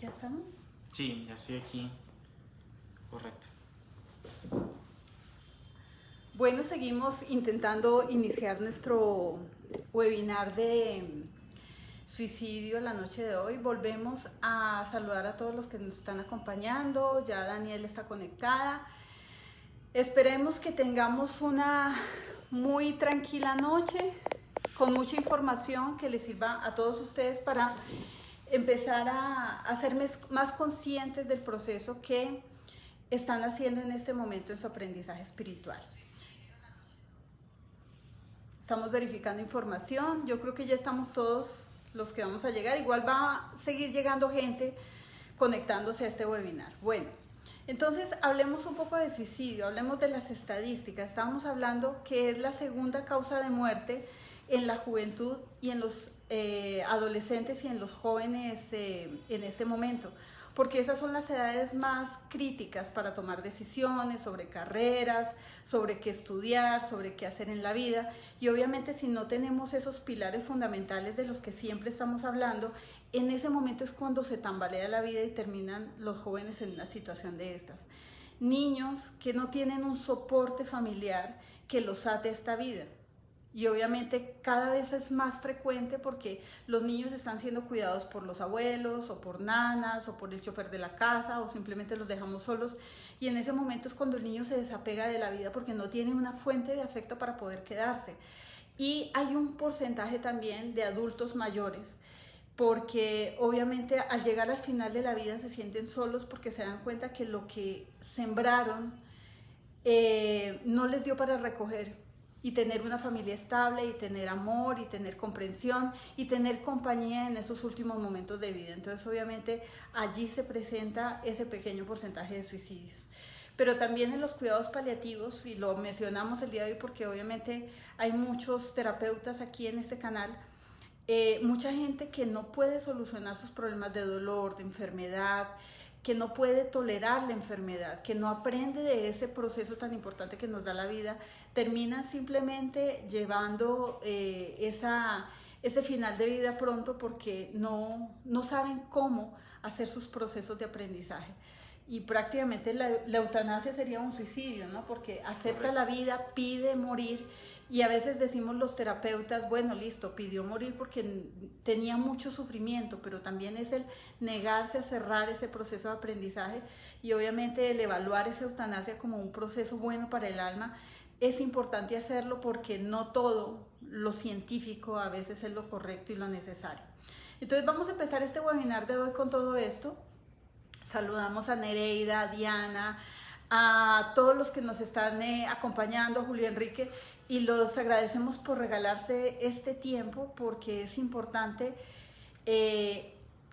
¿Ya estamos? Sí, ya estoy aquí. Correcto. Bueno, seguimos intentando iniciar nuestro webinar de suicidio la noche de hoy. Volvemos a saludar a todos los que nos están acompañando. Ya Daniel está conectada. Esperemos que tengamos una muy tranquila noche con mucha información que les sirva a todos ustedes para empezar a ser más conscientes del proceso que están haciendo en este momento en su aprendizaje espiritual. Estamos verificando información. Yo creo que ya estamos todos los que vamos a llegar. Igual va a seguir llegando gente conectándose a este webinar. Bueno, entonces hablemos un poco de suicidio, hablemos de las estadísticas. Estábamos hablando que es la segunda causa de muerte en la juventud y en los adolescentes y en los jóvenes en este momento, porque esas son las edades más críticas para tomar decisiones sobre carreras, sobre qué estudiar, sobre qué hacer en la vida. Y obviamente si no tenemos esos pilares fundamentales de los que siempre estamos hablando, en ese momento es cuando se tambalea la vida y terminan los jóvenes en una situación de estas. Niños que no tienen un soporte familiar que los ate a esta vida. Y obviamente cada vez es más frecuente porque los niños están siendo cuidados por los abuelos o por nanas o por el chofer de la casa o simplemente los dejamos solos, y en ese momento es cuando el niño se desapega de la vida porque no tiene una fuente de afecto para poder quedarse. Y hay un porcentaje también de adultos mayores porque obviamente al llegar al final de la vida se sienten solos porque se dan cuenta que lo que sembraron no les dio para recoger, y tener una familia estable y tener amor y tener comprensión y tener compañía en esos últimos momentos de vida. Entonces obviamente allí se presenta ese pequeño porcentaje de suicidios. Pero también en los cuidados paliativos, y lo mencionamos el día de hoy porque obviamente hay muchos terapeutas aquí en este canal, mucha gente que no puede solucionar sus problemas de dolor, de enfermedad, que no puede tolerar la enfermedad, que no aprende de ese proceso tan importante que nos da la vida, termina simplemente llevando ese final de vida pronto porque no saben cómo hacer sus procesos de aprendizaje. Y prácticamente la eutanasia sería un suicidio, ¿no? Porque acepta la vida, pide morir, y a veces decimos los terapeutas, bueno, listo, pidió morir porque tenía mucho sufrimiento, pero también es el negarse a cerrar ese proceso de aprendizaje, y obviamente el evaluar esa eutanasia como un proceso bueno para el alma. Es importante hacerlo porque no todo lo científico a veces es lo correcto y lo necesario. Entonces vamos a empezar este webinar de hoy con todo esto. Saludamos a Nereida, a Diana, a todos los que nos están acompañando, Julio Enrique, y los agradecemos por regalarse este tiempo porque es importante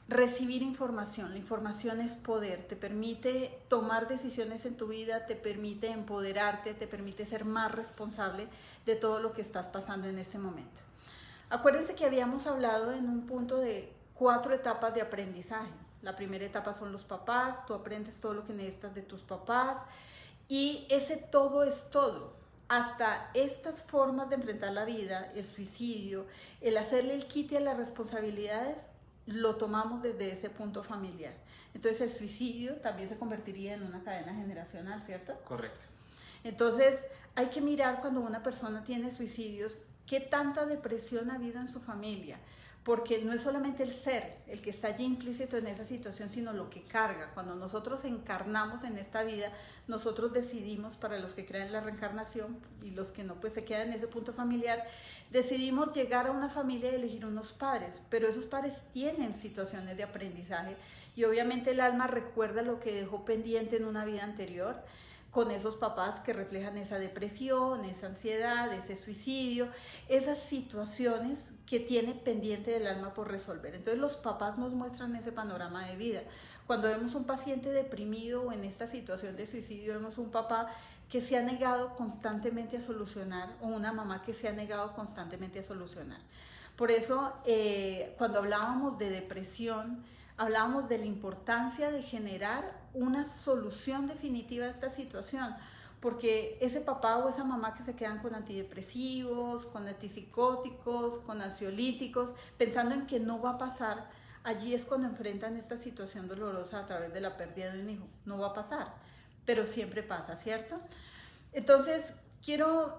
recibir información. La información es poder, te permite tomar decisiones en tu vida, te permite empoderarte, te permite ser más responsable de todo lo que estás pasando en este momento. Acuérdense que habíamos hablado en un punto de 4 etapas de aprendizaje. La primera etapa son los papás, tú aprendes todo lo que necesitas de tus papás, y ese todo es todo. Hasta estas formas de enfrentar la vida, el suicidio, el hacerle el quite a las responsabilidades, lo tomamos desde ese punto familiar. Entonces el suicidio también se convertiría en una cadena generacional, ¿cierto? Correcto. Entonces hay que mirar cuando una persona tiene suicidios, qué tanta depresión ha habido en su familia, porque no es solamente el ser el que está allí implícito en esa situación, sino lo que carga. Cuando nosotros encarnamos en esta vida, nosotros decidimos, para los que creen en la reencarnación y los que no, pues se quedan en ese punto familiar, decidimos llegar a una familia y elegir unos padres, pero esos padres tienen situaciones de aprendizaje y obviamente el alma recuerda lo que dejó pendiente en una vida anterior, con esos papás que reflejan esa depresión, esa ansiedad, ese suicidio, esas situaciones que tiene pendiente del alma por resolver. Entonces los papás nos muestran ese panorama de vida. Cuando vemos un paciente deprimido o en esta situación de suicidio, vemos un papá que se ha negado constantemente a solucionar, o una mamá que se ha negado constantemente a solucionar. Por eso, cuando hablábamos de depresión, hablábamos de la importancia de generar una solución definitiva a esta situación, porque ese papá o esa mamá que se quedan con antidepresivos, con antipsicóticos, con ansiolíticos, pensando en que no va a pasar, allí es cuando enfrentan esta situación dolorosa a través de la pérdida de un hijo. No va a pasar, pero siempre pasa, ¿cierto? Entonces, quiero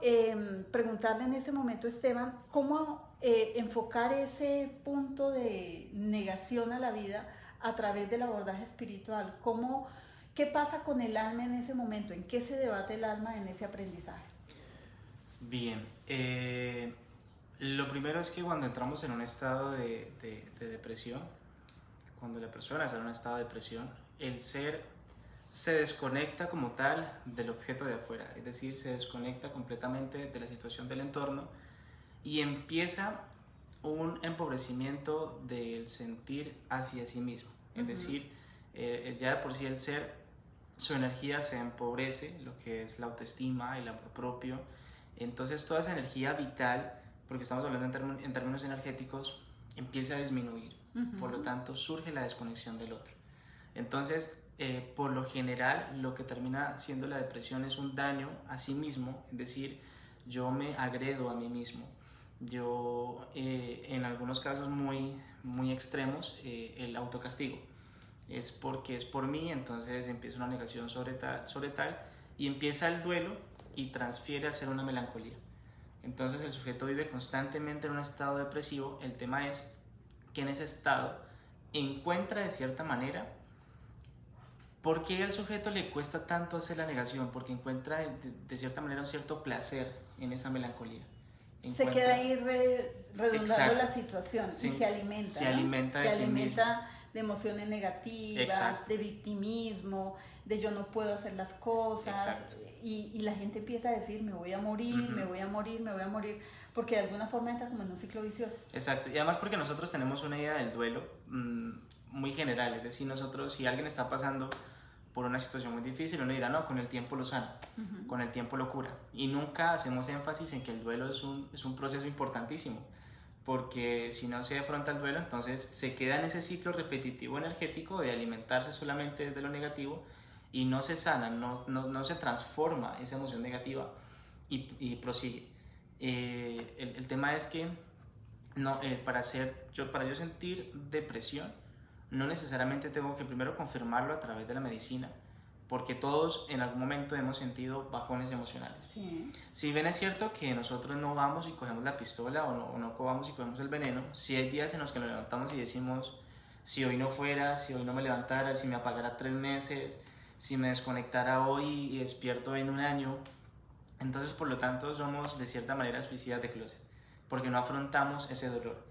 preguntarle en este momento, Esteban, ¿cómo enfocar ese punto de negación a la vida a través del abordaje espiritual? ¿Qué pasa con el alma en ese momento? ¿En qué se debate el alma en ese aprendizaje? Bien, lo primero es que cuando entramos en un estado de depresión, cuando la persona está en un estado de depresión, el ser se desconecta como tal del objeto de afuera, es decir, se desconecta completamente de la situación del entorno y empieza un empobrecimiento del sentir hacia sí mismo. Es decir, ya de por sí el ser, su energía se empobrece, lo que es la autoestima, el amor propio. Entonces toda esa energía vital, porque estamos hablando en términos energéticos, empieza a disminuir. Por lo tanto, surge la desconexión del otro. Entonces, por lo general, lo que termina siendo la depresión es un daño a sí mismo, es decir, yo me agredo a mí mismo. Yo, en algunos casos muy, muy extremos, el autocastigo. Es porque es por mí, entonces empieza una negación sobre tal, y empieza el duelo y transfiere a ser una melancolía. Entonces el sujeto vive constantemente en un estado depresivo. El tema es que en ese estado encuentra de cierta manera, ¿por qué al sujeto le cuesta tanto hacer la negación? Porque encuentra de cierta manera un cierto placer en esa melancolía. Se queda ahí redundando la situación y se alimenta. Se alimenta de sí mismo, de emociones negativas, exacto, de victimismo, de yo no puedo hacer las cosas, y la gente empieza a decir me voy a morir, me voy a morir, me voy a morir, porque de alguna forma entra como en un ciclo vicioso. Exacto, y además porque nosotros tenemos una idea del duelo muy general, es decir, nosotros, si alguien está pasando por una situación muy difícil, uno dirá, no, con el tiempo lo sana, con el tiempo lo cura, y nunca hacemos énfasis en que el duelo es un proceso importantísimo, porque si no se afronta el duelo, entonces se queda en ese ciclo repetitivo energético de alimentarse solamente desde lo negativo y no se sana, no se transforma esa emoción negativa y prosigue. El tema es que para yo sentir depresión, no necesariamente tengo que primero confirmarlo a través de la medicina, porque todos en algún momento hemos sentido bajones emocionales. Sí. Si bien es cierto que nosotros no vamos y cogemos la pistola o no vamos y cogemos el veneno, si hay días en los que nos levantamos y decimos, si hoy no fuera, si hoy no me levantara, si me apagara 3 meses, si me desconectara hoy y despierto en 1 año, entonces por lo tanto somos de cierta manera suicidas de closet, porque no afrontamos ese dolor.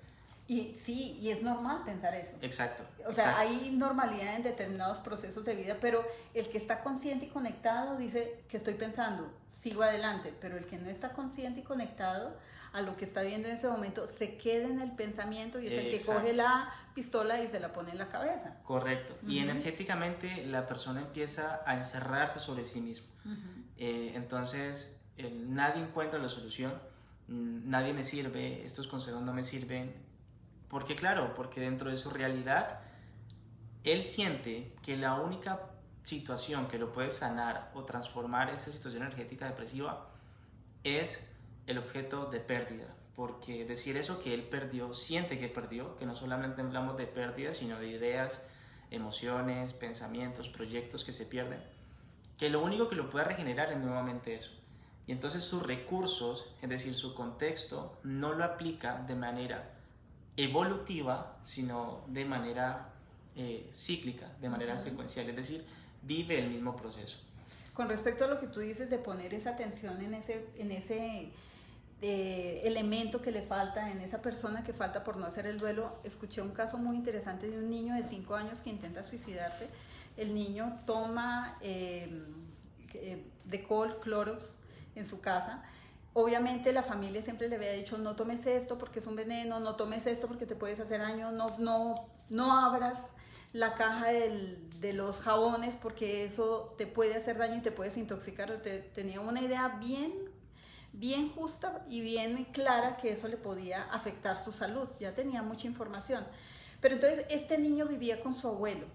Y sí, y es normal pensar eso. Exacto. O sea, hay normalidad en determinados procesos de vida, pero el que está consciente y conectado dice que estoy pensando, sigo adelante, pero el que no está consciente y conectado a lo que está viendo en ese momento se queda en el pensamiento y es el que coge la pistola y se la pone en la cabeza. Correcto. Y energéticamente la persona empieza a encerrarse sobre sí mismo. Entonces, nadie encuentra la solución, nadie me sirve, estos consejos no me sirven. Porque claro, porque dentro de su realidad, él siente que la única situación que lo puede sanar o transformar esa situación energética depresiva es el objeto de pérdida. Porque decir eso que él perdió, siente que perdió, que no solamente hablamos de pérdida, sino de ideas, emociones, pensamientos, proyectos que se pierden, que lo único que lo puede regenerar es nuevamente eso. Y entonces sus recursos, es decir, su contexto, no lo aplica de manera evolutiva, sino de manera cíclica, de manera secuencial, es decir, vive el mismo proceso. Con respecto a lo que tú dices de poner esa atención en ese elemento que le falta, en esa persona que falta por no hacer el duelo, escuché un caso muy interesante de un niño de 5 años que intenta suicidarse. El niño toma Decol, Clorox en su casa. Obviamente la familia siempre le había dicho no tomes esto porque es un veneno, no tomes esto porque te puedes hacer daño, no abras la caja de los jabones porque eso te puede hacer daño y te puedes intoxicar. Tenía una idea bien justa y bien clara que eso le podía afectar su salud, ya tenía mucha información. Pero entonces este niño vivía con su abuelo.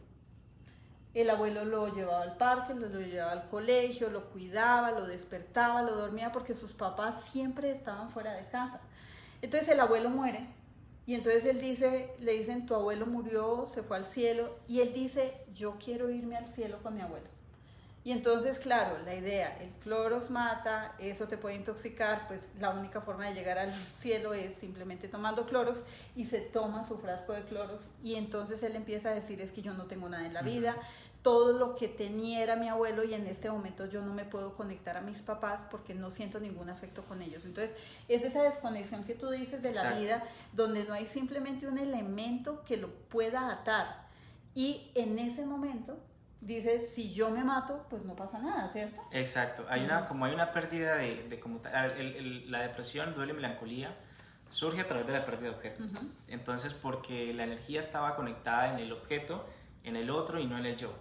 El abuelo lo llevaba al parque, lo llevaba al colegio, lo cuidaba, lo despertaba, lo dormía porque sus papás siempre estaban fuera de casa. Entonces el abuelo muere Y entonces le dicen, tu abuelo murió, se fue al cielo, y él dice, yo quiero irme al cielo con mi abuelo. Y entonces, claro, la idea, el Clorox mata, eso te puede intoxicar, pues la única forma de llegar al cielo es simplemente tomando Clorox, y se toma su frasco de Clorox, y entonces él empieza a decir, es que yo no tengo nada en la vida, todo lo que tenía era mi abuelo, y en este momento yo no me puedo conectar a mis papás porque no siento ningún afecto con ellos. Entonces, es esa desconexión que tú dices de la Exacto. vida, donde no hay simplemente un elemento que lo pueda atar, y en ese momento dices, si yo me mato, pues no pasa nada, ¿cierto? Exacto, como hay una pérdida de como tal, la depresión, duele y melancolía surge a través de la pérdida de objeto. Entonces, porque la energía estaba conectada en el objeto, en el otro y no en el yo.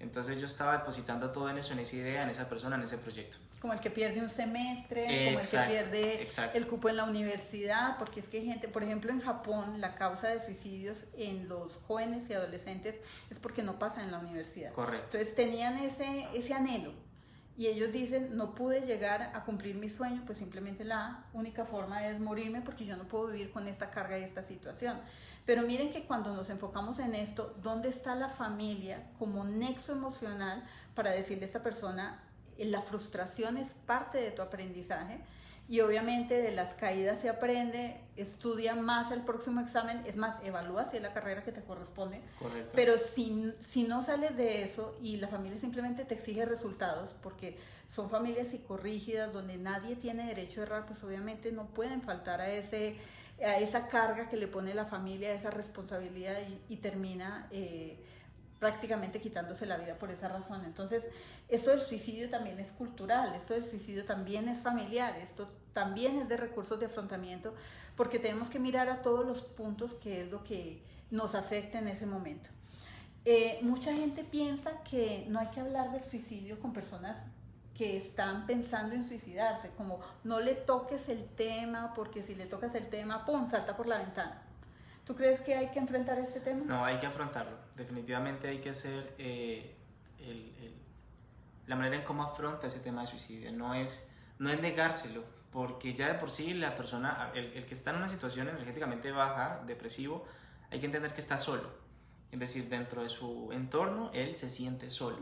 Entonces yo estaba depositando todo en eso, en esa idea, en esa persona, en ese proyecto. Como el que pierde un semestre, como el que pierde el cupo en la universidad, porque es que hay gente, por ejemplo en Japón, la causa de suicidios en los jóvenes y adolescentes es porque no pasan en la universidad. Correcto. Entonces tenían ese anhelo, y ellos dicen, no pude llegar a cumplir mi sueño, pues simplemente la única forma es morirme porque yo no puedo vivir con esta carga y esta situación. Pero miren que cuando nos enfocamos en esto, ¿dónde está la familia como nexo emocional para decirle a esta persona, la frustración es parte de tu aprendizaje? Y obviamente de las caídas se aprende, estudia más el próximo examen, es más, evalúa si es la carrera que te corresponde. Correcto. Pero si no sales de eso y la familia simplemente te exige resultados, porque son familias psicorrígidas donde nadie tiene derecho a errar, pues obviamente no pueden faltar a esa carga que le pone la familia, a esa responsabilidad, y termina prácticamente quitándose la vida por esa razón. Entonces, esto del suicidio también es cultural, esto del suicidio también es familiar, esto también es de recursos de afrontamiento, porque tenemos que mirar a todos los puntos que es lo que nos afecta en ese momento. Mucha gente piensa que no hay que hablar del suicidio con personas que están pensando en suicidarse, como no le toques el tema, porque si le tocas el tema, ¡pum!, salta por la ventana. ¿Tú crees que hay que enfrentar este tema? No, hay que afrontarlo. Definitivamente hay que hacer la manera en cómo afronta ese tema de suicidio. No es negárselo, porque ya de por sí la persona, el que está en una situación energéticamente baja, depresivo, hay que entender que está solo. Es decir, dentro de su entorno, él se siente solo.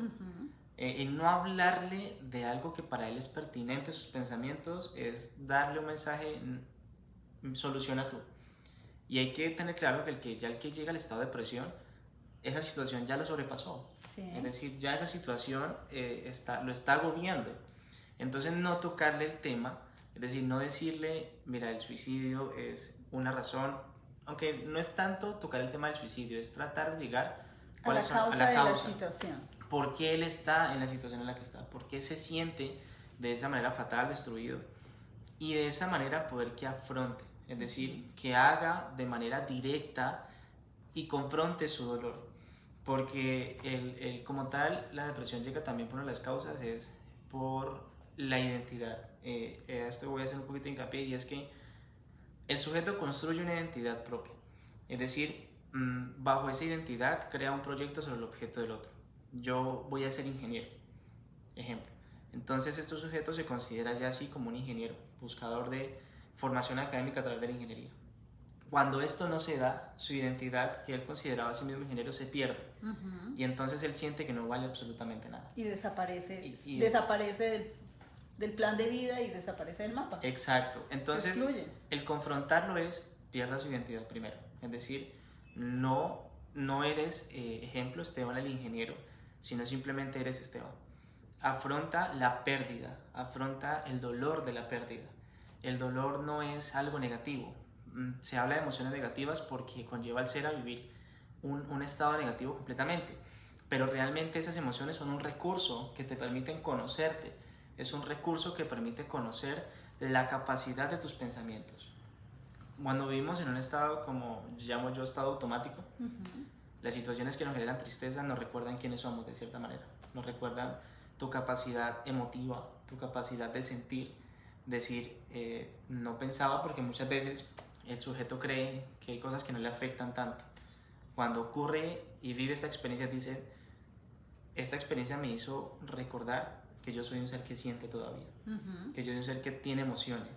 El no hablarle de algo que para él es pertinente, sus pensamientos, es darle un mensaje, soluciona tú. Y hay que tener claro que el que llega al estado de depresión, esa situación ya lo sobrepasó. Sí. Es decir, ya esa situación lo está agobiando. Entonces, no tocarle el tema, es decir, no decirle, mira, el suicidio es una razón, aunque no es tanto tocar el tema del suicidio, es tratar de llegar a la causa de la situación. ¿Por qué él está en la situación en la que está? ¿Por qué se siente de esa manera fatal, destruido? Y de esa manera poder que afronte. Es decir, que haga de manera directa y confronte su dolor. Porque como tal, la depresión llega también por una de las causas, es por la identidad. Esto voy a hacer un poquito de hincapié, y es que el sujeto construye una identidad propia. Es decir, bajo esa identidad crea un proyecto sobre el objeto del otro. Yo voy a ser ingeniero, ejemplo. Entonces, este sujeto se considera ya así como un ingeniero, buscador de formación académica a través de la ingeniería. Cuando esto no se da, su identidad, que él consideraba a sí mismo ingeniero, se pierde. Y entonces él siente que no vale absolutamente nada. Y desaparece, desaparece del plan de vida y desaparece del mapa. Exacto. Entonces, el confrontarlo es, pierda su identidad primero. Es decir, no eres, ejemplo, Esteban el ingeniero, sino simplemente eres Esteban. Afronta la pérdida, afronta el dolor de la pérdida. El dolor no es algo negativo. Se habla de emociones negativas porque conlleva al ser a vivir un estado negativo completamente. Pero realmente esas emociones son un recurso que te permiten conocerte. Es un recurso que permite conocer la capacidad de tus pensamientos. Cuando vivimos en un estado, como llamo yo, estado automático, las situaciones que nos generan tristeza nos recuerdan quiénes somos de cierta manera. Nos recuerdan tu capacidad emotiva, tu capacidad de sentir. Decir, no pensaba, porque muchas veces el sujeto cree que hay cosas que no le afectan tanto. Cuando ocurre y vive esta experiencia, dice, esta experiencia me hizo recordar que yo soy un ser que siente todavía, que yo soy un ser que tiene emociones.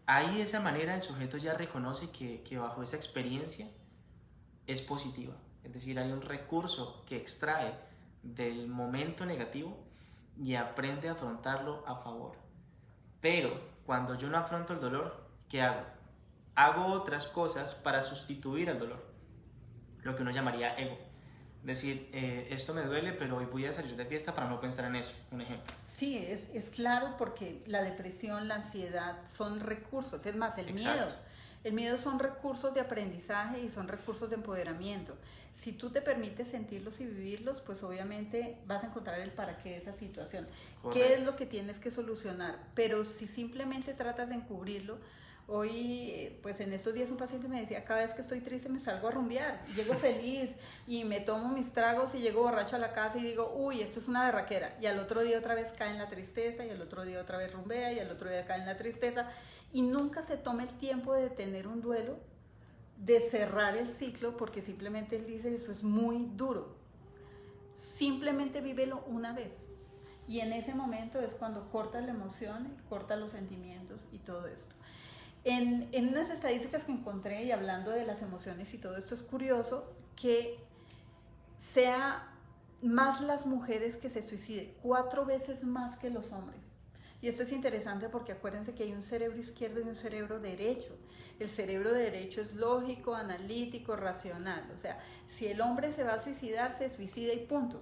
ahí de esa manera el sujeto ya reconoce que bajo esa experiencia es positiva. Es decir, hay un recurso que extrae del momento negativo y aprende a afrontarlo a favor. Pero cuando yo no afronto el dolor, ¿qué hago? Hago otras cosas para sustituir al dolor, lo que uno llamaría ego. Es decir, esto me duele, pero hoy voy a salir de fiesta para no pensar en eso, un ejemplo. Sí, es claro, porque la depresión, la ansiedad son recursos, es más, el Exacto. miedo. El miedo son recursos de aprendizaje y son recursos de empoderamiento. Si tú te permites sentirlos y vivirlos, pues obviamente vas a encontrar el para qué de esa situación. Correcto. ¿Qué es lo que tienes que solucionar? Pero si simplemente tratas de encubrirlo, hoy, pues en estos días un paciente me decía, cada vez que estoy triste me salgo a rumbear, llego feliz y me tomo mis tragos y llego borracho a la casa y digo, uy, esto es una berraquera. Y al otro día otra vez cae en la tristeza y al otro día otra vez rumbea y al otro día cae en la tristeza. Y nunca se toma el tiempo de tener un duelo, de cerrar el ciclo, porque simplemente él dice, eso es muy duro. Simplemente vívelo una vez. Y en ese momento es cuando cortas la emoción, cortas los sentimientos y todo esto. En unas estadísticas que encontré y hablando de las emociones y todo esto, es curioso que sea más las mujeres que se suiciden, 4 veces más que los hombres. Y esto es interesante porque acuérdense que hay un cerebro izquierdo y un cerebro derecho. El cerebro derecho es lógico, analítico, racional. O sea, si el hombre se va a suicidar, se suicida y punto.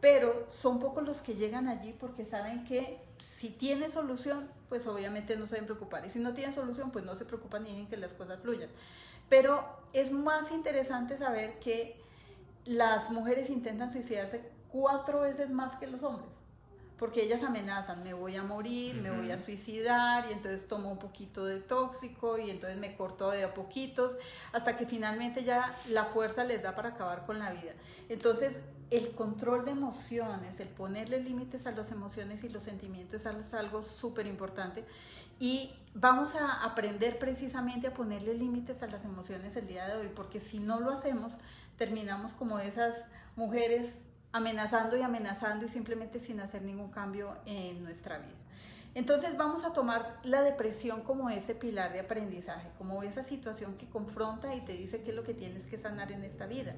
Pero son pocos los que llegan allí porque saben que si tiene solución, pues obviamente no se deben preocupar. Y si no tiene solución, pues no se preocupan ni dejen que las cosas fluyan. Pero es más interesante saber que las mujeres intentan suicidarse 4 veces más que los hombres. Porque ellas amenazan, me voy a morir, me voy a suicidar, y entonces tomo un poquito de tóxico, y entonces me corto de a poquitos, hasta que finalmente ya la fuerza les da para acabar con la vida. Entonces, el control de emociones, el ponerle límites a las emociones y los sentimientos es algo súper importante. Y vamos a aprender precisamente a ponerle límites a las emociones el día de hoy, porque si no lo hacemos, terminamos como esas mujeres amenazando y amenazando y simplemente sin hacer ningún cambio en nuestra vida. Entonces vamos a tomar la depresión como ese pilar de aprendizaje, como esa situación que confronta y te dice qué es lo que tienes que sanar en esta vida.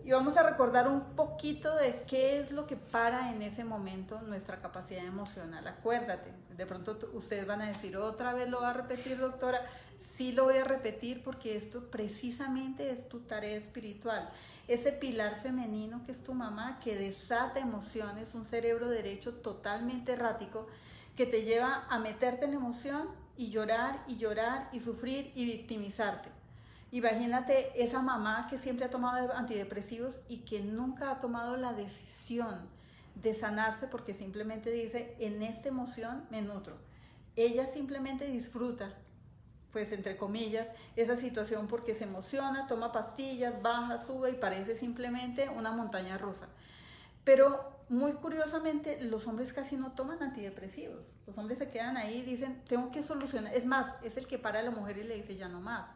Y vamos a recordar un poquito de qué es lo que para en ese momento nuestra capacidad emocional. Acuérdate, de pronto ustedes van a decir, ¿otra vez lo va a repetir, doctora? Sí, lo voy a repetir porque esto precisamente es tu tarea espiritual. Ese pilar femenino que es tu mamá, que desata emociones, un cerebro derecho totalmente errático, que te lleva a meterte en emoción y llorar y sufrir y victimizarte. Imagínate esa mamá que siempre ha tomado antidepresivos y que nunca ha tomado la decisión de sanarse porque simplemente dice, en esta emoción me nutro. Ella simplemente disfruta, pues entre comillas, esa situación porque se emociona, toma pastillas, baja, sube y parece simplemente una montaña rusa. Pero muy curiosamente los hombres casi no toman antidepresivos. Los hombres se quedan ahí y dicen, tengo que solucionar. Es más, es el que para a la mujer y le dice, ya no más,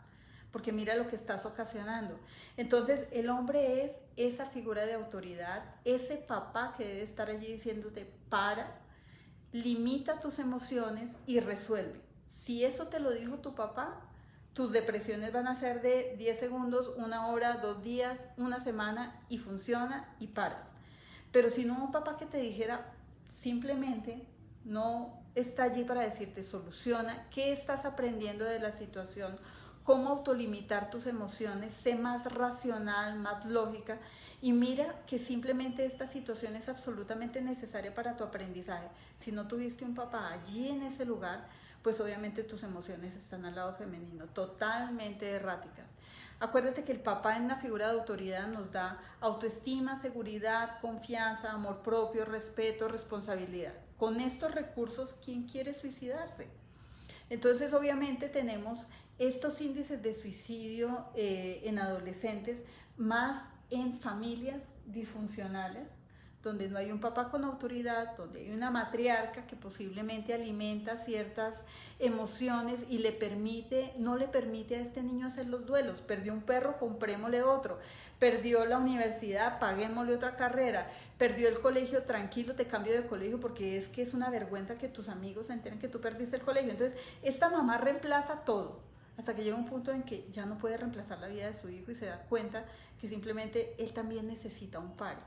porque mira lo que estás ocasionando. Entonces el hombre es esa figura de autoridad, ese papá que debe estar allí diciéndote, para, limita tus emociones y resuelve. Si eso te lo dijo tu papá, tus depresiones van a ser de 10 segundos, 1 hora, 2 días, 1 semana y funciona y paras. Pero si no, un papá que te dijera, simplemente no está allí para decirte, soluciona, qué estás aprendiendo de la situación, cómo autolimitar tus emociones, sé más racional, más lógica y mira que simplemente esta situación es absolutamente necesaria para tu aprendizaje. Si no tuviste un papá allí en ese lugar, pues obviamente tus emociones están al lado femenino, totalmente erráticas. Acuérdate que el papá en una figura de autoridad nos da autoestima, seguridad, confianza, amor propio, respeto, responsabilidad. Con estos recursos, ¿quién quiere suicidarse? Entonces obviamente tenemos estos índices de suicidio en adolescentes, más en familias disfuncionales, donde no hay un papá con autoridad, donde hay una matriarca que posiblemente alimenta ciertas emociones y no le permite a este niño hacer los duelos. Perdió un perro, comprémosle otro. Perdió la universidad, paguémosle otra carrera. Perdió el colegio, tranquilo, te cambio de colegio porque es que es una vergüenza que tus amigos se enteren que tú perdiste el colegio. Entonces, esta mamá reemplaza todo hasta que llega un punto en que ya no puede reemplazar la vida de su hijo y se da cuenta que simplemente él también necesita un par.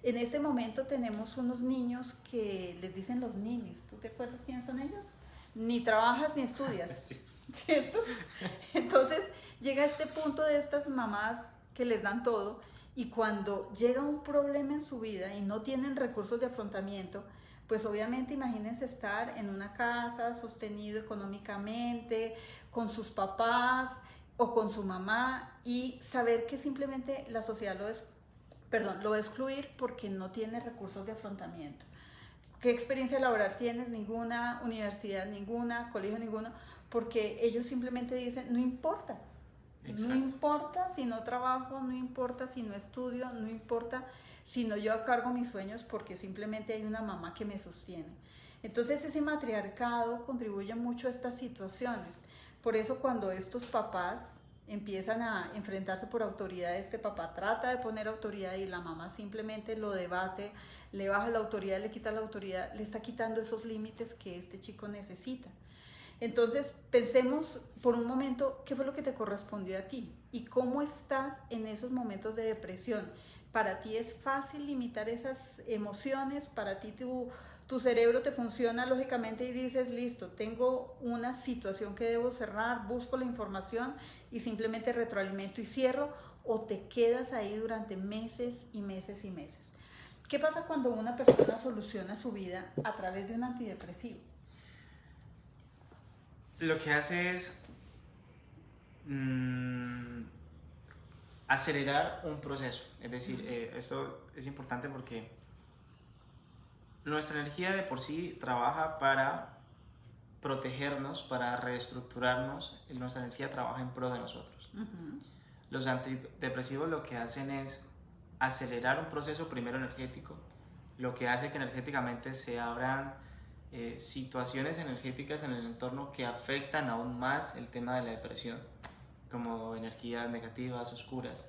En este momento tenemos unos niños que les dicen los ninis. ¿Tú te acuerdas quiénes son ellos? Ni trabajas ni estudias, sí. ¿Cierto? Entonces llega este punto de estas mamás que les dan todo y cuando llega un problema en su vida y no tienen recursos de afrontamiento, pues obviamente imagínense estar en una casa sostenido económicamente, con sus papás o con su mamá y saber que simplemente la sociedad lo va a excluir porque no tiene recursos de afrontamiento. ¿Qué experiencia laboral tienes? Ninguna. Universidad ninguna. Colegio ninguno. Porque ellos simplemente dicen, no importa. Exacto. No importa si no trabajo, no importa si no estudio, no importa si no yo cargo mis sueños porque simplemente hay una mamá que me sostiene. Entonces ese matriarcado contribuye mucho a estas situaciones. Por eso cuando estos papás empiezan a enfrentarse por autoridad, este papá trata de poner autoridad y la mamá simplemente lo debate, le baja la autoridad, le quita la autoridad, le está quitando esos límites que este chico necesita. Entonces pensemos por un momento qué fue lo que te correspondió a ti y cómo estás en esos momentos de depresión. Para ti es fácil limitar esas emociones, para ti tu cerebro te funciona lógicamente y dices, listo, tengo una situación que debo cerrar, busco la información y simplemente retroalimento y cierro, o te quedas ahí durante meses y meses y meses. ¿Qué pasa cuando una persona soluciona su vida a través de un antidepresivo? Lo que hace es acelerar un proceso. Es decir, esto es importante porque nuestra energía de por sí trabaja para protegernos, para reestructurarnos. Nuestra energía trabaja en pro de nosotros. Uh-huh. Los antidepresivos lo que hacen es acelerar un proceso primero energético, lo que hace que energéticamente se abran situaciones energéticas en el entorno que afectan aún más el tema de la depresión, como energías negativas, oscuras.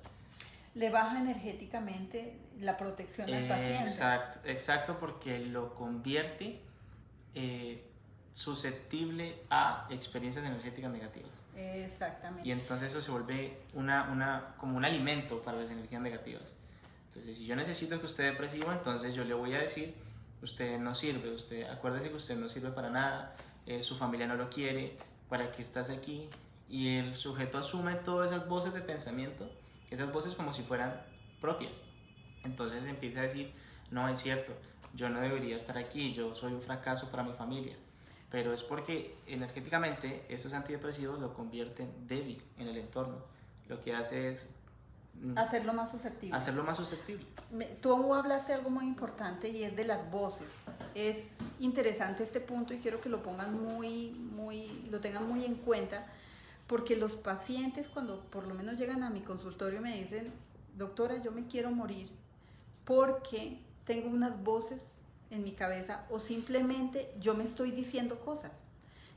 Le baja energéticamente la protección al paciente. Exacto, porque lo convierte susceptible a experiencias energéticas negativas. Exactamente. Y entonces eso se vuelve como un alimento para las energías negativas. Entonces, si yo necesito que usted esté depresivo, entonces yo le voy a decir, usted no sirve, acuérdese que usted no sirve para nada, su familia no lo quiere, ¿para qué estás aquí? Y el sujeto asume todas esas voces de pensamiento, esas voces como si fueran propias. Entonces empieza a decir, no es cierto, yo no debería estar aquí, yo soy un fracaso para mi familia. Pero es porque energéticamente estos antidepresivos lo convierten débil en el entorno. Lo que hace es hacerlo más susceptible. Hacerlo más susceptible. Tú hablaste de algo muy importante y es de las voces. Es interesante este punto y quiero que lo pongan lo tengan muy en cuenta, porque los pacientes cuando por lo menos llegan a mi consultorio me dicen, doctora, yo me quiero morir porque tengo unas voces en mi cabeza o simplemente yo me estoy diciendo cosas.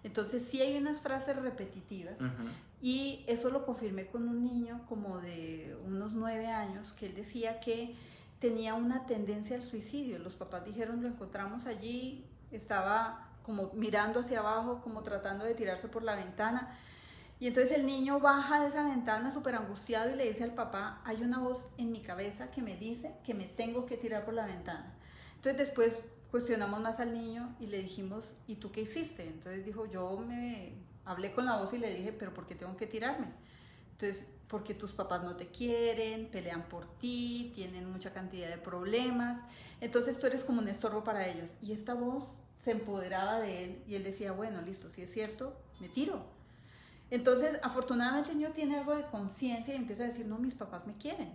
Entonces sí hay unas frases repetitivas. Uh-huh. Y eso lo confirmé con un niño como de unos 9 años que él decía que tenía una tendencia al suicidio. Los papás dijeron, lo encontramos allí, estaba como mirando hacia abajo, como tratando de tirarse por la ventana. Y entonces el niño baja de esa ventana súper angustiado y le dice al papá, hay una voz en mi cabeza que me dice que me tengo que tirar por la ventana. Entonces después cuestionamos más al niño y le dijimos, ¿y tú qué hiciste? Entonces dijo, hablé con la voz y le dije, ¿pero por qué tengo que tirarme? Entonces, porque tus papás no te quieren, pelean por ti, tienen mucha cantidad de problemas, entonces tú eres como un estorbo para ellos. Y esta voz se empoderaba de él y él decía, bueno, listo, si es cierto, me tiro. Entonces, afortunadamente el niño tiene algo de conciencia y empieza a decir, no, mis papás me quieren.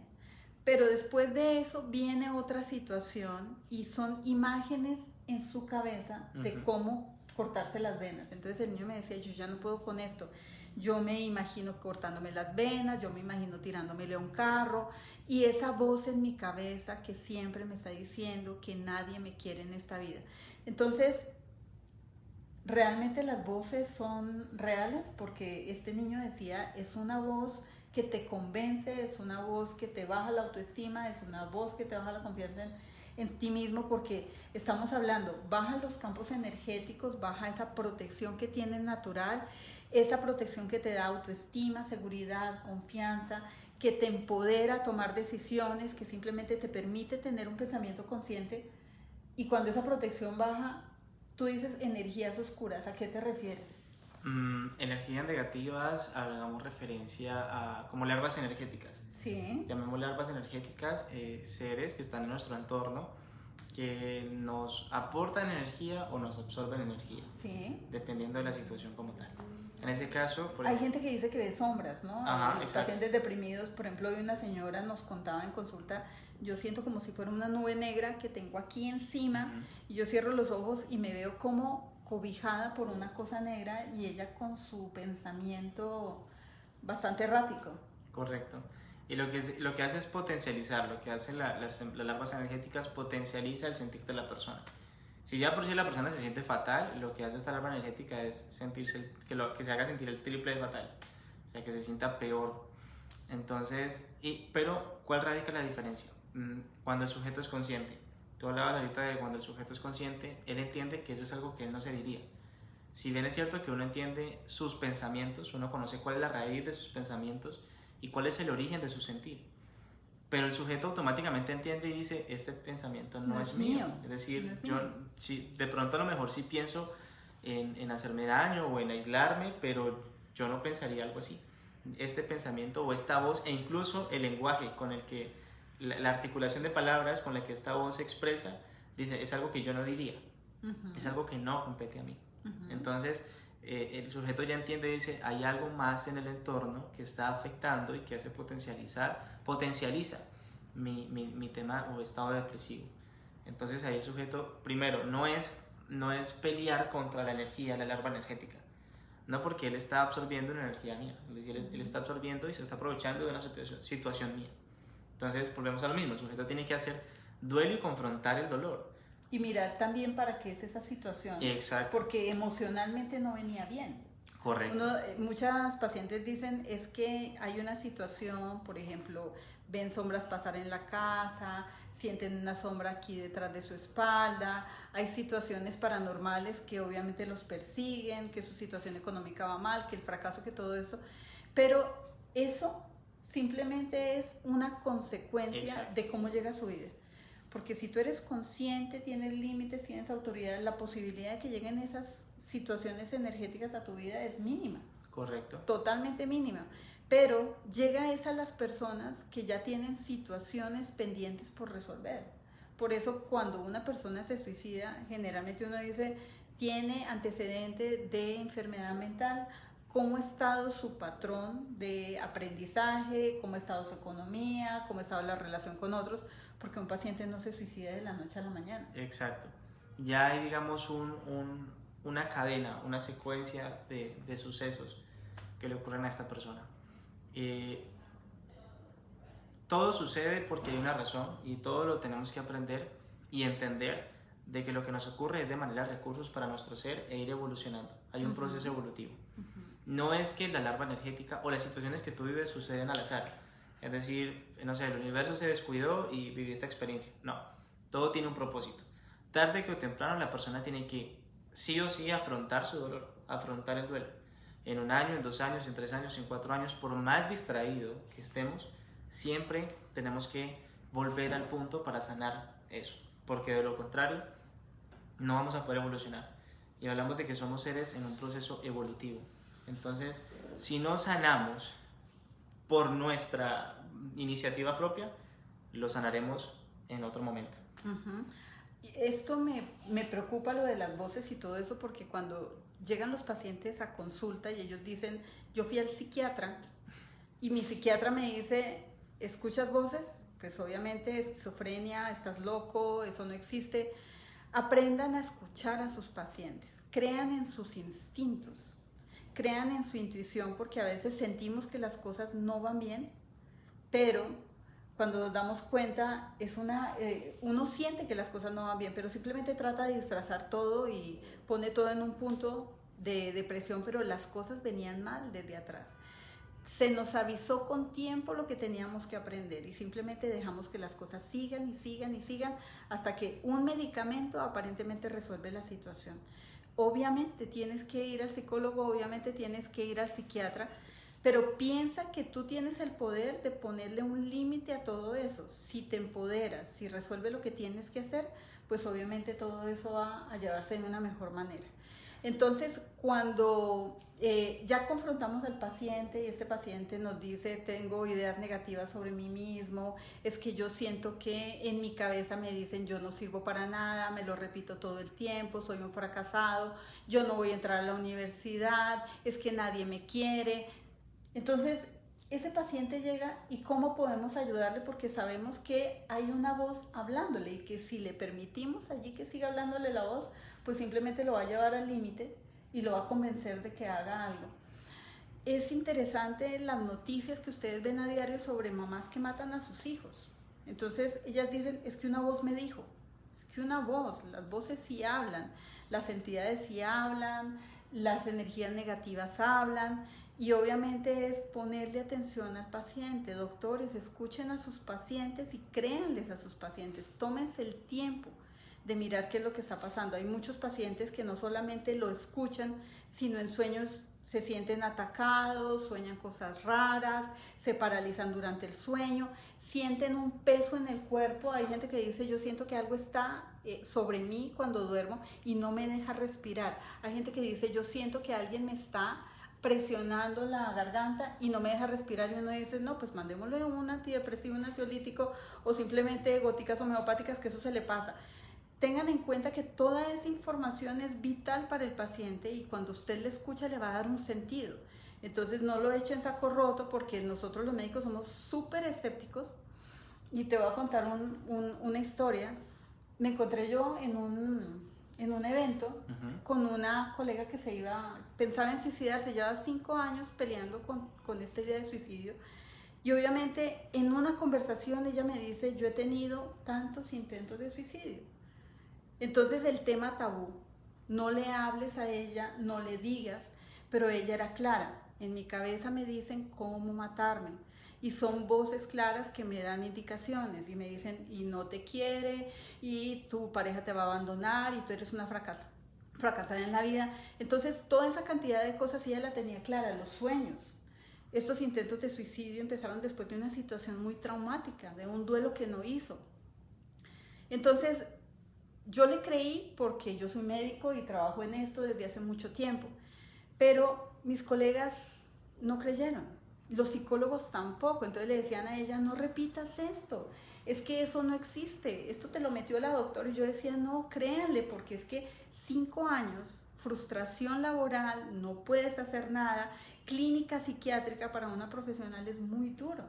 Pero después de eso viene otra situación y son imágenes en su cabeza de cómo cortarse las venas. Entonces el niño me decía, yo ya no puedo con esto, yo me imagino cortándome las venas, yo me imagino tirándomele a un carro, y esa voz en mi cabeza que siempre me está diciendo que nadie me quiere en esta vida. Entonces, realmente las voces son reales, porque este niño decía, es una voz que te convence, es una voz que te baja la autoestima, es una voz que te baja la confianza en ti mismo, porque estamos hablando, baja los campos energéticos, baja esa protección que tienes natural, esa protección que te da autoestima, seguridad, confianza, que te empodera a tomar decisiones, que simplemente te permite tener un pensamiento consciente. Y cuando esa protección baja, tú dices energías oscuras, ¿a qué te refieres? Energías negativas, hagamos referencia a como larvas energéticas. Sí. Llamemos larvas energéticas, seres que están en nuestro entorno, que nos aportan energía o nos absorben energía, Sí. dependiendo de la situación como tal. En ese caso, por Hay ejemplo, gente que dice que ve sombras, ¿no? Ajá, Los exacto. pacientes deprimidos, por ejemplo, hoy una señora nos contaba en consulta, yo siento como si fuera una nube negra que tengo aquí encima, y yo cierro los ojos y me veo como cobijada por una cosa negra, y ella con su pensamiento bastante errático. Correcto. Y lo que hace es potencializar, lo que hacen las larvas energéticas potencializa el sentir de la persona. Si ya por sí la persona se siente fatal, lo que hace esta larva energética es sentirse, que se haga sentir el triple de fatal, o sea, que se sienta peor. Entonces, pero ¿cuál radica la diferencia? Cuando el sujeto es consciente. Tú hablabas ahorita de cuando el sujeto es consciente, él entiende que eso es algo que él no se diría. Si bien es cierto que uno entiende sus pensamientos, uno conoce cuál es la raíz de sus pensamientos y cuál es el origen de su sentir, pero el sujeto automáticamente entiende y dice, este pensamiento no es mío. Es decir, no es yo mío. sí, de pronto a lo mejor sí pienso en hacerme daño o en aislarme, pero yo no pensaría algo así. Este pensamiento o esta voz, e incluso el lenguaje con el que, la articulación de palabras con la que esta voz se expresa, dice, es algo que yo no diría, es algo que no compete a mí. Entonces, el sujeto ya entiende y dice, hay algo más en el entorno que está afectando y que hace potencializa mi tema o estado depresivo. Entonces ahí el sujeto, primero, no es pelear contra la energía, la larva energética, no, porque él está absorbiendo una energía mía, es decir, él está absorbiendo y se está aprovechando de una situación mía. Entonces volvemos a lo mismo, el sujeto tiene que hacer duelo y confrontar el dolor. Y mirar también para qué es esa situación. Exacto. Porque emocionalmente no venía bien. Correcto. Muchas pacientes dicen es que hay una situación, por ejemplo, ven sombras pasar en la casa, sienten una sombra aquí detrás de su espalda, hay situaciones paranormales que obviamente los persiguen, que su situación económica va mal, que el fracaso, que todo eso, pero eso simplemente es una consecuencia Exacto. de cómo llega a su vida. Porque si tú eres consciente, tienes límites, tienes autoridad, la posibilidad de que lleguen esas situaciones energéticas a tu vida es mínima. Correcto. Totalmente mínima. Pero llega a las personas que ya tienen situaciones pendientes por resolver. Por eso cuando una persona se suicida, generalmente uno dice, tiene antecedente de enfermedad mental, cómo ha estado su patrón de aprendizaje, cómo ha estado su economía, cómo ha estado la relación con otros, porque un paciente no se suicida de la noche a la mañana. Exacto. Ya hay, digamos, una cadena, una secuencia de sucesos que le ocurren a esta persona. Todo sucede porque hay una razón y todo lo tenemos que aprender y entender de que lo que nos ocurre es de manera recursos para nuestro ser e ir evolucionando. Hay un proceso evolutivo. No es que la larva energética o las situaciones que tú vives suceden al azar. Es decir, no sé, el universo se descuidó y viví esta experiencia. No, todo tiene un propósito. Tarde que o temprano la persona tiene que sí o sí afrontar su dolor, afrontar el duelo. En 1 año, en 2 años, en 3 años, en 4 años, por más distraído que estemos, siempre tenemos que volver al punto para sanar eso. Porque de lo contrario, no vamos a poder evolucionar. Y hablamos de que somos seres en un proceso evolutivo. Entonces, si no sanamos por nuestra iniciativa propia, lo sanaremos en otro momento. Esto me preocupa lo de las voces y todo eso, porque cuando llegan los pacientes a consulta y ellos dicen, yo fui al psiquiatra y mi psiquiatra me dice, ¿escuchas voces? Pues obviamente esquizofrenia, estás loco, eso no existe. Aprendan a escuchar a sus pacientes, crean en sus instintos, crean en su intuición, porque a veces sentimos que las cosas no van bien, pero cuando nos damos cuenta, uno siente que las cosas no van bien, pero simplemente trata de disfrazar todo y pone todo en un punto de depresión, pero las cosas venían mal desde atrás. Se nos avisó con tiempo lo que teníamos que aprender y simplemente dejamos que las cosas sigan y sigan y sigan hasta que un medicamento aparentemente resuelve la situación. Obviamente tienes que ir al psicólogo, obviamente tienes que ir al psiquiatra, pero piensa que tú tienes el poder de ponerle un límite a todo eso. Si te empoderas, si resuelves lo que tienes que hacer, pues obviamente todo eso va a llevarse de una mejor manera. Entonces, cuando ya confrontamos al paciente y este paciente nos dice, tengo ideas negativas sobre mí mismo, es que yo siento que en mi cabeza me dicen yo no sirvo para nada, me lo repito todo el tiempo, soy un fracasado, yo no voy a entrar a la universidad, es que nadie me quiere. Entonces, ese paciente llega y ¿cómo podemos ayudarle? Porque sabemos que hay una voz hablándole y que si le permitimos allí que siga hablándole la voz, pues simplemente lo va a llevar al límite y lo va a convencer de que haga algo. Es interesante las noticias que ustedes ven a diario sobre mamás que matan a sus hijos. Entonces ellas dicen, es que una voz me dijo, es que una voz, las voces sí hablan, las entidades sí hablan, las energías negativas hablan. Y obviamente es ponerle atención al paciente. Doctores, escuchen a sus pacientes y créanles a sus pacientes. Tómense el tiempo de mirar qué es lo que está pasando. Hay muchos pacientes que no solamente lo escuchan, sino en sueños se sienten atacados, sueñan cosas raras, se paralizan durante el sueño, sienten un peso en el cuerpo. Hay gente que dice, yo siento que algo está sobre mí cuando duermo y no me deja respirar. Hay gente que dice, yo siento que alguien me está presionando la garganta y no me deja respirar, y uno dice, no, pues mandémosle un antidepresivo, un ansiolítico o simplemente goticas homeopáticas, que eso se le pasa. Tengan en cuenta que toda esa información es vital para el paciente y cuando usted le escucha le va a dar un sentido. Entonces no lo echen en saco roto, porque nosotros los médicos somos súper escépticos. Y te voy a contar una historia. Me encontré yo en un evento con una colega que pensaba en suicidarse, llevaba 5 años peleando con esta idea de suicidio, y obviamente en una conversación ella me dice, yo he tenido tantos intentos de suicidio. Entonces el tema tabú, no le hables a ella, no le digas, pero ella era clara, en mi cabeza me dicen cómo matarme. Y son voces claras que me dan indicaciones y me dicen, y no te quiere, y tu pareja te va a abandonar, y tú eres una fracasada en la vida. Entonces toda esa cantidad de cosas ella la tenía clara. Los sueños, estos intentos de suicidio empezaron después de una situación muy traumática, de un duelo que no hizo. Entonces yo le creí porque yo soy médico y trabajo en esto desde hace mucho tiempo, pero mis colegas no creyeron. Los psicólogos tampoco. Entonces le decían a ella, no repitas esto, es que eso no existe, esto te lo metió la doctora. Y yo decía, no, créanle, porque es que 5 años, frustración laboral, no puedes hacer nada, clínica psiquiátrica para una profesional es muy duro.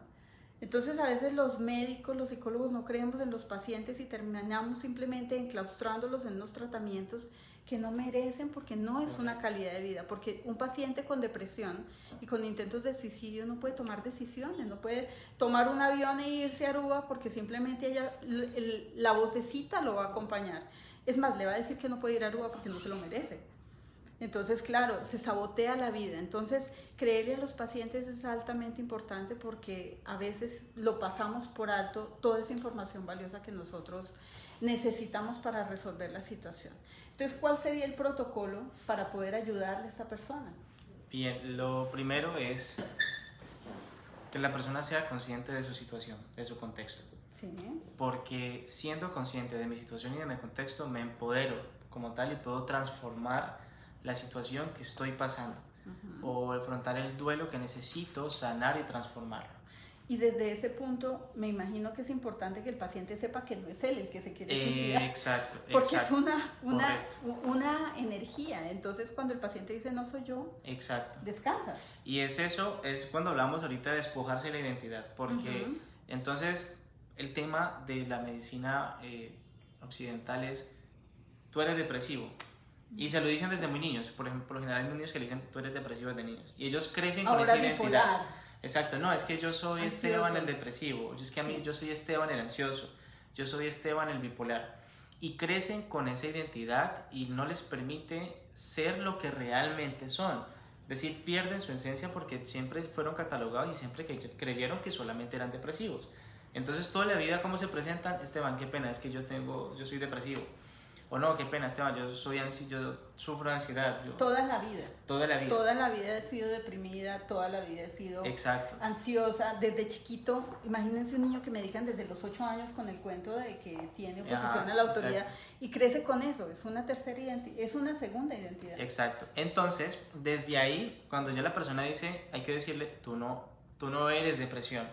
Entonces a veces los médicos, los psicólogos no creemos en los pacientes y terminamos simplemente enclaustrándolos en unos tratamientos que no merecen, porque no es una calidad de vida. Porque un paciente con depresión y con intentos de suicidio no puede tomar decisiones, no puede tomar un avión e irse a Aruba, porque simplemente la vocecita lo va a acompañar. Es más, le va a decir que no puede ir a Aruba porque no se lo merece. Entonces, claro, se sabotea la vida. Entonces, creerle a los pacientes es altamente importante, porque a veces lo pasamos por alto, toda esa información valiosa que nosotros necesitamos para resolver la situación. Entonces, ¿cuál sería el protocolo para poder ayudarle a esta persona? Bien, lo primero es que la persona sea consciente de su situación, de su contexto. Sí. Porque siendo consciente de mi situación y de mi contexto, me empodero como tal y puedo transformar la situación que estoy pasando o afrontar el duelo que necesito sanar y transformarlo. Y desde ese punto me imagino que es importante que el paciente sepa que no es él el que se quiere suicidar. Exacto. Porque es una energía. Entonces cuando el paciente dice no soy yo, exacto, descansa. Y es cuando hablamos ahorita de despojarse de la identidad. Porque entonces el tema de la medicina occidental es, tú eres depresivo, Y se lo dicen desde muy niños. Por ejemplo, por lo general hay niños que le dicen, tú eres depresivo desde niños. Y ellos crecen con Ahora esa bipolar. identidad. Exacto, no, es que yo soy Ansioso. Esteban el depresivo, es que a mí Sí. yo soy Esteban el ansioso, yo soy Esteban el bipolar. Y crecen con esa identidad y no les permite ser lo que realmente son. Es decir, pierden su esencia porque siempre fueron catalogados y siempre creyeron que solamente eran depresivos. Entonces toda la vida, ¿cómo se presentan? Esteban, qué pena, es que yo soy depresivo. O no, qué pena, Esteban, yo sufro de ansiedad. Toda la vida. Toda la vida. Toda la vida he sido deprimida, toda la vida he sido Exacto. ansiosa. Desde chiquito, imagínense un niño que me digan desde los 8 años con el cuento de que tiene oposición a la autoridad, exacto. y crece con eso. Es una tercera identidad, es una segunda identidad. Exacto. Entonces, desde ahí, cuando ya la persona dice, hay que decirle, tú no eres depresión.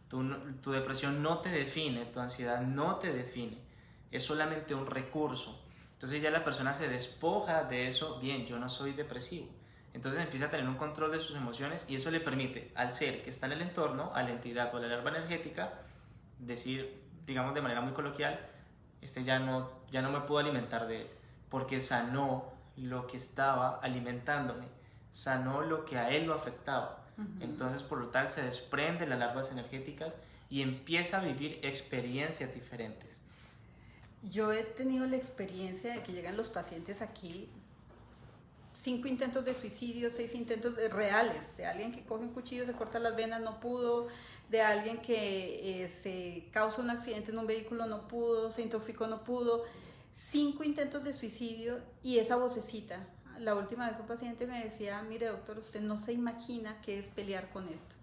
Tu depresión no te define, tu ansiedad no te define. Es solamente un recurso. Entonces ya la persona se despoja de eso. Bien, yo no soy depresivo. Entonces empieza a tener un control de sus emociones y eso le permite al ser que está en el entorno, a la entidad o a la larva energética, decir, digamos de manera muy coloquial, ya no me puedo alimentar de él, porque sanó lo que estaba alimentándome, sanó lo que a él lo afectaba. Entonces, por lo tal, se desprende las larvas energéticas y empieza a vivir experiencias diferentes. Yo he tenido la experiencia de que llegan los pacientes aquí, 5 intentos de suicidio, 6 intentos reales, de alguien que coge un cuchillo, se corta las venas, no pudo, de alguien que se causa un accidente en un vehículo, no pudo, se intoxicó, no pudo, 5 intentos de suicidio y esa vocecita. La última vez un paciente me decía, mire doctor, usted no se imagina qué es pelear con esto.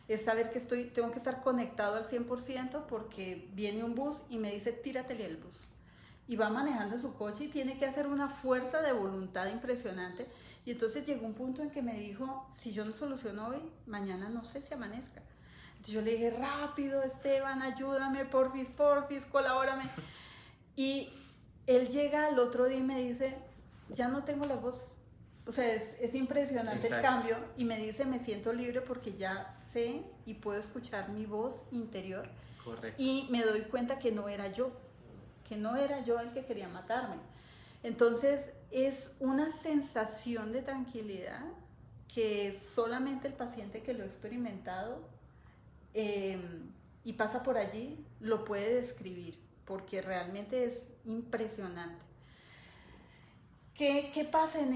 Es saber que tengo que estar conectado al 100% porque viene un bus y me dice, tíratele el bus. Y va manejando su coche y tiene que hacer una fuerza de voluntad impresionante. Y entonces llegó un punto en que me dijo, si yo no soluciono hoy, mañana no sé si amanezca. Entonces yo le dije, rápido Esteban, ayúdame, porfis, colabórame. Y él llega al otro día y me dice, ya no tengo las voces. O sea, es impresionante. Exacto. El cambio, y me dice, me siento libre porque ya sé y puedo escuchar mi voz interior. Correcto. Y me doy cuenta que no era yo el que quería matarme. Entonces es una sensación de tranquilidad que solamente el paciente que lo ha experimentado y pasa por allí lo puede describir, porque realmente es impresionante. ¿Qué pasa en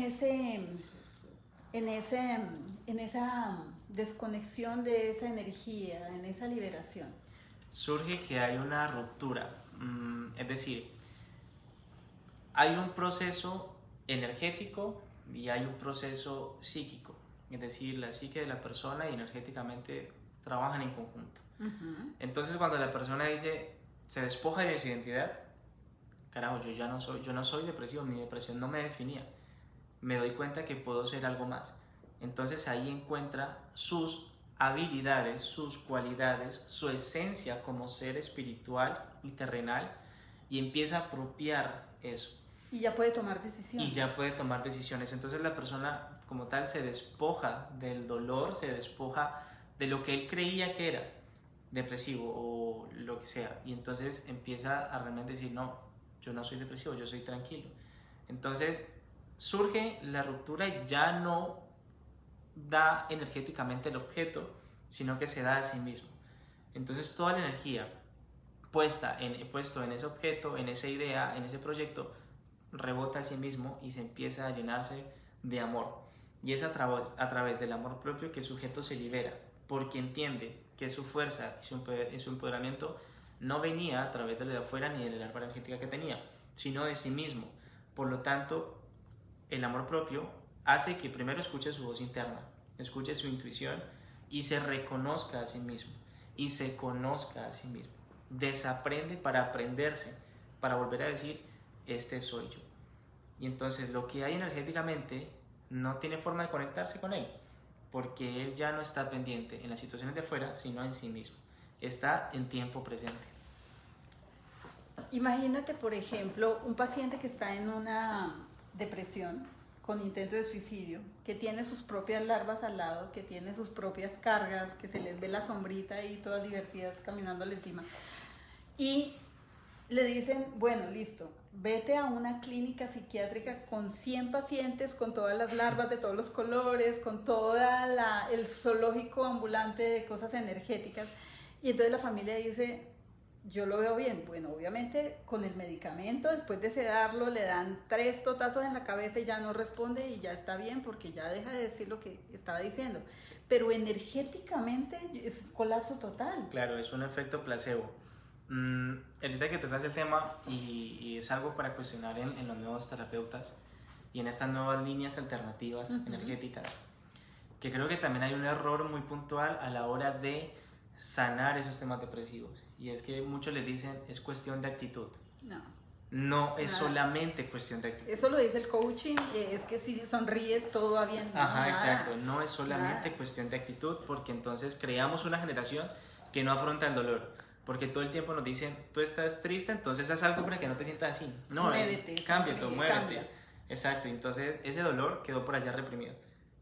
esa desconexión de esa energía, en esa liberación? Surge que hay una ruptura, es decir, hay un proceso energético y hay un proceso psíquico, es decir, la psique de la persona y energéticamente trabajan en conjunto. Entonces cuando la persona se despoja de su identidad, carajo, yo no soy depresivo, mi depresión no me definía, me doy cuenta que puedo ser algo más. Entonces ahí encuentra sus habilidades, sus cualidades, su esencia como ser espiritual y terrenal y empieza a apropiar eso. Y ya puede tomar decisiones. Entonces la persona como tal se despoja del dolor, se despoja de lo que él creía que era depresivo o lo que sea. Y entonces empieza a realmente decir, no, yo no soy depresivo, yo soy tranquilo. Entonces surge la ruptura y ya no da energéticamente el objeto, sino que se da a sí mismo. Entonces toda la energía puesto en ese objeto, en esa idea, en ese proyecto, rebota a sí mismo y se empieza a llenarse de amor. Y es a través del amor propio que el sujeto se libera, porque entiende que su fuerza y su empoderamiento no venía a través de lo de afuera ni de la larva energética que tenía, sino de sí mismo. Por lo tanto, el amor propio hace que primero escuche su voz interna, escuche su intuición y se reconozca a sí mismo y se conozca a sí mismo. Desaprende para aprenderse, para volver a decir, este soy yo. Y entonces lo que hay energéticamente no tiene forma de conectarse con él, porque él ya no está pendiente en las situaciones de afuera, sino en sí mismo. Está en tiempo presente. Imagínate, por ejemplo, un paciente que está en una depresión con intento de suicidio, que tiene sus propias larvas al lado, que tiene sus propias cargas, que se les ve la sombrita y todas divertidas caminándole encima. Y le dicen, bueno, listo, vete a una clínica psiquiátrica con 100 pacientes, con todas las larvas de todos los colores, con el zoológico ambulante de cosas energéticas. Y entonces la familia dice, yo lo veo bien. Bueno, obviamente con el medicamento, después de sedarlo, le dan 3 totazos en la cabeza y ya no responde y ya está bien porque ya deja de decir lo que estaba diciendo. Pero energéticamente es un colapso total. Claro, es un efecto placebo. Ahorita que tocas el tema, y es algo para cuestionar en los nuevos terapeutas y en estas nuevas líneas alternativas energéticas, que creo que también hay un error muy puntual a la hora de sanar esos temas depresivos, y es que muchos les dicen es cuestión de actitud. No es solamente cuestión de actitud. Eso lo dice el coaching, es que si sonríes todo va bien. Ajá, exacto, no es solamente cuestión de actitud, porque entonces creamos una generación que no afronta el dolor, porque todo el tiempo nos dicen, tú estás triste, entonces haz algo para que no te sientas así. No, muévete, cámbiate, muévete. Exacto, entonces ese dolor quedó por allá reprimido,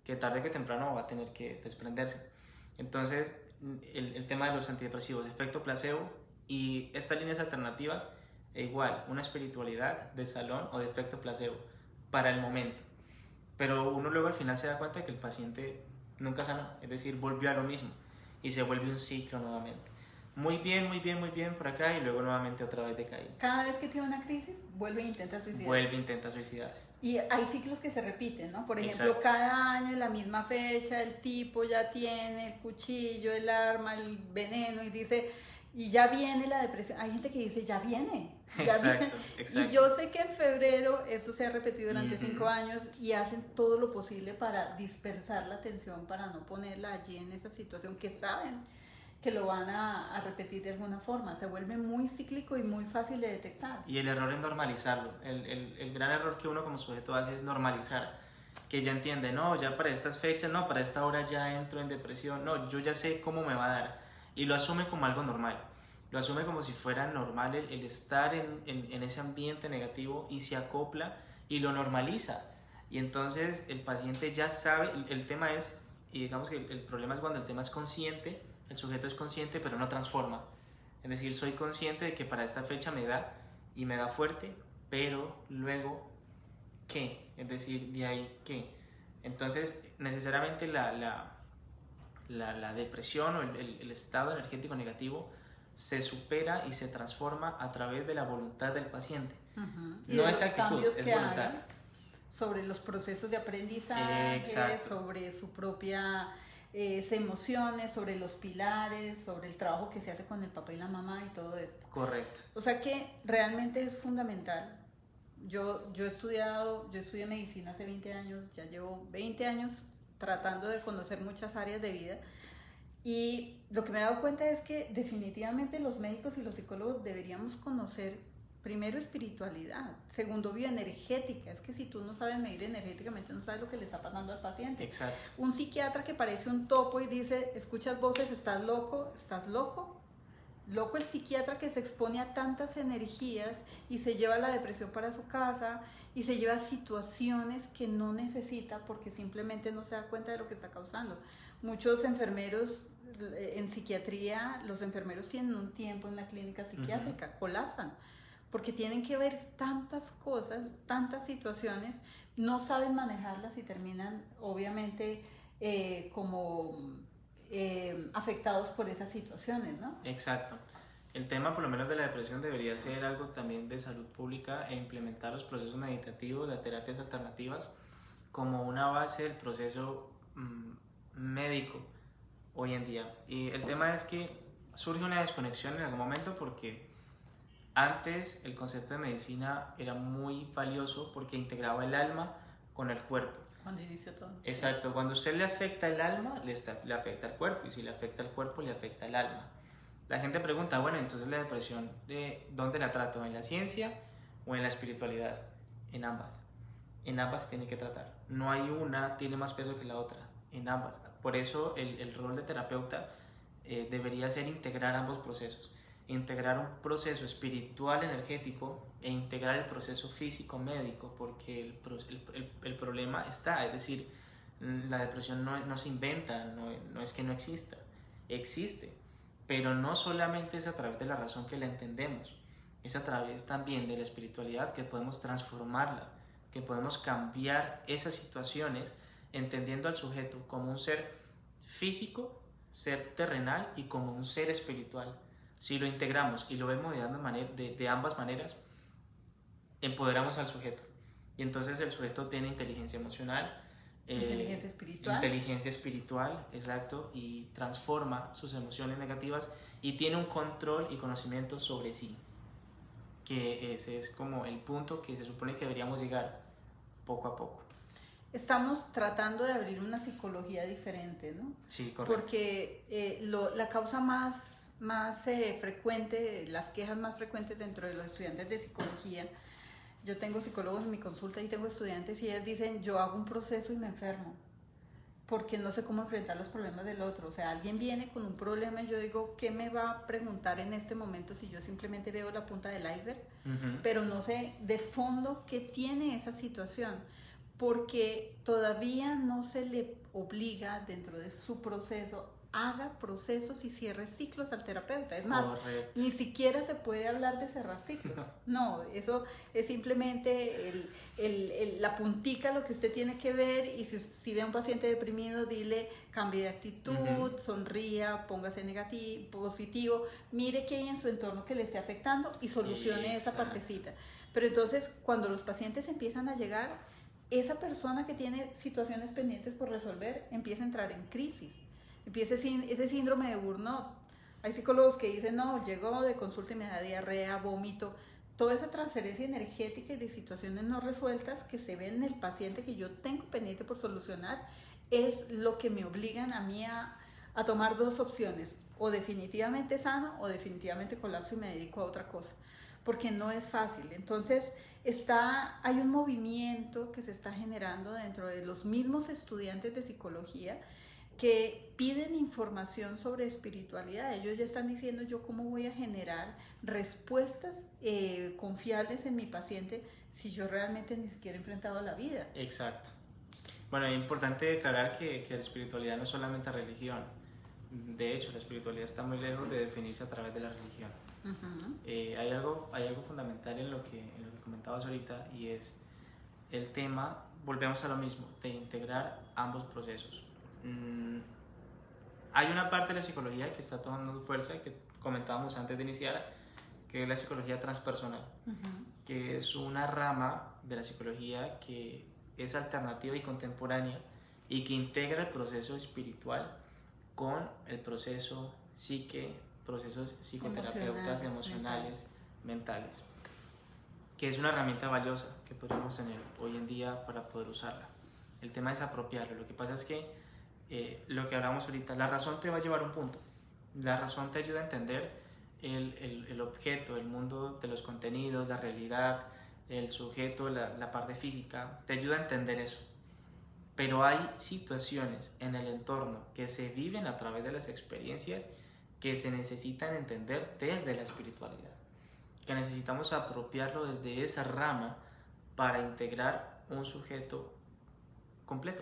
que tarde que temprano va a tener que desprenderse. Entonces, el tema de los antidepresivos, efecto placebo, y estas líneas alternativas, igual, una espiritualidad de salón o de efecto placebo para el momento. Pero uno luego al final se da cuenta de que el paciente nunca sanó, es decir, volvió a lo mismo y se vuelve un ciclo nuevamente. Muy bien, muy bien, muy bien por acá, y luego nuevamente otra vez decaído. Cada vez que tiene una crisis, vuelve e intenta suicidarse. Vuelve e intenta suicidarse. Y hay ciclos que se repiten, ¿no? Por ejemplo, Exacto. cada año en la misma fecha, el tipo ya tiene el cuchillo, el arma, el veneno, y dice, y ya viene la depresión. Hay gente que dice, ya viene. Exacto. Y yo sé que en febrero esto se ha repetido durante 5 años y hacen todo lo posible para dispersar la atención, para no ponerla allí en esa situación que saben que lo van a repetir de alguna forma. Se vuelve muy cíclico y muy fácil de detectar. Y el error es normalizarlo. El gran error que uno como sujeto hace es normalizar, que ya entiende, no, ya para estas fechas, no, para esta hora ya entro en depresión, no, yo ya sé cómo me va a dar, y lo asume como algo normal, lo asume como si fuera normal el estar en ese ambiente negativo, y se acopla y lo normaliza, y entonces el paciente ya sabe. El tema es, y digamos que el problema es cuando el tema es consciente, el sujeto es consciente pero no transforma, es decir, soy consciente de que para esta fecha me da, y me da fuerte, pero luego ¿qué? Es decir, de ahí ¿qué? Entonces necesariamente la depresión o el estado energético negativo se supera y se transforma a través de la voluntad del paciente. Y no de es los actitud, cambios es que voluntad. haga sobre los procesos de aprendizaje, Exacto. sobre su propia emociones, sobre los pilares, sobre el trabajo que se hace con el papá y la mamá y todo esto. Correcto. O sea que realmente es fundamental. Yo estudié medicina hace 20 años, ya llevo 20 años tratando de conocer muchas áreas de vida, y lo que me he dado cuenta es que definitivamente los médicos y los psicólogos deberíamos conocer primero espiritualidad, segundo bioenergética. Es que si tú no sabes medir energéticamente, no sabes lo que le está pasando al paciente. Exacto. Un psiquiatra que parece un topo y dice, escuchas voces, estás loco, estás loco. Loco el psiquiatra que se expone a tantas energías y se lleva la depresión para su casa y se lleva situaciones que no necesita porque simplemente no se da cuenta de lo que está causando. Muchos enfermeros en psiquiatría, los enfermeros tienen un tiempo en la clínica psiquiátrica, colapsan, porque tienen que ver tantas cosas, tantas situaciones, no saben manejarlas y terminan obviamente afectados por esas situaciones, ¿no? Exacto. El tema, por lo menos de la depresión, debería ser algo también de salud pública, e implementar los procesos meditativos, las terapias alternativas, como una base del proceso médico hoy en día. Y el tema es que surge una desconexión en algún momento, porque antes el concepto de medicina era muy valioso porque integraba el alma con el cuerpo. Cuando inició todo. Exacto, cuando a usted le afecta el alma, le afecta el cuerpo, y si le afecta el cuerpo, le afecta el alma. La gente pregunta, bueno, entonces la depresión, ¿dónde la trato? ¿En la ciencia o en la espiritualidad? En ambas. En ambas se tiene que tratar. No hay una, tiene más peso que la otra. En ambas. Por eso el rol de terapeuta debería ser integrar ambos procesos. Integrar un proceso espiritual energético e integrar el proceso físico médico, porque el problema está, es decir, la depresión no se inventa, no es que no exista, existe, pero no solamente es a través de la razón que la entendemos, es a través también de la espiritualidad que podemos transformarla, que podemos cambiar esas situaciones, entendiendo al sujeto como un ser físico, ser terrenal y como un ser espiritual. Si lo integramos y lo vemos de ambas maneras, empoderamos al sujeto. Y entonces el sujeto tiene inteligencia emocional, inteligencia espiritual, exacto, y transforma sus emociones negativas y tiene un control y conocimiento sobre sí, que ese es como el punto que se supone que deberíamos llegar poco a poco. Estamos tratando de abrir una psicología diferente, ¿no? Sí, correcto. Porque la causa más frecuente, las quejas más frecuentes dentro de los estudiantes de psicología, yo tengo psicólogos en mi consulta y tengo estudiantes y ellas dicen, yo hago un proceso y me enfermo, porque no sé cómo enfrentar los problemas del otro. O sea, alguien viene con un problema y yo digo, ¿qué me va a preguntar en este momento si yo simplemente veo la punta del iceberg? Pero no sé de fondo qué tiene esa situación, porque todavía no se le obliga dentro de su proceso, haga procesos y cierre ciclos al terapeuta. Es más, correcto, ni siquiera se puede hablar de cerrar ciclos. No, eso es simplemente la puntica, lo que usted tiene que ver. Y si ve a un paciente deprimido, dile, cambie de actitud, sonría, póngase positivo, mire qué hay en su entorno que le esté afectando y solucione esa partecita. Pero entonces, cuando los pacientes empiezan a llegar, esa persona que tiene situaciones pendientes por resolver empieza a entrar en crisis. Empieza ese síndrome de burnout. Hay psicólogos que dicen, no, llego de consulta y me da diarrea, vómito. Toda esa transferencia energética y de situaciones no resueltas que se ven en el paciente que yo tengo pendiente por solucionar es lo que me obligan a mí a tomar dos opciones: o definitivamente sano o definitivamente colapso y me dedico a otra cosa, porque no es fácil. Entonces hay un movimiento que se está generando dentro de los mismos estudiantes de psicología que piden información sobre espiritualidad. Ellos ya están diciendo, yo cómo voy a generar respuestas confiables en mi paciente si yo realmente ni siquiera he enfrentado la vida. Exacto. Bueno, es importante declarar que la espiritualidad no es solamente religión. De hecho, la espiritualidad está muy lejos de definirse a través de la religión. Hay algo fundamental en lo que comentabas ahorita, y es el tema, volvemos a lo mismo, de integrar ambos procesos. Hay una parte de la psicología que está tomando fuerza, que comentábamos antes de iniciar, que es la psicología transpersonal, que es una rama de la psicología que es alternativa y contemporánea y que integra el proceso espiritual con el proceso procesos psicoterapeutas emocionales, mentales, que es una herramienta valiosa que podemos tener hoy en día para poder usarla. El tema es apropiarlo. Lo que pasa es que lo que hablamos ahorita, la razón te va a llevar a un punto. La razón te ayuda a entender el objeto, el mundo de los contenidos, la realidad, el sujeto, la parte física, te ayuda a entender eso. Pero hay situaciones en el entorno que se viven a través de las experiencias que se necesitan entender desde la espiritualidad, que necesitamos apropiarlo desde esa rama para integrar un sujeto completo.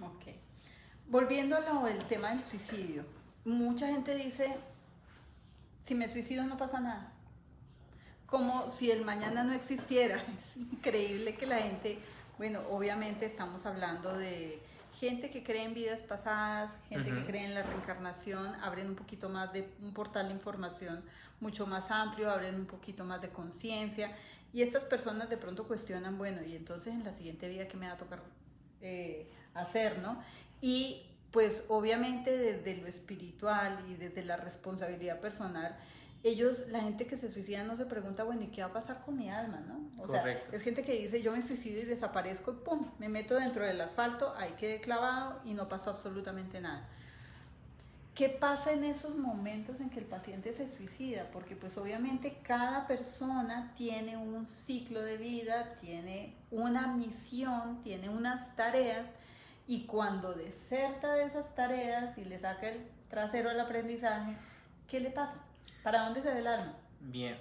Ok. Volviendo al tema del suicidio, mucha gente dice, si me suicido no pasa nada, como si el mañana no existiera. Es increíble que la gente, bueno, obviamente estamos hablando de gente que cree en vidas pasadas, gente que cree en la reencarnación, abren un poquito más de un portal de información mucho más amplio, abren un poquito más de conciencia, y estas personas de pronto cuestionan, bueno, y entonces en la siguiente vida ¿qué me va a tocar hacer, no? Y pues obviamente desde lo espiritual y desde la responsabilidad personal, la gente que se suicida no se pregunta, bueno, ¿y qué va a pasar con mi alma, no? O Correcto. sea, es gente que dice, yo me suicido y desaparezco y pum, me meto dentro del asfalto, ahí quedé clavado y no pasó absolutamente nada. ¿Qué pasa en esos momentos en que el paciente se suicida? Porque pues obviamente cada persona tiene un ciclo de vida, tiene una misión, tiene unas tareas, y cuando deserta de esas tareas y le saca el trasero al aprendizaje, ¿qué le pasa? ¿Para dónde se ve el alma? Bien,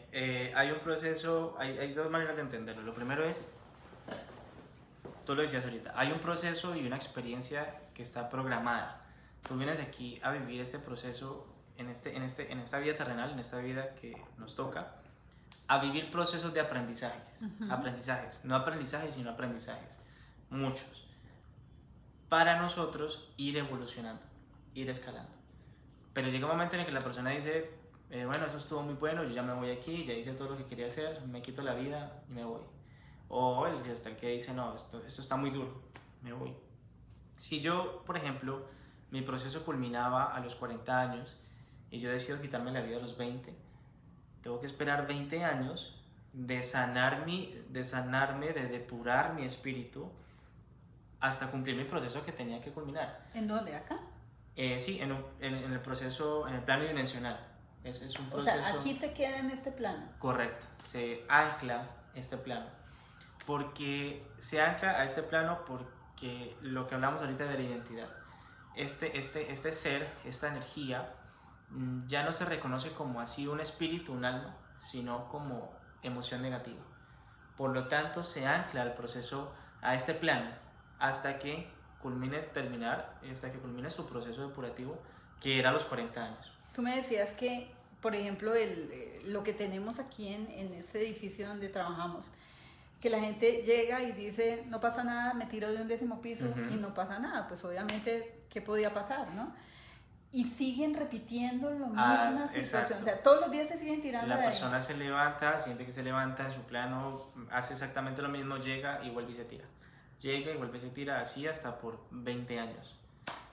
hay un proceso, hay dos maneras de entenderlo. Lo primero es, tú lo decías ahorita, hay un proceso y una experiencia que está programada. Tú vienes aquí a vivir este proceso en esta vida terrenal, en esta vida que nos toca, a vivir procesos de aprendizajes, Ujú. aprendizajes, no aprendizajes, sino aprendizajes, muchos, para nosotros ir evolucionando, ir escalando. Pero llega un momento en el que la persona dice, bueno, eso estuvo muy bueno, yo ya me voy aquí, ya hice todo lo que quería hacer, me quito la vida y me voy. O hasta el que dice, no, esto está muy duro, me voy. Si yo, por ejemplo, mi proceso culminaba a los 40 años y yo decido quitarme la vida a los 20, tengo que esperar 20 años de sanarme, de depurar mi espíritu hasta cumplir mi proceso que tenía que culminar. ¿En dónde? ¿Acá? Sí, en el proceso, en el plano dimensional. Es un O proceso. sea, aquí se queda en este plano. Correcto, se ancla este plano. Porque se ancla a este plano porque lo que hablamos ahorita de la identidad. Este ser, esta energía, ya no se reconoce como así un espíritu, un alma, sino como emoción negativa. Por lo tanto, se ancla el proceso a este plano hasta que culmine su proceso depurativo, que era a los 40 años. Tú me decías que, por ejemplo, lo que tenemos aquí en este edificio donde trabajamos, que la gente llega y dice, no pasa nada, me tiro de un 10º piso y no pasa nada. Pues obviamente, ¿qué podía pasar, no? Y siguen repitiendo la misma situación. Exacto. O sea, todos los días se siguen tirando La de ahí. persona se levanta, siente que se levanta en su plano, hace exactamente lo mismo, llega y vuelve y se tira. Llega y vuelve y se tira, así hasta por 20 años.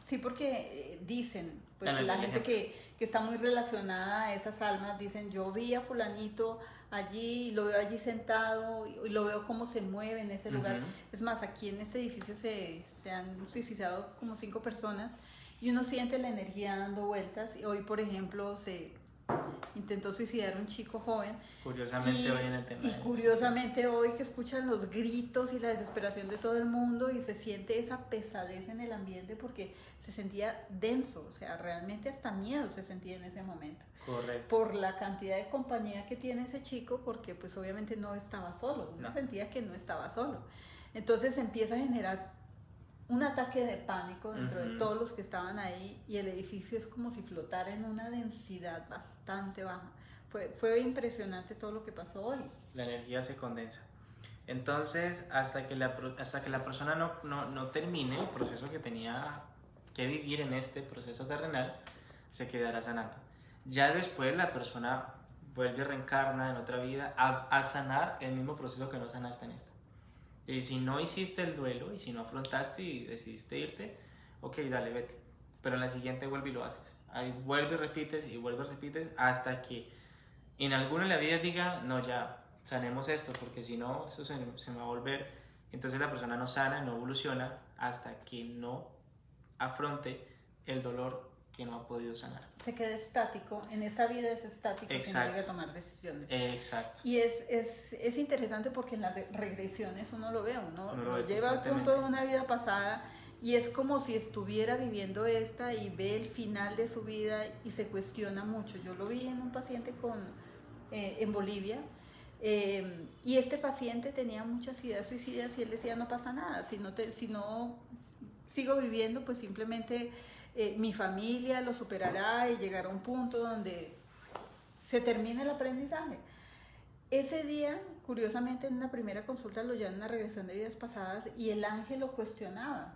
Sí, porque dicen, pues Dale, la gente ejemplo. que está muy relacionada a esas almas, dicen, yo vi a fulanito allí, lo veo allí sentado y lo veo cómo se mueve en ese lugar. Es más, aquí en este edificio se han suicidado como 5 personas y uno siente la energía dando vueltas. Y hoy, por ejemplo, se intentó suicidar un chico joven. Curiosamente hoy en el tema. Y curiosamente hoy que escuchan los gritos y la desesperación de todo el mundo y se siente esa pesadez en el ambiente porque se sentía denso, o sea, realmente hasta miedo se sentía en ese momento. Correcto. Por la cantidad de compañía que tiene ese chico, porque pues obviamente no estaba solo, uno sentía que no estaba solo. Entonces empieza a generar un ataque de pánico dentro de todos los que estaban ahí y el edificio es como si flotara en una densidad bastante baja. Fue impresionante todo lo que pasó hoy. La energía se condensa. Entonces, hasta que la persona no termine el proceso que tenía que vivir en este proceso terrenal, se quedará sanando. Ya después la persona vuelve, reencarna en otra vida a sanar el mismo proceso que no sanaste en esta. Y si no hiciste el duelo y si no afrontaste y decidiste irte, ok, dale, vete. Pero en la siguiente vuelve y lo haces. Ahí vuelves y repites hasta que en alguno de la vida diga, no, ya, sanemos esto, porque si no, eso se me va a volver. Entonces la persona no sana, no evoluciona hasta que no afronte el dolor que no ha podido sanar. Se queda estático, en esa vida es estático, si no llega a tomar decisiones. Exacto. Y es interesante porque en las regresiones uno lo ve, uno lo lleva al constantemente. punto de una vida pasada y es como si estuviera viviendo esta y ve el final de su vida y se cuestiona mucho. Yo lo vi en un paciente en Bolivia y este paciente tenía muchas ideas suicidas y él decía, no pasa nada, si no sigo viviendo, pues simplemente mi familia lo superará y llegará a un punto donde se termine el aprendizaje. Ese día, curiosamente, en una primera consulta lo llevan a una regresión de vidas pasadas y el ángel lo cuestionaba.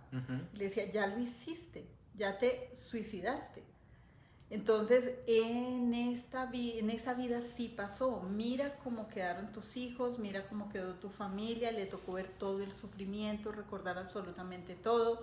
Le decía, ya lo hiciste, ya te suicidaste. Entonces, en esa vida sí pasó. Mira cómo quedaron tus hijos, mira cómo quedó tu familia, le tocó ver todo el sufrimiento, recordar absolutamente todo,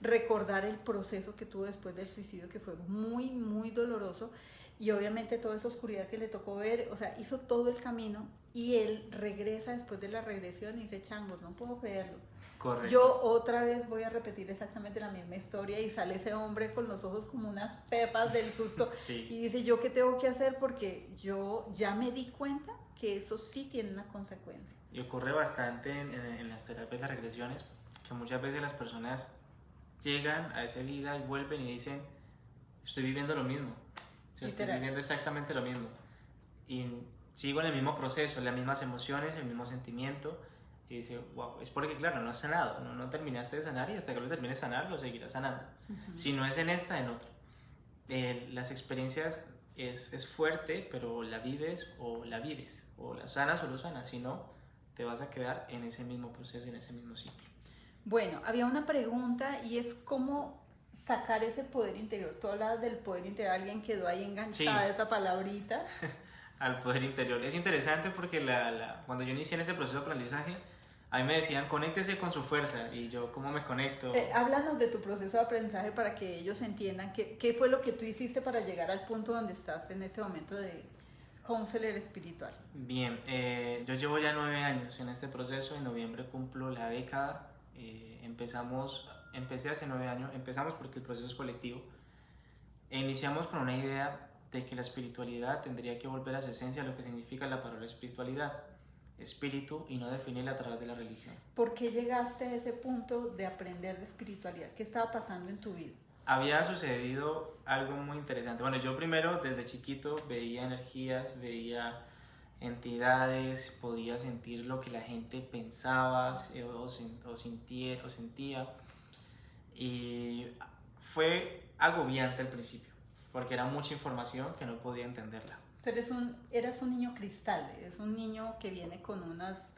recordar el proceso que tuvo después del suicidio, que fue muy, muy doloroso. Y obviamente toda esa oscuridad que le tocó ver, o sea, hizo todo el camino y él regresa después de la regresión y dice, changos, no puedo creerlo. Correcto. Yo otra vez voy a repetir exactamente la misma historia y sale ese hombre con los ojos como unas pepas del susto. Sí. Y dice, ¿yo qué tengo que hacer? Porque yo ya me di cuenta que eso sí tiene una consecuencia. Y ocurre bastante en las terapias de regresiones, que muchas veces las personas llegan a esa vida y vuelven y dicen, estoy viviendo lo mismo. O sea, estoy viviendo exactamente lo mismo. Y sigo en el mismo proceso, las mismas emociones, el mismo sentimiento. Y dice, wow, es porque, claro, no has sanado, no terminaste de sanar y hasta que lo termines de sanar, lo seguirás sanando. Si no es en esta, en otra. Las experiencias es fuerte, pero la vives, o la sanas o lo sanas, si no, te vas a quedar en ese mismo proceso, en ese mismo ciclo. Bueno, había una pregunta y es cómo sacar ese poder interior. Tú hablabas del poder interior, alguien quedó ahí enganchada Sí. esa palabrita. Al poder interior. Es interesante porque cuando yo inicié en ese proceso de aprendizaje, a mí me decían, conéctese con su fuerza. Y yo, ¿cómo me conecto? Háblanos de tu proceso de aprendizaje para que ellos entiendan qué fue lo que tú hiciste para llegar al punto donde estás en este momento de counselor espiritual. Bien, yo llevo ya 9 años en este proceso. En noviembre cumplo la década. Empecé hace 9 años. Empezamos porque el proceso es colectivo. Iniciamos con una idea de que la espiritualidad tendría que volver a su esencia, lo que significa la palabra espiritualidad, espíritu, y no definirla a través de la religión. ¿Por qué llegaste a ese punto de aprender de espiritualidad? ¿Qué estaba pasando en tu vida? Había sucedido algo muy interesante. Bueno, yo primero desde chiquito veía energías, veía entidades, podía sentir lo que la gente pensaba o sentía, y fue agobiante al principio porque era mucha información que no podía entenderla. Tú eras un niño cristal, es un niño que viene con unas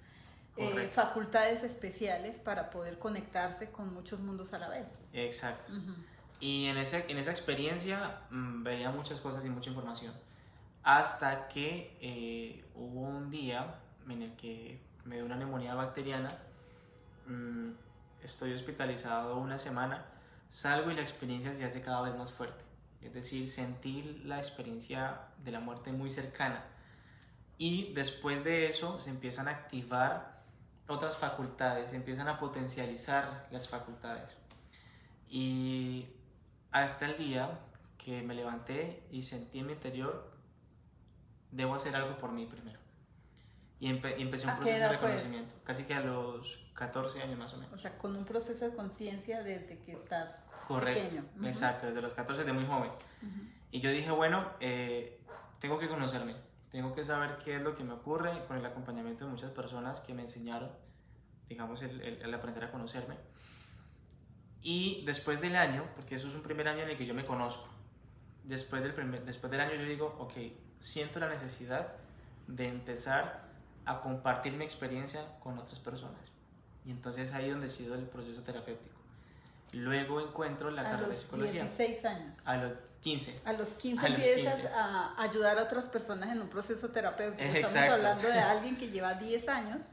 facultades especiales para poder conectarse con muchos mundos a la vez. Exacto. Uh-huh. Y en esa experiencia veía muchas cosas y mucha información. Hasta que hubo un día en el que me dio una neumonía bacteriana. Estoy hospitalizado una semana. Salgo y la experiencia se hace cada vez más fuerte. Es decir, sentí la experiencia de la muerte muy cercana. Y después de eso se empiezan a activar otras facultades, se empiezan a potencializar las facultades. Y hasta el día que me levanté y sentí en mi interior, debo hacer algo por mí primero. Y empecé un proceso de reconocimiento, casi que a los 14 años más o menos. O sea, con un proceso de conciencia desde que estás Correcto, pequeño. Uh-huh. Exacto, desde los 14, de muy joven. Uh-huh. Y yo dije, bueno, tengo que conocerme, tengo que saber qué es lo que me ocurre, con el acompañamiento de muchas personas que me enseñaron, digamos, el aprender a conocerme. Y después del año, porque eso es un primer año en el que yo me conozco, después del año yo digo, ok, siento la necesidad de empezar a compartir mi experiencia con otras personas. Y entonces ahí es donde decido el proceso terapéutico. Luego encuentro la carrera de psicología. A los 16 años. A los 15. A los 15 empiezas a ayudar a otras personas en un proceso terapéutico. Exacto. Estamos hablando de alguien que lleva 10 años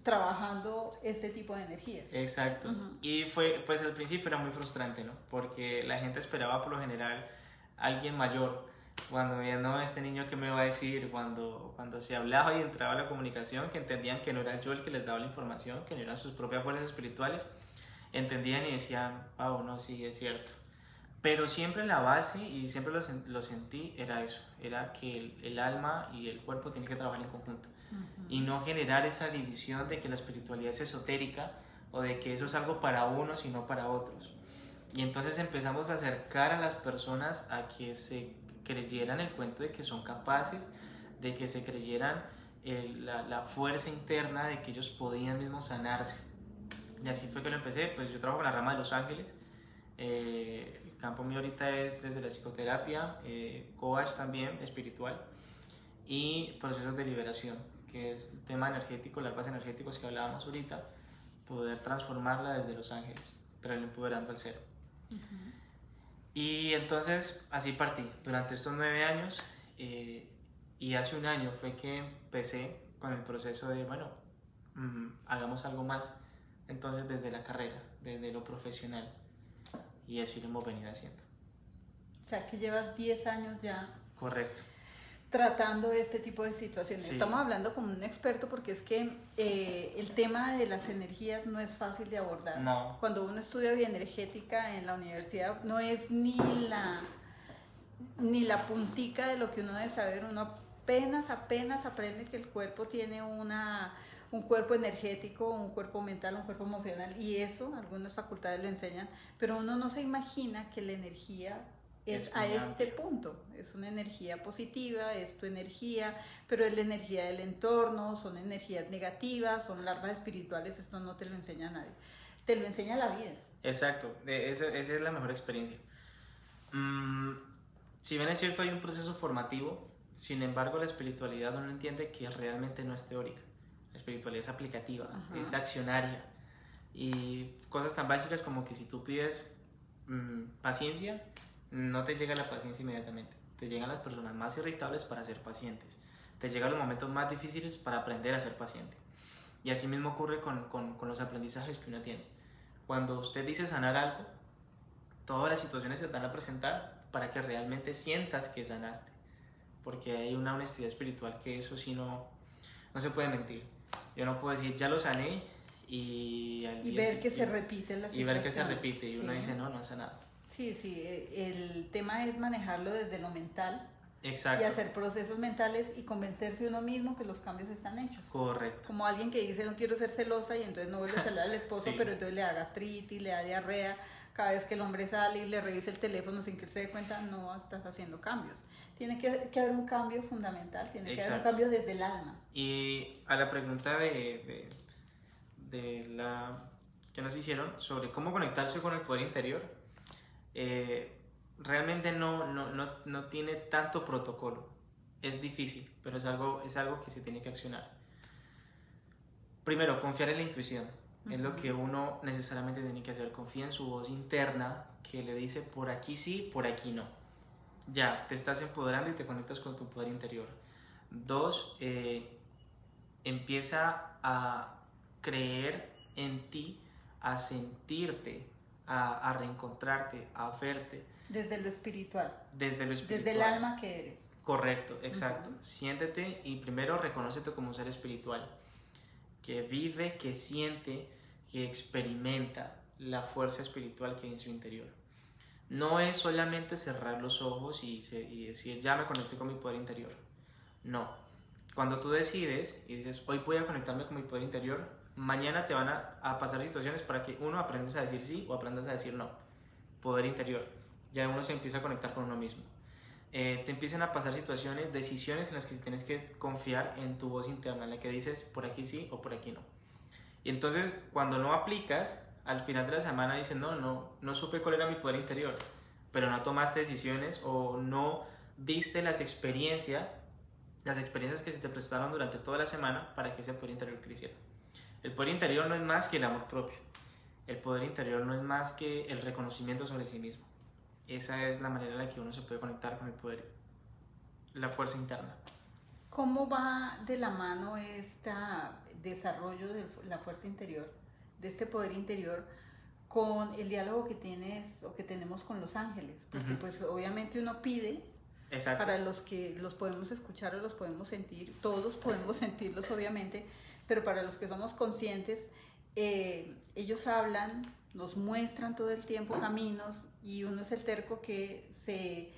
trabajando este tipo de energías. Exacto. Uh-huh. Y pues al principio era muy frustrante, ¿no? Porque la gente esperaba por lo general a alguien mayor. Cuando veían, no, este niño qué me va a decir, cuando se hablaba y entraba la comunicación, que entendían que no era yo el que les daba la información, que no eran sus propias fuerzas espirituales, entendían y decían, wow, no, sí, es cierto. Pero siempre la base, y siempre lo sentí, era eso, era que el alma y el cuerpo tienen que trabajar en conjunto. Uh-huh. Y no generar esa división de que la espiritualidad es esotérica o de que eso es algo para unos y no para otros. Y entonces empezamos a acercar a las personas a que se creyeran el cuento de que son capaces, de que se creyeran la fuerza interna de que ellos podían mismos sanarse. Y así fue que lo empecé. Pues yo trabajo con la rama de Los Ángeles. El campo mío ahorita es desde la psicoterapia, coach también, espiritual, y procesos de liberación, que es el tema energético, las bases energéticos que hablábamos ahorita, poder transformarla desde Los Ángeles, pero empoderando al cero. Uh-huh. Y entonces así partí durante estos 9 años, y hace un año fue que empecé con el proceso de, bueno, hagamos algo más. Entonces desde la carrera, desde lo profesional, y así lo hemos venido haciendo. O sea que llevas 10 años ya. Correcto. Tratando este tipo de situaciones. Sí. Estamos hablando con un experto porque es que el tema de las energías no es fácil de abordar. No. Cuando uno estudia bioenergética en la universidad no es ni la puntica de lo que uno debe saber. Uno apenas aprende que el cuerpo tiene un cuerpo energético, un cuerpo mental, un cuerpo emocional, y eso, algunas facultades lo enseñan, pero uno no se imagina que la energía es a este punto, es una energía positiva, es tu energía, pero es la energía del entorno, son energías negativas, son larvas espirituales, esto no te lo enseña nadie, te lo enseña la vida. Exacto, esa es la mejor experiencia. Si bien es cierto, hay un proceso formativo, sin embargo, la espiritualidad uno entiende que realmente no es teórica. La espiritualidad es aplicativa, es accionaria. Y cosas tan básicas como que si tú pides paciencia, no te llega la paciencia inmediatamente. Te llegan las personas más irritables para ser pacientes. Te llegan los momentos más difíciles para aprender a ser paciente. Y así mismo ocurre con los aprendizajes que uno tiene. Cuando usted dice sanar algo, todas las situaciones se van a presentar para que realmente sientas que sanaste. Porque hay una honestidad espiritual que eso sí no se puede mentir. Yo no puedo decir, ya lo sané y ver que se repite la situación. Y ver que se repite y uno sí. dice, no ha sanado. Sí, el tema es manejarlo desde lo mental. Exacto. Y hacer procesos mentales y convencerse uno mismo que los cambios están hechos. Correcto. Como alguien que dice no quiero ser celosa y entonces no vuelve a hablar al esposo, sí. Pero entonces le da gastritis, le da diarrea, cada vez que el hombre sale y le revisa el teléfono sin que él se dé cuenta, no estás haciendo cambios. Tiene que haber un cambio fundamental, tiene que haber un cambio desde el alma. Y a la pregunta de la que nos hicieron sobre cómo conectarse con el poder interior, realmente no tiene tanto protocolo. Es difícil, pero es algo que se tiene que accionar. Primero, confiar en la intuición. Es lo que uno necesariamente tiene que hacer. Confía en su voz interna que le dice por aquí sí, por aquí no. Ya, te estás empoderando y te conectas con tu poder interior. 2, empieza a creer en ti, a sentirte, a reencontrarte, a verte. Desde lo espiritual. Desde lo espiritual. Desde el alma que eres. Correcto, exacto. Siéntete y primero reconócete como un ser espiritual que vive, que siente, que experimenta la fuerza espiritual que hay en su interior. No es solamente cerrar los ojos y decir, ya me conecté con mi poder interior. No. Cuando tú decides y dices, hoy voy a conectarme con mi poder interior, mañana te van a pasar situaciones para que uno aprendas a decir sí o aprendas a decir no. Poder interior. Ya uno se empieza a conectar con uno mismo. Te empiezan a pasar situaciones, decisiones en las que tienes que confiar en tu voz interna, en la que dices por aquí sí o por aquí no. Y entonces cuando no aplicas, al final de la semana dices no supe cuál era mi poder interior, pero no tomaste decisiones o no viste las experiencias que se te prestaron durante toda la semana para que ese poder interior creciera. El poder interior no es más que el amor propio. El poder interior no es más que el reconocimiento sobre sí mismo. Esa es la manera en la que uno se puede conectar con el poder, la fuerza interna. ¿Cómo va de la mano este desarrollo de la fuerza interior, de este poder interior, con el diálogo que tienes o que tenemos con los ángeles? Porque pues obviamente uno pide. Exacto. Para los que los podemos escuchar o los podemos sentir, todos podemos sentirlos obviamente, pero para los que somos conscientes, ellos hablan, nos muestran todo el tiempo caminos y uno es el terco que se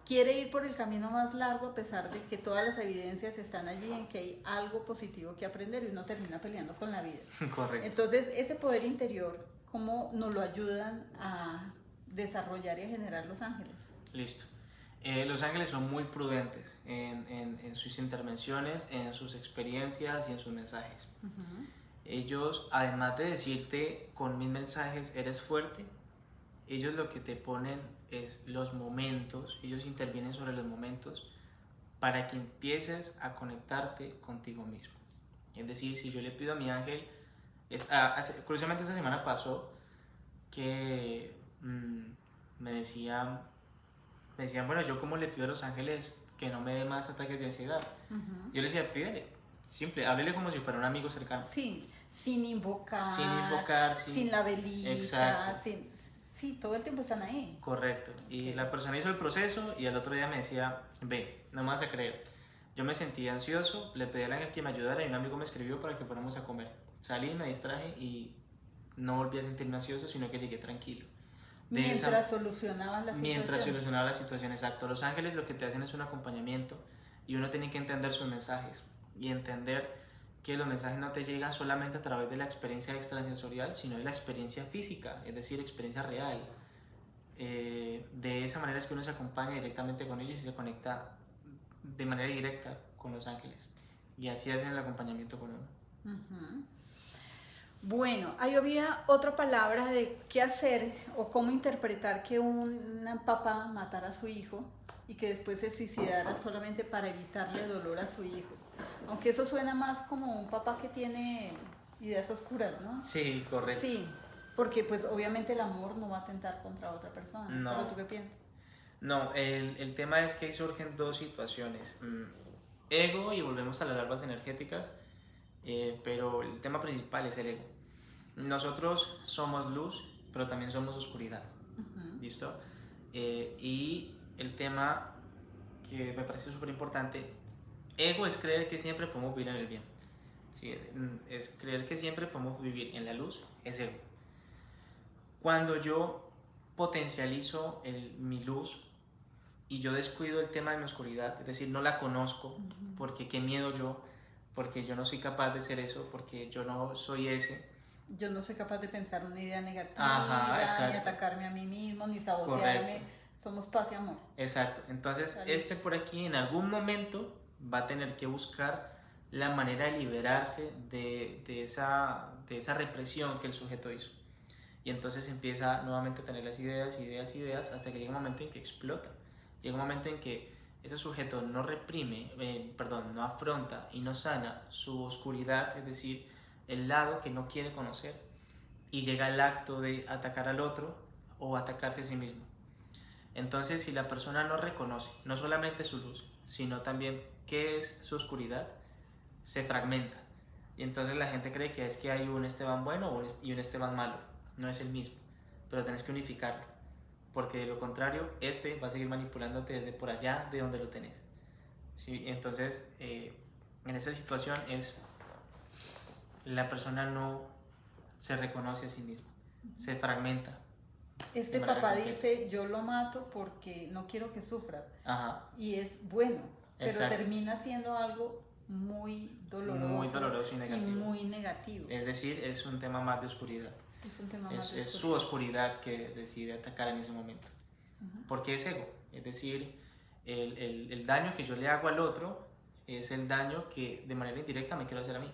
quiere ir por el camino más largo a pesar de que todas las evidencias están allí en que hay algo positivo que aprender y uno termina peleando con la vida. Correcto. Entonces ese poder interior, ¿cómo nos lo ayudan a desarrollar y a generar los ángeles? Listo. Los ángeles son muy prudentes en sus intervenciones, en sus experiencias y en sus mensajes. Ellos, además de decirte con mis mensajes, eres fuerte, ellos lo que te ponen es los momentos, ellos intervienen sobre los momentos para que empieces a conectarte contigo mismo. Es decir, si yo le pido a mi ángel, curiosamente esta semana pasó que me decían, bueno, yo como le pido a los ángeles que no me dé más ataques de ansiedad. Yo le decía, pídele, simple, háblele como si fuera un amigo cercano. Sí, sin invocar, sin la velita, exacto. Sí, todo el tiempo están ahí. Correcto, y la persona hizo el proceso y al otro día me decía, ve, no me vas a creer, yo me sentía ansioso, le pedí al ángel que me ayudara y un amigo me escribió para que fuéramos a comer. Salí, me distraje y no volví a sentirme ansioso, sino que llegué tranquilo. Mientras solucionabas la situación. Mientras solucionaba la situación, exacto. Los ángeles lo que te hacen es un acompañamiento y uno tiene que entender sus mensajes y entender que los mensajes no te llegan solamente a través de la experiencia extrasensorial, sino de la experiencia física, es decir, experiencia real. De esa manera es que uno se acompaña directamente con ellos y se conecta de manera directa con los ángeles. Y así hacen el acompañamiento con uno. Bueno, ahí había otra palabra de qué hacer o cómo interpretar que un papá matara a su hijo y que después se suicidara solamente para evitarle dolor a su hijo. Aunque eso suena más como un papá que tiene ideas oscuras, ¿no? Sí, correcto. Sí, porque pues obviamente el amor no va a atentar contra otra persona. No. ¿Pero tú qué piensas? No, el tema es que ahí surgen dos situaciones. Ego, y volvemos a las larvas energéticas, pero el tema principal es el ego. Nosotros somos luz, pero también somos oscuridad. ¿Listo? Y el tema que me parece súper importante, ego es creer que siempre podemos vivir en el bien. ¿Sí? Es creer que siempre podemos vivir en la luz, es ego. Cuando yo potencializo mi luz y yo descuido el tema de mi oscuridad, es decir, no la conozco, porque qué miedo yo, porque yo no soy capaz de ser eso, porque yo no soy ese. Yo no soy capaz de pensar una idea negativa, Ajá, ni atacarme a mí mismo, ni sabotearme. Correcto. Somos paz y amor. Exacto. Entonces, por aquí en algún momento va a tener que buscar la manera de liberarse de esa represión que el sujeto hizo. Y entonces empieza nuevamente a tener las ideas, hasta que llega un momento en que explota. Llega un momento en que ese sujeto no no afronta y no sana su oscuridad, es decir, el lado que no quiere conocer, y llega al acto de atacar al otro o atacarse a sí mismo. Entonces, si la persona no reconoce no solamente su luz, sino también qué es su oscuridad, se fragmenta. Y entonces la gente cree que es que hay un Esteban bueno y un Esteban malo. No es el mismo, pero tenés que unificarlo, porque de lo contrario, va a seguir manipulándote desde por allá de donde lo tenés. ¿Sí? Entonces, en esa situación la persona no se reconoce a sí misma, se fragmenta. Este papá dice, yo lo mato porque no quiero que sufra. Ajá. Y es bueno, pero Exacto. termina siendo algo muy doloroso y negativo. Y muy negativo. Es decir, es un tema más de oscuridad. Es un tema más de oscuridad. Es su oscuridad que decide atacar en ese momento. Porque es ego. Es decir, el daño que yo le hago al otro es el daño que de manera indirecta me quiero hacer a mí.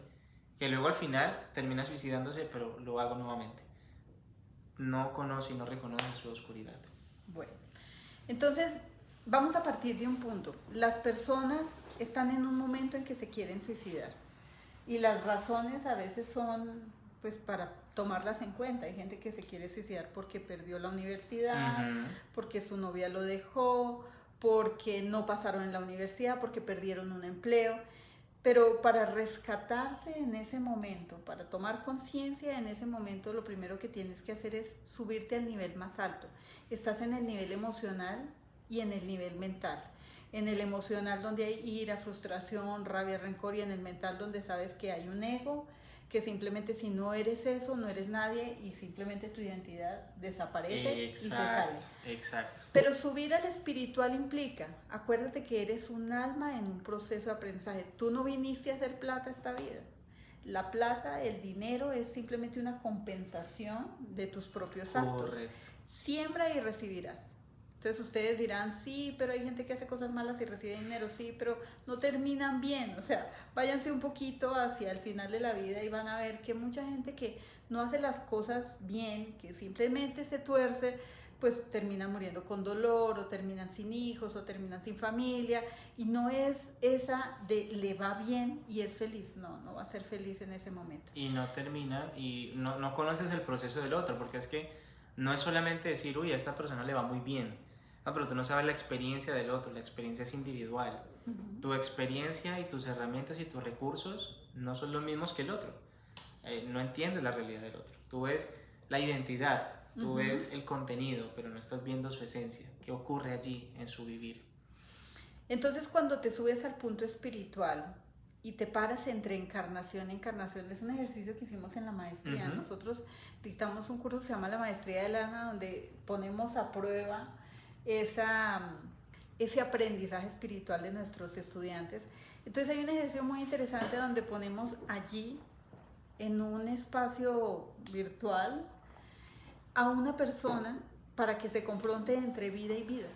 Que luego al final termina suicidándose, pero lo hago nuevamente. No conoce y no reconoce su oscuridad. Bueno, entonces vamos a partir de un punto. Las personas están en un momento en que se quieren suicidar y las razones a veces son pues para tomarlas en cuenta. Hay gente que se quiere suicidar porque perdió la universidad, porque su novia lo dejó, porque no pasaron en la universidad, porque perdieron un empleo. Pero para rescatarse en ese momento, para tomar conciencia en ese momento, lo primero que tienes que hacer es subirte al nivel más alto. Estás en el nivel emocional y en el nivel mental. En el emocional donde hay ira, frustración, rabia, rencor, y en el mental donde sabes que hay un ego, que simplemente si no eres eso, no eres nadie y simplemente tu identidad desaparece y se sale. Exacto. Pero subir al espiritual implica, acuérdate que eres un alma en un proceso de aprendizaje. Tú no viniste a hacer plata esta vida. La plata, el dinero es simplemente una compensación de tus propios actos. Correcto. Siembra y recibirás. Entonces ustedes dirán, sí, pero hay gente que hace cosas malas y recibe dinero, sí, pero no terminan bien. O sea, váyanse un poquito hacia el final de la vida y van a ver que mucha gente que no hace las cosas bien, que simplemente se tuerce, pues termina muriendo con dolor, o terminan sin hijos, o terminan sin familia, y no es esa de le va bien y es feliz. No va a ser feliz en ese momento. Y no terminan y no conoces el proceso del otro, porque es que no es solamente decir, uy, a esta persona le va muy bien. No, pero tú no sabes la experiencia del otro, la experiencia es individual. Tu experiencia y tus herramientas y tus recursos no son los mismos que el otro. No entiendes la realidad del otro. Tú ves la identidad, tú ves el contenido, pero no estás viendo su esencia. ¿Qué ocurre allí en su vivir? Entonces, cuando te subes al punto espiritual y te paras entre encarnación y encarnación, es un ejercicio que hicimos en la maestría. Nosotros dictamos un curso que se llama la Maestría del Alma, donde ponemos a prueba ese aprendizaje espiritual de nuestros estudiantes. Entonces hay un ejercicio muy interesante donde ponemos allí, en un espacio virtual, a una persona para que se confronte entre vida y vida,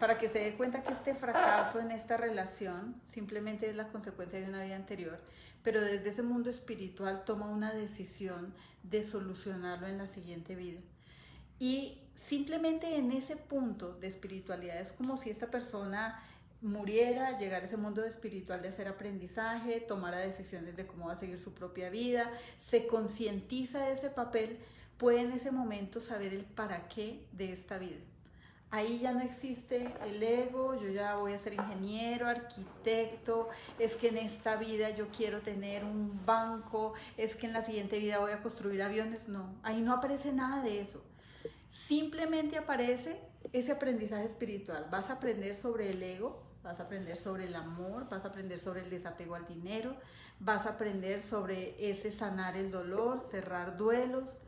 para que se dé cuenta que este fracaso en esta relación simplemente es la consecuencia de una vida anterior, pero desde ese mundo espiritual toma una decisión de solucionarlo en la siguiente vida. Y simplemente en ese punto de espiritualidad es como si esta persona muriera, llegara a ese mundo espiritual de hacer aprendizaje, tomara decisiones de cómo va a seguir su propia vida, se concientiza de ese papel, puede en ese momento saber el para qué de esta vida. Ahí ya no existe el ego, yo ya voy a ser ingeniero, arquitecto, es que en esta vida yo quiero tener un banco, es que en la siguiente vida voy a construir aviones. No, ahí no aparece nada de eso. Simplemente aparece ese aprendizaje espiritual. Vas a aprender sobre el ego, vas a aprender sobre el amor, vas a aprender sobre el desapego al dinero, vas a aprender sobre ese sanar el dolor, cerrar duelos,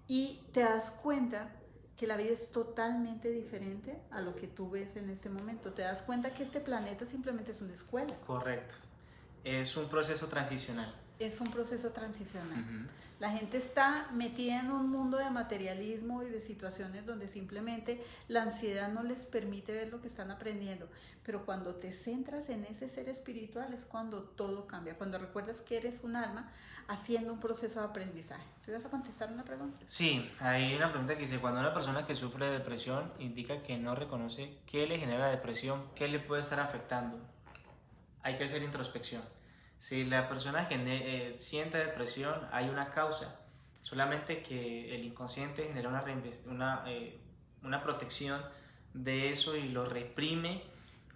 y te das cuenta que la vida es totalmente diferente a lo que tú ves en este momento. Te das cuenta que este planeta simplemente es una escuela. Correcto. Es un proceso transicional. Es un proceso transicional. Uh-huh. La gente está metida en un mundo de materialismo y de situaciones donde simplemente la ansiedad no les permite ver lo que están aprendiendo. Pero cuando te centras en ese ser espiritual es cuando todo cambia. Cuando recuerdas que eres un alma haciendo un proceso de aprendizaje. ¿Tú ibas a contestar una pregunta? Sí, hay una pregunta que dice, cuando una persona que sufre de depresión indica que no reconoce qué le genera la depresión, qué le puede estar afectando. Hay que hacer introspección. Si la persona siente depresión, hay una causa, solamente que el inconsciente genera una protección de eso y lo reprime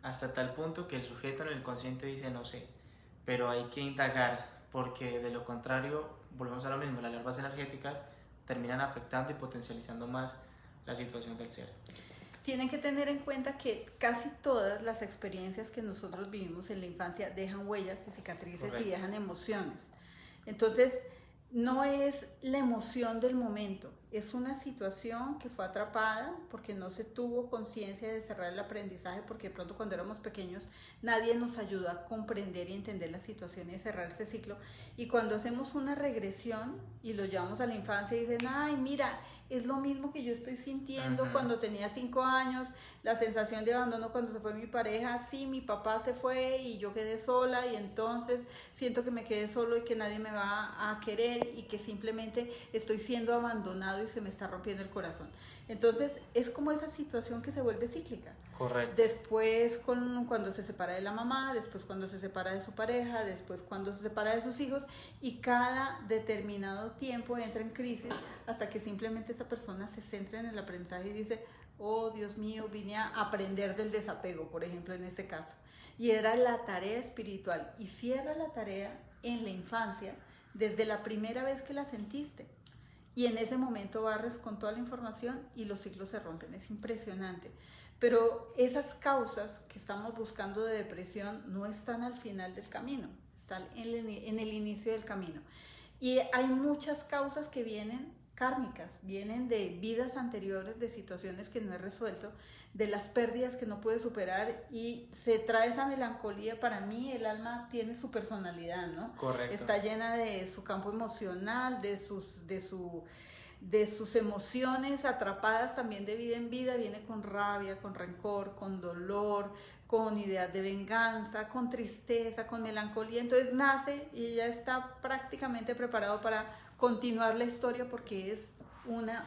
hasta tal punto que el sujeto en el consciente dice no sé, pero hay que indagar, porque de lo contrario, volvemos a lo mismo, las larvas energéticas terminan afectando y potencializando más la situación del ser. Tienen que tener en cuenta que casi todas las experiencias que nosotros vivimos en la infancia dejan huellas y cicatrices. Correcto. Y dejan emociones. Entonces, no es la emoción del momento, es una situación que fue atrapada porque no se tuvo conciencia de cerrar el aprendizaje, porque de pronto cuando éramos pequeños nadie nos ayudó a comprender y entender la situación y a cerrar ese ciclo. Y cuando hacemos una regresión y lo llevamos a la infancia y dicen, ay, mira, es lo mismo que yo estoy sintiendo uh-huh. cuando tenía 5 años, la sensación de abandono cuando se fue mi pareja, sí, mi papá se fue y yo quedé sola y entonces siento que me quedé solo y que nadie me va a querer y que simplemente estoy siendo abandonado y se me está rompiendo el corazón. Entonces es como esa situación que se vuelve cíclica. Correcto. Después cuando se separa de la mamá, después cuando se separa de su pareja, después cuando se separa de sus hijos, y cada determinado tiempo entra en crisis hasta que simplemente esa persona se centra en el aprendizaje y dice, oh Dios mío, vine a aprender del desapego, por ejemplo, en este caso. Y era la tarea espiritual, y cierra la tarea en la infancia desde la primera vez que la sentiste. Y en ese momento barres con toda la información y los ciclos se rompen. Es impresionante. Pero esas causas que estamos buscando de depresión no están al final del camino, están en el inicio del camino. Y hay muchas causas que vienen kármicas, vienen de vidas anteriores, de situaciones que no he resuelto, de las pérdidas que no pude superar, y se trae esa melancolía. Para mí el alma tiene su personalidad, ¿no? Correcto. Está llena de su campo emocional, de sus emociones atrapadas también de vida en vida. Viene con rabia, con rencor, con dolor, con ideas de venganza, con tristeza, con melancolía. Entonces nace y ya está prácticamente preparado para continuar la historia, porque es una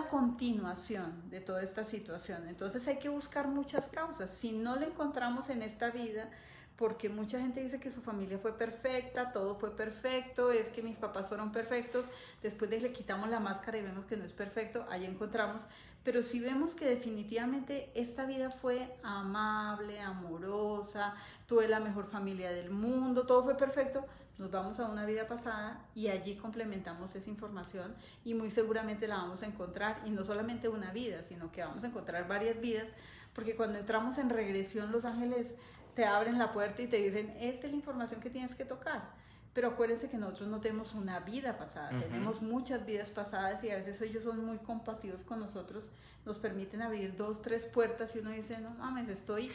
continuación de toda esta situación. Entonces hay que buscar muchas causas. Si no lo encontramos en esta vida, porque mucha gente dice que su familia fue perfecta, todo fue perfecto, es que mis papás fueron perfectos, después le quitamos la máscara y vemos que no es perfecto, ahí encontramos. Pero si vemos que definitivamente esta vida fue amable, amorosa, tuve la mejor familia del mundo, todo fue perfecto, nos vamos a una vida pasada y allí complementamos esa información y muy seguramente la vamos a encontrar, y no solamente una vida, sino que vamos a encontrar varias vidas, porque cuando entramos en regresión los ángeles te abren la puerta y te dicen, esta es la información que tienes que tocar. Pero acuérdense que nosotros no tenemos una vida pasada, uh-huh. tenemos muchas vidas pasadas, y a veces ellos son muy compasivos con nosotros, nos permiten abrir 2, 3 puertas y uno dice, no mames, estoy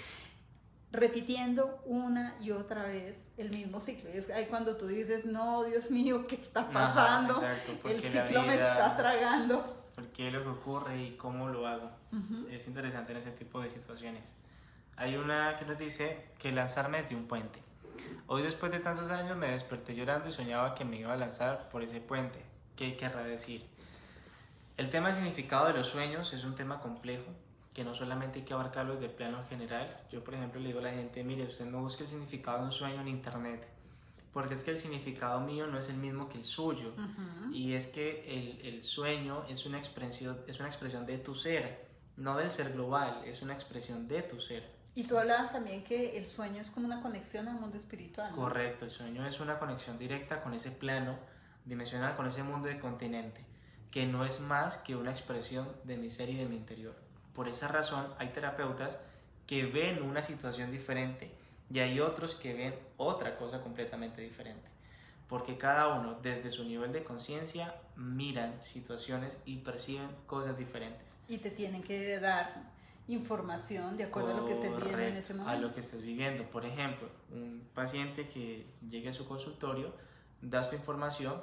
repitiendo una y otra vez el mismo ciclo. Y es ahí cuando tú dices, no, Dios mío, ¿qué está pasando? Ajá, exacto, el ciclo me está tragando. por qué lo que ocurre y cómo lo hago. Ujú. Es interesante en ese tipo de situaciones. Hay una que nos dice que lanzarme desde un puente. Hoy, después de tantos años, me desperté llorando y soñaba que me iba a lanzar por ese puente. ¿Qué querrá decir? El tema del significado de los sueños es un tema complejo, que no solamente hay que abarcarlo desde el plano general. Yo, por ejemplo, le digo a la gente, mire, usted no busque el significado de un sueño en internet, porque es que el significado mío no es el mismo que el suyo. Ujú. Y es que el sueño es una expresión de tu ser, no del ser global, es una expresión de tu ser. Y tú hablabas también que el sueño es como una conexión al mundo espiritual, ¿no? Correcto, el sueño es una conexión directa con ese plano dimensional, con ese mundo de continente, que no es más que una expresión de mi ser y de mi interior. Por esa razón hay terapeutas que ven una situación diferente y hay otros que ven otra cosa completamente diferente, porque cada uno desde su nivel de conciencia miran situaciones y perciben cosas diferentes. Y te tienen que dar información de acuerdo a lo que estés viviendo en ese Correcto, momento. a lo que estés viviendo. Por ejemplo, un paciente que llegue a su consultorio, das tu información,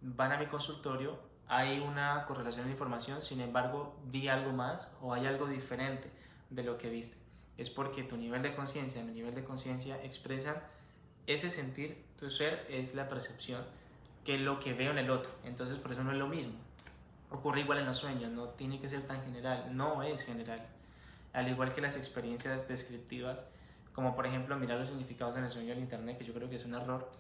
van a mi consultorio, hay una correlación de información, sin embargo, vi algo más o hay algo diferente de lo que viste. Es porque tu nivel de conciencia, mi nivel de conciencia expresan ese sentir, tu ser es la percepción que lo que veo en el otro. Entonces, por eso no es lo mismo. Ocurre igual en los sueños, no tiene que ser tan general, no es general. Al igual que las experiencias descriptivas, como por ejemplo mirar los significados en el sueño del internet, que yo creo que es un error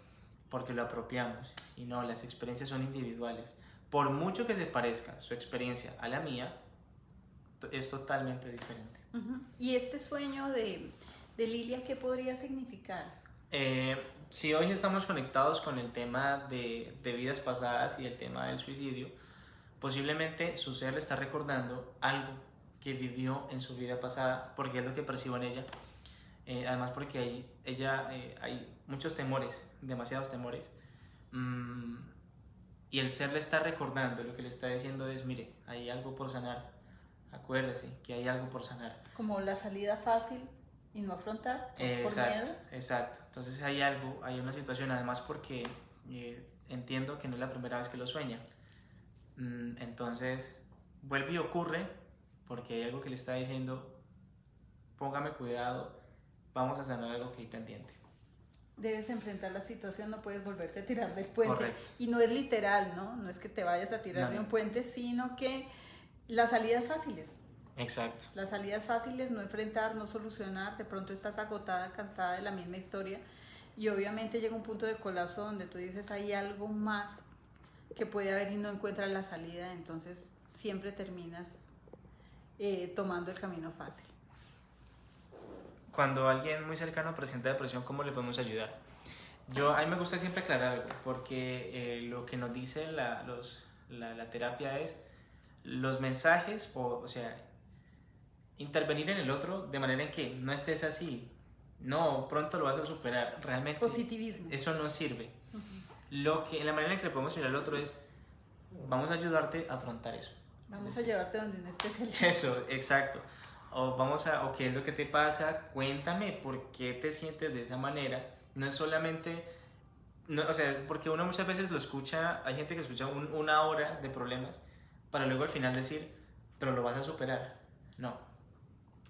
porque lo apropiamos. Y no, las experiencias son individuales. Por mucho que se parezca su experiencia a la mía, es totalmente diferente. Ujú. ¿Y este sueño de Lilia qué podría significar? Si hoy estamos conectados con el tema de vidas pasadas y el tema del suicidio, posiblemente su ser le está recordando algo que vivió en su vida pasada, porque es lo que percibo en ella. Además porque hay muchos temores, demasiados temores, y el ser le está recordando, lo que le está diciendo es, mire, hay algo por sanar, acuérdese que hay algo por sanar. Como la salida fácil y no afrontar por Exacto, miedo. exacto. Entonces hay algo, hay una situación, además porque entiendo que no es la primera vez que lo sueña. Entonces vuelve y ocurre porque hay algo que le está diciendo, póngame cuidado, vamos a sanar algo que hay pendiente. Debes enfrentar la situación, no puedes volverte a tirar del puente. Correcto. Y no es literal, ¿no? No es que te vayas a tirar No, de un no. puente, sino que las salidas fáciles. Exacto. Las salidas fáciles, no enfrentar, no solucionar, de pronto estás agotada, cansada de la misma historia y obviamente llega un punto de colapso donde tú dices hay algo más que puede haber y no encuentras la salida, entonces siempre terminas tomando el camino fácil. Cuando alguien muy cercano presenta depresión, ¿cómo le podemos ayudar? A mí me gusta siempre aclarar algo, porque lo que nos dice la terapia es los mensajes, o sea, intervenir en el otro de manera en que no estés así, no, pronto lo vas a superar, realmente Positivismo. eso no sirve. La manera en que le podemos ayudar al otro es, vamos a ayudarte a afrontar eso. Vamos a llevarte donde un especialista. Eso, exacto. O qué es lo que te pasa, cuéntame por qué te sientes de esa manera. No es solamente, no, o sea, porque uno muchas veces lo escucha, hay gente que escucha una hora de problemas para luego al final decir, pero lo vas a superar. No,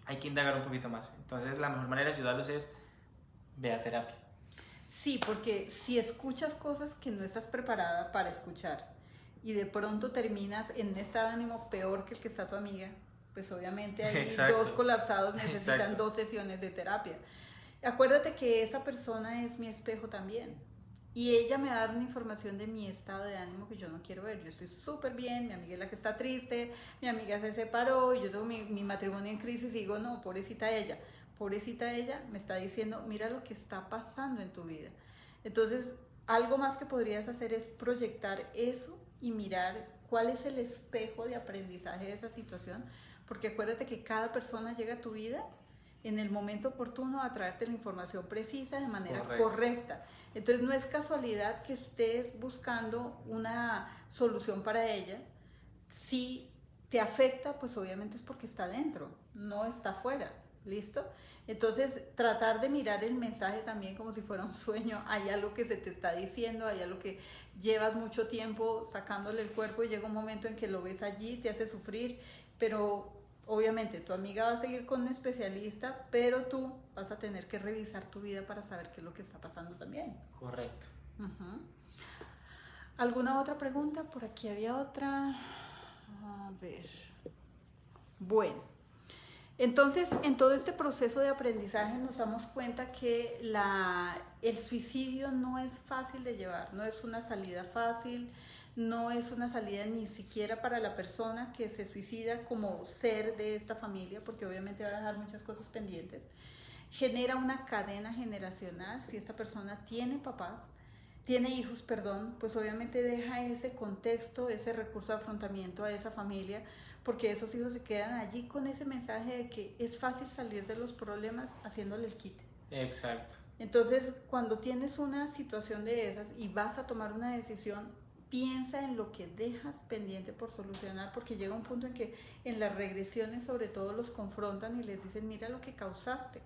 hay que indagar un poquito más. Entonces la mejor manera de ayudarlos es, ve a terapia. Sí, porque si escuchas cosas que no estás preparada para escuchar y de pronto terminas en un estado de ánimo peor que el que está tu amiga, pues obviamente ahí Exacto. dos colapsados necesitan Exacto. 2 sesiones de terapia. Acuérdate que esa persona es mi espejo también y ella me va a dar una información de mi estado de ánimo que yo no quiero ver. Yo estoy súper bien, mi amiga es la que está triste, mi amiga se separó y yo tengo mi matrimonio en crisis y digo, no, pobrecita ella me está diciendo, mira lo que está pasando en tu vida. Entonces, algo más que podrías hacer es proyectar eso y mirar cuál es el espejo de aprendizaje de esa situación, porque acuérdate que cada persona llega a tu vida en el momento oportuno a traerte la información precisa de manera correcta. Entonces no es casualidad que estés buscando una solución para ella. Si te afecta, pues obviamente es porque está dentro, no está afuera. ¿listo? Entonces, tratar de mirar el mensaje también como si fuera un sueño. Hay algo que se te está diciendo, hay algo que llevas mucho tiempo sacándole el cuerpo y llega un momento en que lo ves allí, te hace sufrir, pero obviamente tu amiga va a seguir con un especialista, pero tú vas a tener que revisar tu vida para saber qué es lo que está pasando también. Correcto. Uh-huh. ¿Alguna otra pregunta? Por aquí había otra. A ver. Bueno, entonces en todo este proceso de aprendizaje nos damos cuenta que el suicidio no es fácil de llevar, no es una salida fácil, no es una salida ni siquiera para la persona que se suicida como ser de esta familia, porque obviamente va a dejar muchas cosas pendientes. Genera una cadena generacional. Si esta persona tiene hijos, pues obviamente deja ese contexto, ese recurso de afrontamiento a esa familia, porque esos hijos se quedan allí con ese mensaje de que es fácil salir de los problemas haciéndole el quite. Exacto. Entonces, cuando tienes una situación de esas y vas a tomar una decisión, piensa en lo que dejas pendiente por solucionar, porque llega un punto en que en las regresiones sobre todo los confrontan y les dicen, mira lo que causaste.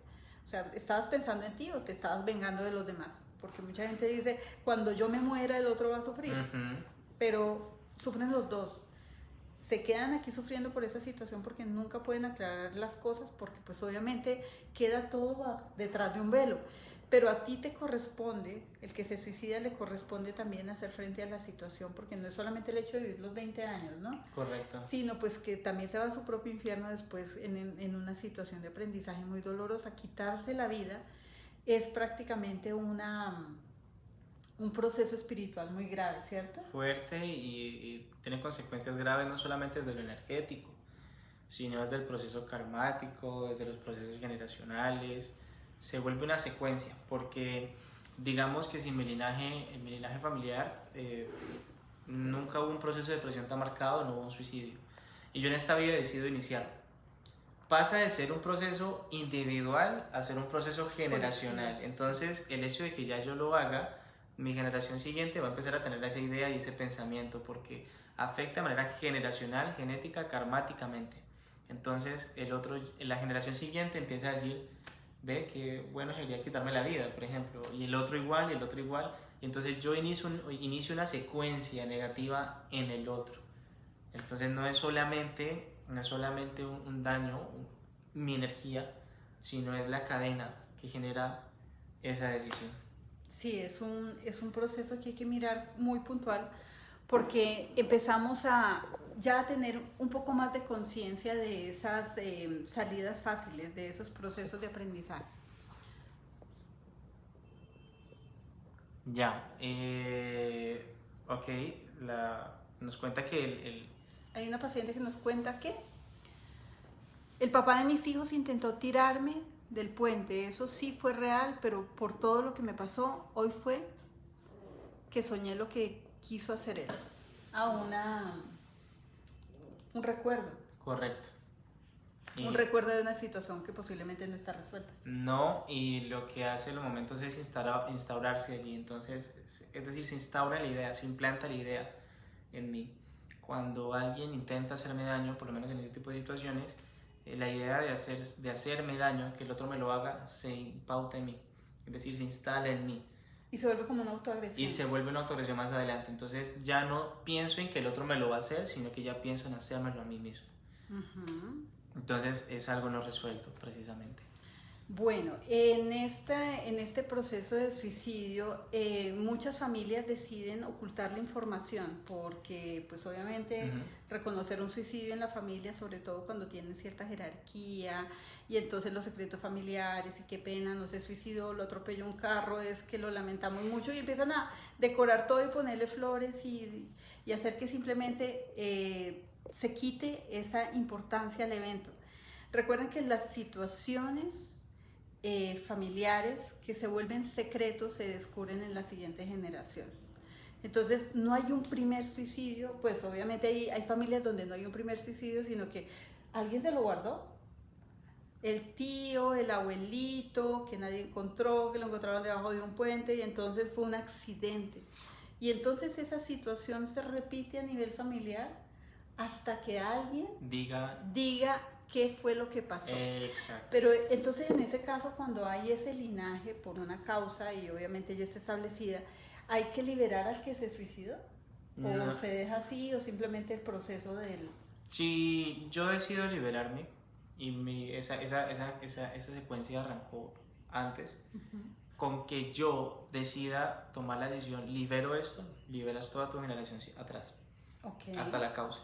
O sea, ¿estabas pensando en ti o te estabas vengando de los demás? Porque mucha gente dice, cuando yo me muera el otro va a sufrir. Uh-huh. Pero sufren los dos. Se quedan aquí sufriendo por esa situación porque nunca pueden aclarar las cosas, porque pues obviamente queda todo detrás de un velo. Pero a ti te corresponde, el que se suicida le corresponde también hacer frente a la situación, porque no es solamente el hecho de vivir los 20 años, ¿no? Correcto. Sino pues que también se va a su propio infierno después en una situación de aprendizaje muy dolorosa. Quitarse la vida es prácticamente un proceso espiritual muy grave, ¿cierto? Fuerte y tiene consecuencias graves no solamente desde lo energético, sino desde el proceso karmático, desde los procesos generacionales. Se vuelve una secuencia, porque digamos que si en mi linaje familiar nunca hubo un proceso de depresión tan marcado, no hubo un suicidio. Y yo en esta vida decido iniciar. Pasa de ser un proceso individual a ser un proceso generacional. Entonces, el hecho de que ya yo lo haga, mi generación siguiente va a empezar a tener esa idea y ese pensamiento, porque afecta de manera generacional, genética, karmáticamente. Entonces, la generación siguiente empieza a decir, ve que bueno sería quitarme la vida, por ejemplo, y el otro igual, y el otro igual, y entonces yo inicio una secuencia negativa en el otro. Entonces no es solamente un daño, mi energía, sino es la cadena que genera esa decisión. Sí, es un proceso que hay que mirar muy puntual, porque empezamos ya a tener un poco más de conciencia de esas salidas fáciles, de esos procesos de aprendizaje. Ya, ok, nos cuenta que Hay una paciente que nos cuenta que el papá de mis hijos intentó tirarme del puente. Eso sí fue real, pero por todo lo que me pasó, hoy fue que soñé lo que quiso hacer él. Un recuerdo. Correcto. Un recuerdo de una situación que posiblemente no está resuelta. No, y lo que hace en los momentos es instaurarse allí. Entonces, es decir, se instaura la idea, se implanta la idea en mí. Cuando alguien intenta hacerme daño, por lo menos en ese tipo de situaciones, la idea de hacerme daño, que el otro me lo haga, se impauta en mí. Es decir, se instala en mí. Y se vuelve como una autoagresión. Y se vuelve una autoagresión más adelante. Entonces ya no pienso en que el otro me lo va a hacer, sino que ya pienso en hacérmelo a mí mismo. Uh-huh. Entonces es algo no resuelto, precisamente. Bueno, en este proceso de suicidio, muchas familias deciden ocultar la información porque, pues obviamente, uh-huh, reconocer un suicidio en la familia, sobre todo cuando tienen cierta jerarquía, y entonces los secretos familiares, y qué pena, no se suicidó, lo atropelló un carro, es que lo lamentamos mucho, y empiezan a decorar todo y ponerle flores y hacer que simplemente se quite esa importancia al evento. Recuerden que las situaciones familiares que se vuelven secretos se descubren en la siguiente generación. Entonces no hay un primer suicidio, pues obviamente hay familias donde no hay un primer suicidio, sino que alguien se lo guardó, el tío, el abuelito, que nadie encontró, que lo encontraron debajo de un puente, y entonces fue un accidente, y entonces esa situación se repite a nivel familiar hasta que alguien diga qué fue lo que pasó. Exacto. Pero entonces en ese caso, cuando hay ese linaje por una causa y obviamente ya está establecida, ¿hay que liberar al que se suicidó? No. ¿O se deja así o simplemente el proceso del... Si yo decido liberarme y esa secuencia arrancó antes, con que yo decida tomar la decisión, libero esto, liberas toda tu generación atrás, Okay. hasta la causa,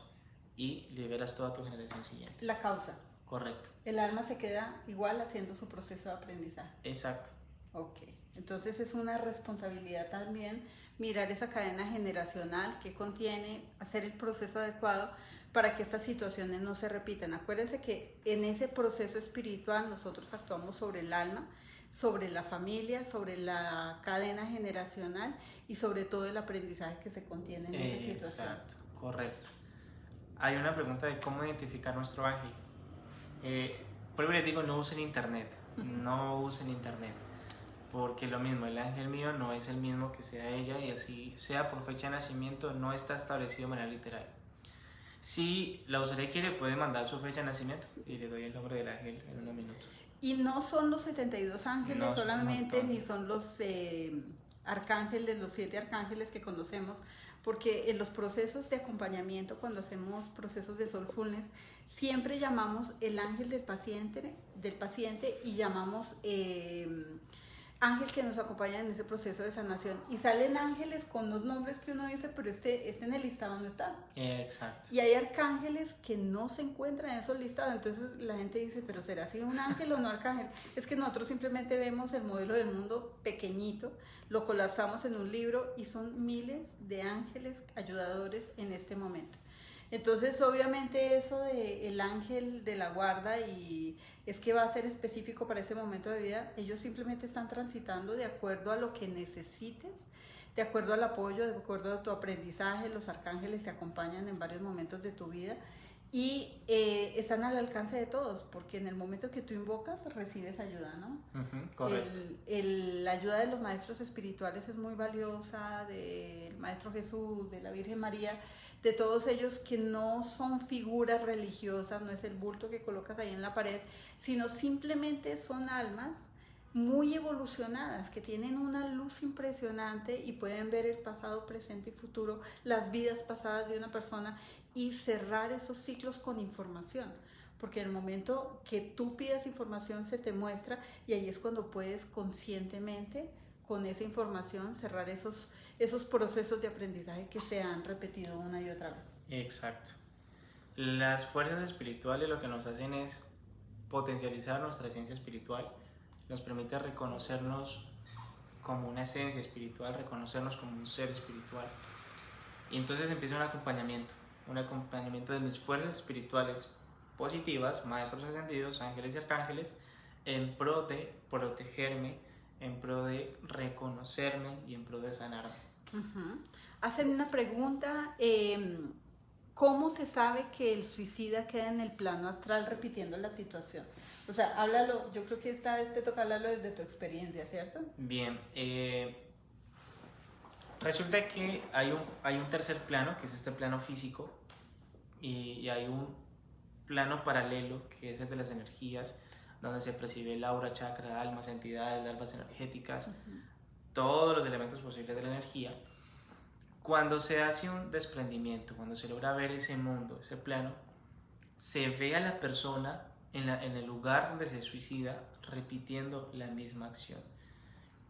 y liberas toda tu generación siguiente. La causa. Correcto. El alma se queda igual haciendo su proceso de aprendizaje. Exacto. Ok, entonces es una responsabilidad también mirar esa cadena generacional que contiene, hacer el proceso adecuado para que estas situaciones no se repitan. Acuérdense que en ese proceso espiritual nosotros actuamos sobre el alma, sobre la familia, sobre la cadena generacional y sobre todo el aprendizaje que se contiene en esa situación. Exacto, correcto. Hay una pregunta de cómo identificar nuestro ángel. Por les digo, no usen internet, no usen internet, porque lo mismo, el ángel mío no es el mismo que sea ella, y así sea por fecha de nacimiento, no está establecido de manera literal. Si la usuaria quiere, puede mandar su fecha de nacimiento y le doy el nombre del ángel en unos minutos. Y no son los 72 ángeles No, solamente, ni son los arcángeles, los 7 arcángeles que conocemos, porque en los procesos de acompañamiento, cuando hacemos procesos de soulfulness, siempre llamamos el ángel del paciente y llamamos ángel que nos acompaña en ese proceso de sanación. Y salen ángeles con los nombres que uno dice, pero este en el listado no está. Exacto. Y hay arcángeles que no se encuentran en esos listados. Entonces la gente dice, pero ¿será así un ángel o no arcángel? Es que nosotros simplemente vemos el modelo del mundo pequeñito, lo colapsamos en un libro y son miles de ángeles ayudadores en este momento. Entonces obviamente eso de el ángel de la guarda y es que va a ser específico para ese momento de vida, ellos simplemente están transitando de acuerdo a lo que necesites, de acuerdo al apoyo, de acuerdo a tu aprendizaje. Los arcángeles te acompañan en varios momentos de tu vida y están al alcance de todos, porque en el momento que tú invocas recibes ayuda, ¿no? Correcto. La ayuda de los maestros espirituales es muy valiosa, del Maestro Jesús, de la Virgen María, de todos ellos que no son figuras religiosas, no es el bulto que colocas ahí en la pared, sino simplemente son almas muy evolucionadas, que tienen una luz impresionante y pueden ver el pasado, presente y futuro, las vidas pasadas de una persona y cerrar esos ciclos con información. Porque en el momento que tú pidas información se te muestra y ahí es cuando puedes conscientemente con esa información cerrar esos procesos de aprendizaje que se han repetido una y otra vez. Exacto. Las fuerzas espirituales lo que nos hacen es potencializar nuestra esencia espiritual, nos permite reconocernos como una esencia espiritual, reconocernos como un ser espiritual. Y entonces empieza un acompañamiento de mis fuerzas espirituales positivas, maestros ascendidos, ángeles y arcángeles, en pro de protegerme, en pro de reconocerme y en pro de sanarme. Hacen una pregunta, ¿cómo se sabe que el suicida queda en el plano astral repitiendo la situación? O sea, háblalo, yo creo que esta vez te toca hablarlo desde tu experiencia, ¿cierto? Bien, resulta que hay un tercer plano, que es este plano físico, y hay un plano paralelo, que es el de las energías, donde se percibe el aura, chakra, almas, entidades, larvas energéticas, todos los elementos posibles de la energía. Cuando se hace un desprendimiento, cuando se logra ver ese mundo, ese plano, se ve a la persona en el lugar donde se suicida repitiendo la misma acción.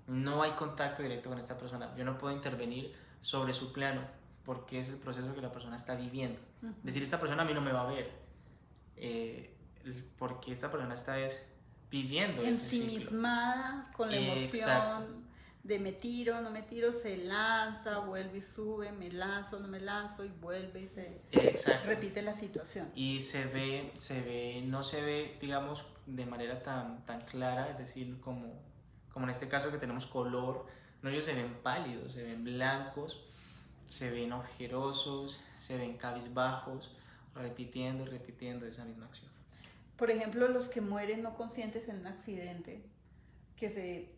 No hay contacto directo con esta persona. Yo no puedo intervenir sobre su plano porque es el proceso que la persona está viviendo. Es decir, esta persona a mí no me va a ver porque esta persona está viviendo ensimismada con la emoción. Exacto. De me tiro, no me tiro, se lanza, vuelve y sube, me lanzo, no me lanzo y vuelve y se repite la situación. Y no se ve, digamos, de manera tan clara, es decir, como en este caso que tenemos color, no, ellos se ven pálidos, se ven blancos, se ven ojerosos, se ven cabizbajos, repitiendo y repitiendo esa misma acción. Por ejemplo, los que mueren no conscientes en un accidente, que se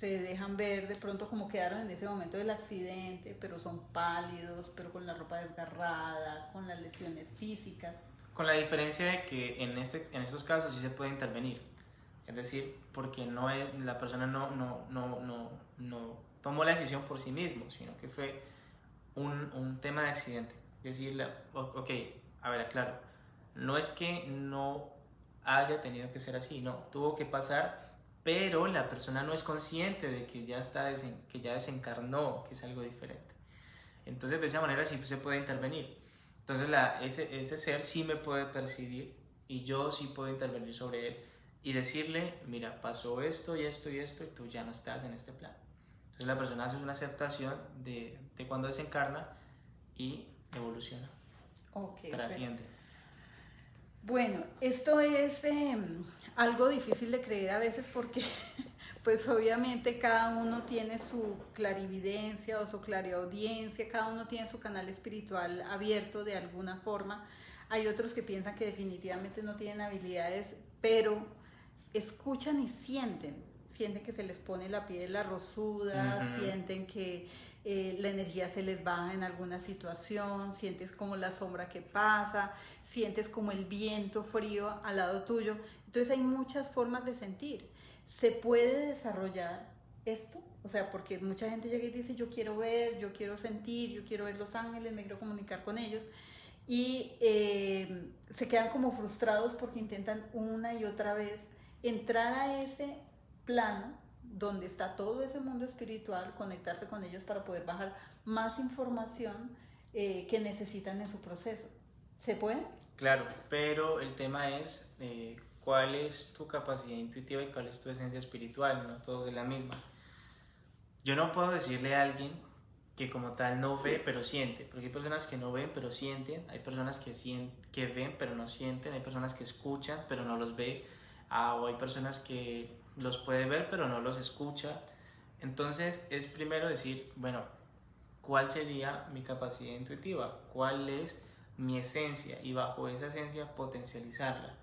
dejan ver de pronto como quedaron en ese momento del accidente, pero son pálidos, pero con la ropa desgarrada, con las lesiones físicas. Con la diferencia de que en estos casos sí se puede intervenir. Es decir, porque la persona no tomó la decisión por sí mismo, sino que fue un tema de accidente. Es decir, ok, a ver, aclaro, no es que no haya tenido que ser así, no, tuvo que pasar, pero la persona no es consciente de que que ya desencarnó, que es algo diferente. Entonces, de esa manera sí se puede intervenir. Entonces, ese ser sí me puede percibir y yo sí puedo intervenir sobre él y decirle, mira, pasó esto y esto y esto y tú ya no estás en este plan. Entonces, la persona hace una aceptación de cuando desencarna y evoluciona, trasciende. Bueno, esto es algo difícil de creer a veces porque pues obviamente cada uno tiene su clarividencia o su clariaudiencia, cada uno tiene su canal espiritual abierto de alguna forma. Hay otros que piensan que definitivamente no tienen habilidades, pero escuchan y sienten que se les pone la piel arrozuda, sienten que la energía se les baja en alguna situación, sientes como la sombra que pasa, sientes como el viento frío al lado tuyo. Entonces hay muchas formas de sentir. ¿Se puede desarrollar esto? O sea, porque mucha gente llega y dice, yo quiero ver, yo quiero sentir, yo quiero ver los ángeles, me quiero comunicar con ellos. Y se quedan como frustrados porque intentan una y otra vez entrar a ese plano donde está todo ese mundo espiritual, conectarse con ellos para poder bajar más información que necesitan en su proceso. ¿Se puede? Claro, pero el tema es cuál es tu capacidad intuitiva y cuál es tu esencia espiritual, no todos es la misma. Yo no puedo decirle a alguien que como tal no ve pero siente, porque hay personas que no ven pero sienten, hay personas que ven pero no sienten, hay personas que escuchan pero no los ve, o hay personas que los puede ver pero no los escucha. Entonces es primero decir, bueno, ¿cuál sería mi capacidad intuitiva? ¿Cuál es mi esencia? Y bajo esa esencia potencializarla.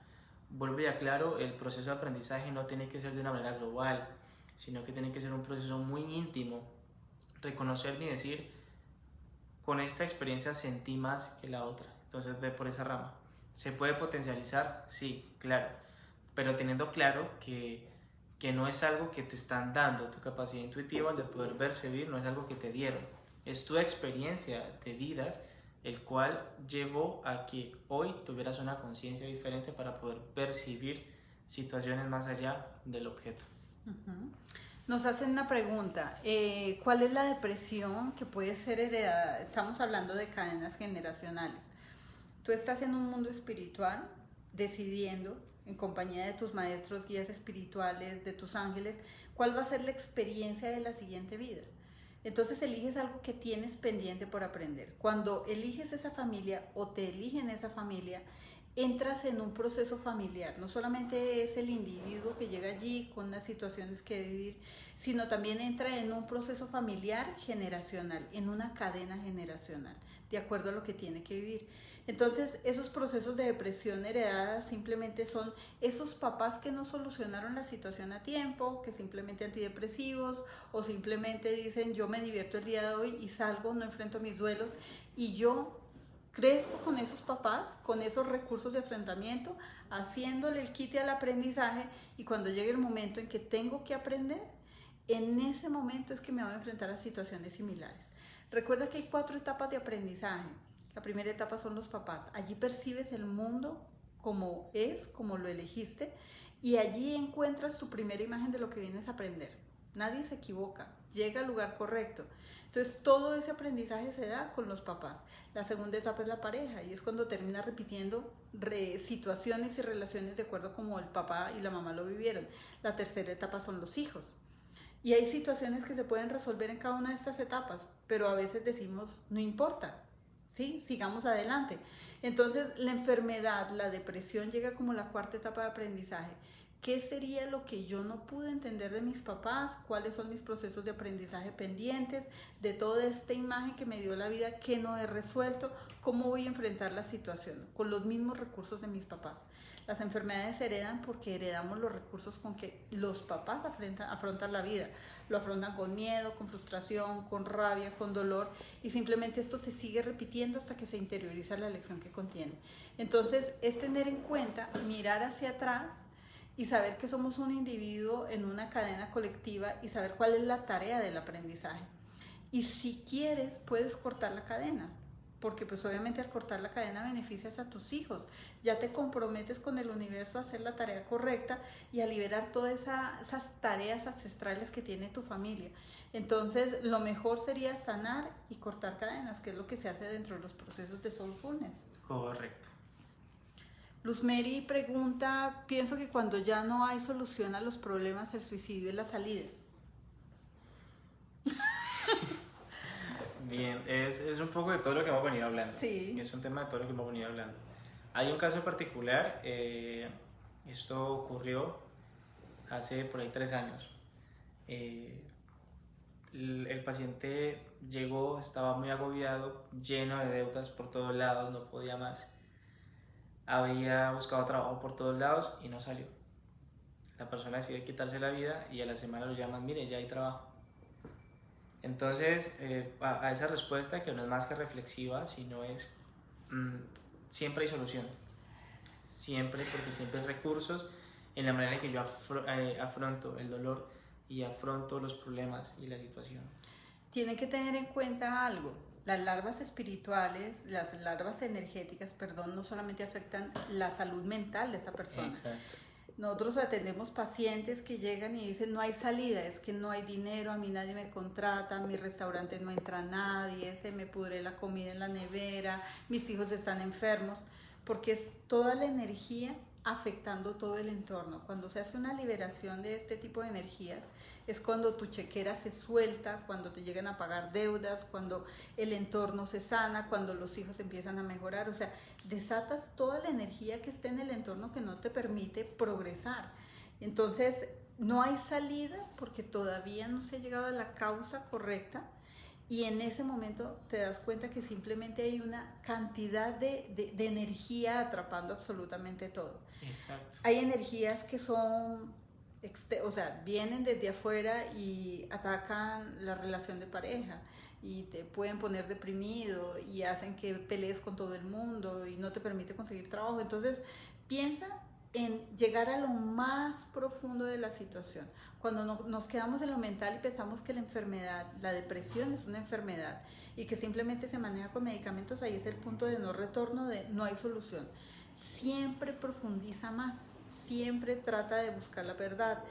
Vuelvo y aclaro, el proceso de aprendizaje no tiene que ser de una manera global, sino que tiene que ser un proceso muy íntimo. Reconocer y decir, con esta experiencia sentí más que la otra. Entonces ve por esa rama. ¿Se puede potencializar? Sí, claro. Pero teniendo claro que no es algo que te están dando, tu capacidad intuitiva de poder percibir no es algo que te dieron, es tu experiencia de vidas el cual llevó a que hoy tuvieras una conciencia diferente para poder percibir situaciones más allá del objeto. Nos hacen una pregunta, ¿cuál es la depresión que puede ser heredada? Estamos hablando de cadenas generacionales. Tú estás en un mundo espiritual decidiendo en compañía de tus maestros, guías espirituales, de tus ángeles, cuál va a ser la experiencia de la siguiente vida. Entonces eliges algo que tienes pendiente por aprender. Cuando eliges esa familia o te eligen esa familia, entras en un proceso familiar. No solamente es el individuo que llega allí con unas situaciones que vivir, sino también entra en un proceso familiar generacional, en una cadena generacional, de acuerdo a lo que tiene que vivir. Entonces, esos procesos de depresión heredada simplemente son esos papás que no solucionaron la situación a tiempo, que simplemente antidepresivos, o simplemente dicen, yo me divierto el día de hoy y salgo, no enfrento mis duelos, y yo crezco con esos papás, con esos recursos de enfrentamiento, haciéndole el quite al aprendizaje, y cuando llegue el momento en que tengo que aprender, en ese momento es que me voy a enfrentar a situaciones similares. Recuerda que hay 4 etapas de aprendizaje. La primera etapa son los papás. Allí percibes el mundo como es, como lo elegiste, y allí encuentras tu primera imagen de lo que vienes a aprender. Nadie se equivoca, llega al lugar correcto. Entonces todo ese aprendizaje se da con los papás. La segunda etapa es la pareja, y es cuando terminas repitiendo situaciones y relaciones de acuerdo como el papá y la mamá lo vivieron. La tercera etapa son los hijos. Y hay situaciones que se pueden resolver en cada una de estas etapas, pero a veces decimos, no importa, ¿sí? Sigamos adelante. Entonces la enfermedad, la depresión llega como la 4ª etapa de aprendizaje, ¿qué sería lo que yo no pude entender de mis papás? ¿Cuáles son mis procesos de aprendizaje pendientes? De toda esta imagen que me dio la vida, ¿qué no he resuelto? ¿Cómo voy a enfrentar la situación? Con los mismos recursos de mis papás. Las enfermedades se heredan porque heredamos los recursos con que los papás afrontan la vida. Lo afrontan con miedo, con frustración, con rabia, con dolor, y simplemente esto se sigue repitiendo hasta que se interioriza la lección que contiene. Entonces, es tener en cuenta, mirar hacia atrás y saber que somos un individuo en una cadena colectiva y saber cuál es la tarea del aprendizaje. Y si quieres, puedes cortar la cadena, porque pues obviamente al cortar la cadena beneficias a tus hijos, ya te comprometes con el universo a hacer la tarea correcta y a liberar todas esas tareas ancestrales que tiene tu familia. Entonces lo mejor sería sanar y cortar cadenas, que es lo que se hace dentro de los procesos de Soulfulness. Correcto. Luz Mary pregunta, pienso que cuando ya no hay solución a los problemas, el suicidio es la salida. Bien, es un poco de todo lo que hemos venido hablando. Sí. Es un tema de todo lo que hemos venido hablando. Hay un caso particular, esto ocurrió hace por ahí 3 años. El paciente llegó, estaba muy agobiado, lleno de deudas por todos lados, no podía más. Había buscado trabajo por todos lados y no salió. La persona decide quitarse la vida y a la semana lo llaman, mire, ya hay trabajo. Entonces, a esa respuesta, que no es más que reflexiva, sino es, siempre hay solución. Siempre, porque siempre hay recursos en la manera en que yo afronto el dolor y afronto los problemas y la situación. Tienen que tener en cuenta algo. Las larvas espirituales, las larvas energéticas, perdón, no solamente afectan la salud mental de esa persona. Exacto. Nosotros atendemos pacientes que llegan y dicen no hay salida, es que no hay dinero, a mí nadie me contrata, a mi restaurante no entra nadie, se me pudre la comida en la nevera, mis hijos están enfermos, porque es toda la energía afectando todo el entorno. Cuando se hace una liberación de este tipo de energías, es cuando tu chequera se suelta, cuando te llegan a pagar deudas, cuando el entorno se sana, cuando los hijos empiezan a mejorar, o sea, desatas toda la energía que está en el entorno que no te permite progresar. Entonces, no hay salida porque todavía no se ha llegado a la causa correcta, y en ese momento te das cuenta que simplemente hay una cantidad de energía atrapando absolutamente todo. Exacto. Hay energías que son, o sea, vienen desde afuera y atacan la relación de pareja y te pueden poner deprimido y hacen que pelees con todo el mundo y no te permite conseguir trabajo. Entonces, piensa en llegar a lo más profundo de la situación. Cuando nos quedamos en lo mental y pensamos que la enfermedad, la depresión es una enfermedad y que simplemente se maneja con medicamentos, ahí es el punto de no retorno, de no hay solución. Siempre profundiza más, siempre trata de buscar la verdad,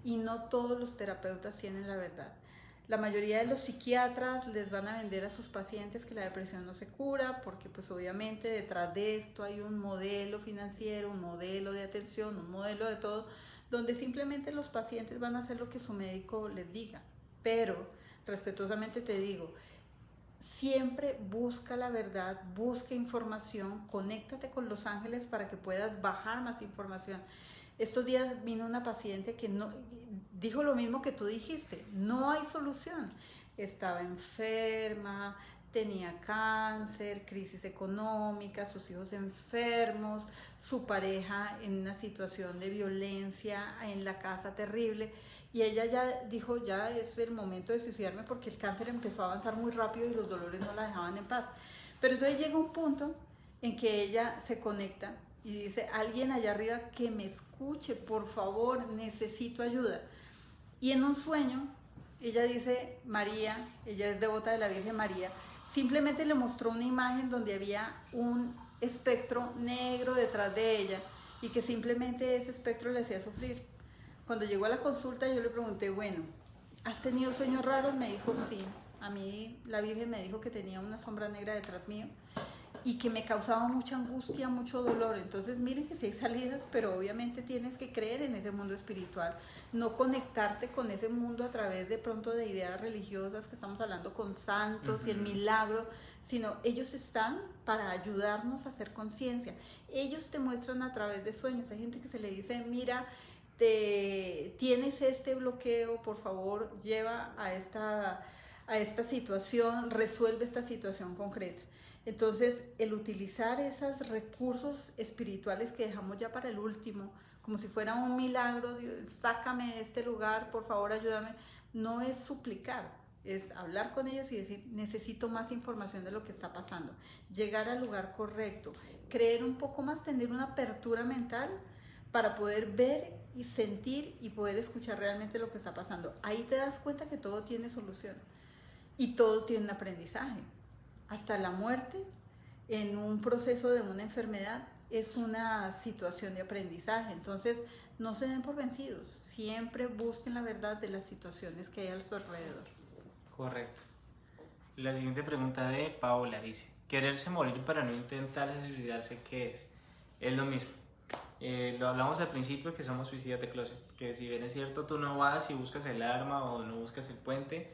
y no todos los terapeutas tienen la verdad. La mayoría de los psiquiatras les van a vender a sus pacientes que la depresión no se cura, porque pues obviamente detrás de esto hay un modelo financiero, un modelo de atención, un modelo de todo, donde simplemente los pacientes van a hacer lo que su médico les diga. Pero, respetuosamente te digo, siempre busca la verdad, busca información, conéctate con los ángeles para que puedas bajar más información. Estos días vino una paciente que no, dijo lo mismo que tú dijiste, no hay solución. Estaba enferma, tenía cáncer, crisis económica, sus hijos enfermos, su pareja en una situación de violencia en la casa terrible. Y ella ya dijo, ya es el momento de suicidarme porque el cáncer empezó a avanzar muy rápido y los dolores no la dejaban en paz. Pero entonces llega un punto en que ella se conecta y dice, alguien allá arriba que me escuche, por favor, necesito ayuda. Y en un sueño, ella dice, María, ella es devota de la Virgen María, simplemente le mostró una imagen donde había un espectro negro detrás de ella y que simplemente ese espectro le hacía sufrir. Cuando llegó a la consulta yo le pregunté, bueno, ¿has tenido sueños raros? Me dijo, sí, a mí la Virgen me dijo que tenía una sombra negra detrás mío y que me causaba mucha angustia, mucho dolor. Entonces miren que sí hay salidas, pero obviamente tienes que creer en ese mundo espiritual, no conectarte con ese mundo a través de pronto de ideas religiosas que estamos hablando con santos y el milagro, sino ellos están para ayudarnos a hacer conciencia. Ellos te muestran a través de sueños. Hay gente que se le dice, mira, tienes este bloqueo, por favor, lleva a esta situación, resuelve esta situación concreta. Entonces, el utilizar esos recursos espirituales que dejamos ya para el último, como si fuera un milagro, Dios, sácame de este lugar, por favor, ayúdame, no es suplicar, es hablar con ellos y decir, necesito más información de lo que está pasando, llegar al lugar correcto, creer un poco más, tener una apertura mental para poder ver y sentir y poder escuchar realmente lo que está pasando. Ahí te das cuenta que todo tiene solución y todo tiene un aprendizaje. Hasta la muerte en un proceso de una enfermedad es una situación de aprendizaje. Entonces, no se den por vencidos. Siempre busquen la verdad de las situaciones que hay a su alrededor. Correcto. La siguiente pregunta de Paola dice: ¿quererse morir para no intentar suicidarse qué es? Es lo mismo. Lo hablamos al principio, que somos suicidas de closet. Que si bien es cierto, tú no vas y buscas el arma o no buscas el puente,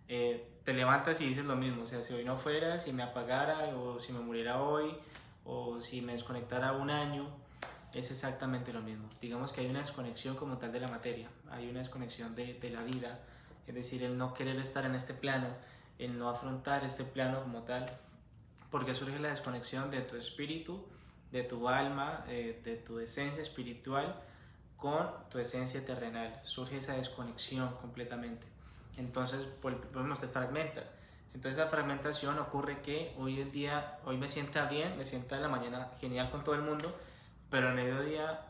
te levantas y dices lo mismo. O sea, si hoy no fuera, si me apagara, o si me muriera hoy, o si me desconectara un año, es exactamente lo mismo. Digamos que hay una desconexión como tal de la materia, hay una desconexión de la vida, es decir, el no querer estar en este plano, el no afrontar este plano como tal, porque surge la desconexión de tu espíritu, de tu alma, de tu esencia espiritual con tu esencia terrenal. Surge esa desconexión completamente. Entonces, te fragmentas. Entonces, la fragmentación ocurre que hoy me sienta bien, me sienta en la mañana genial con todo el mundo, pero al mediodía,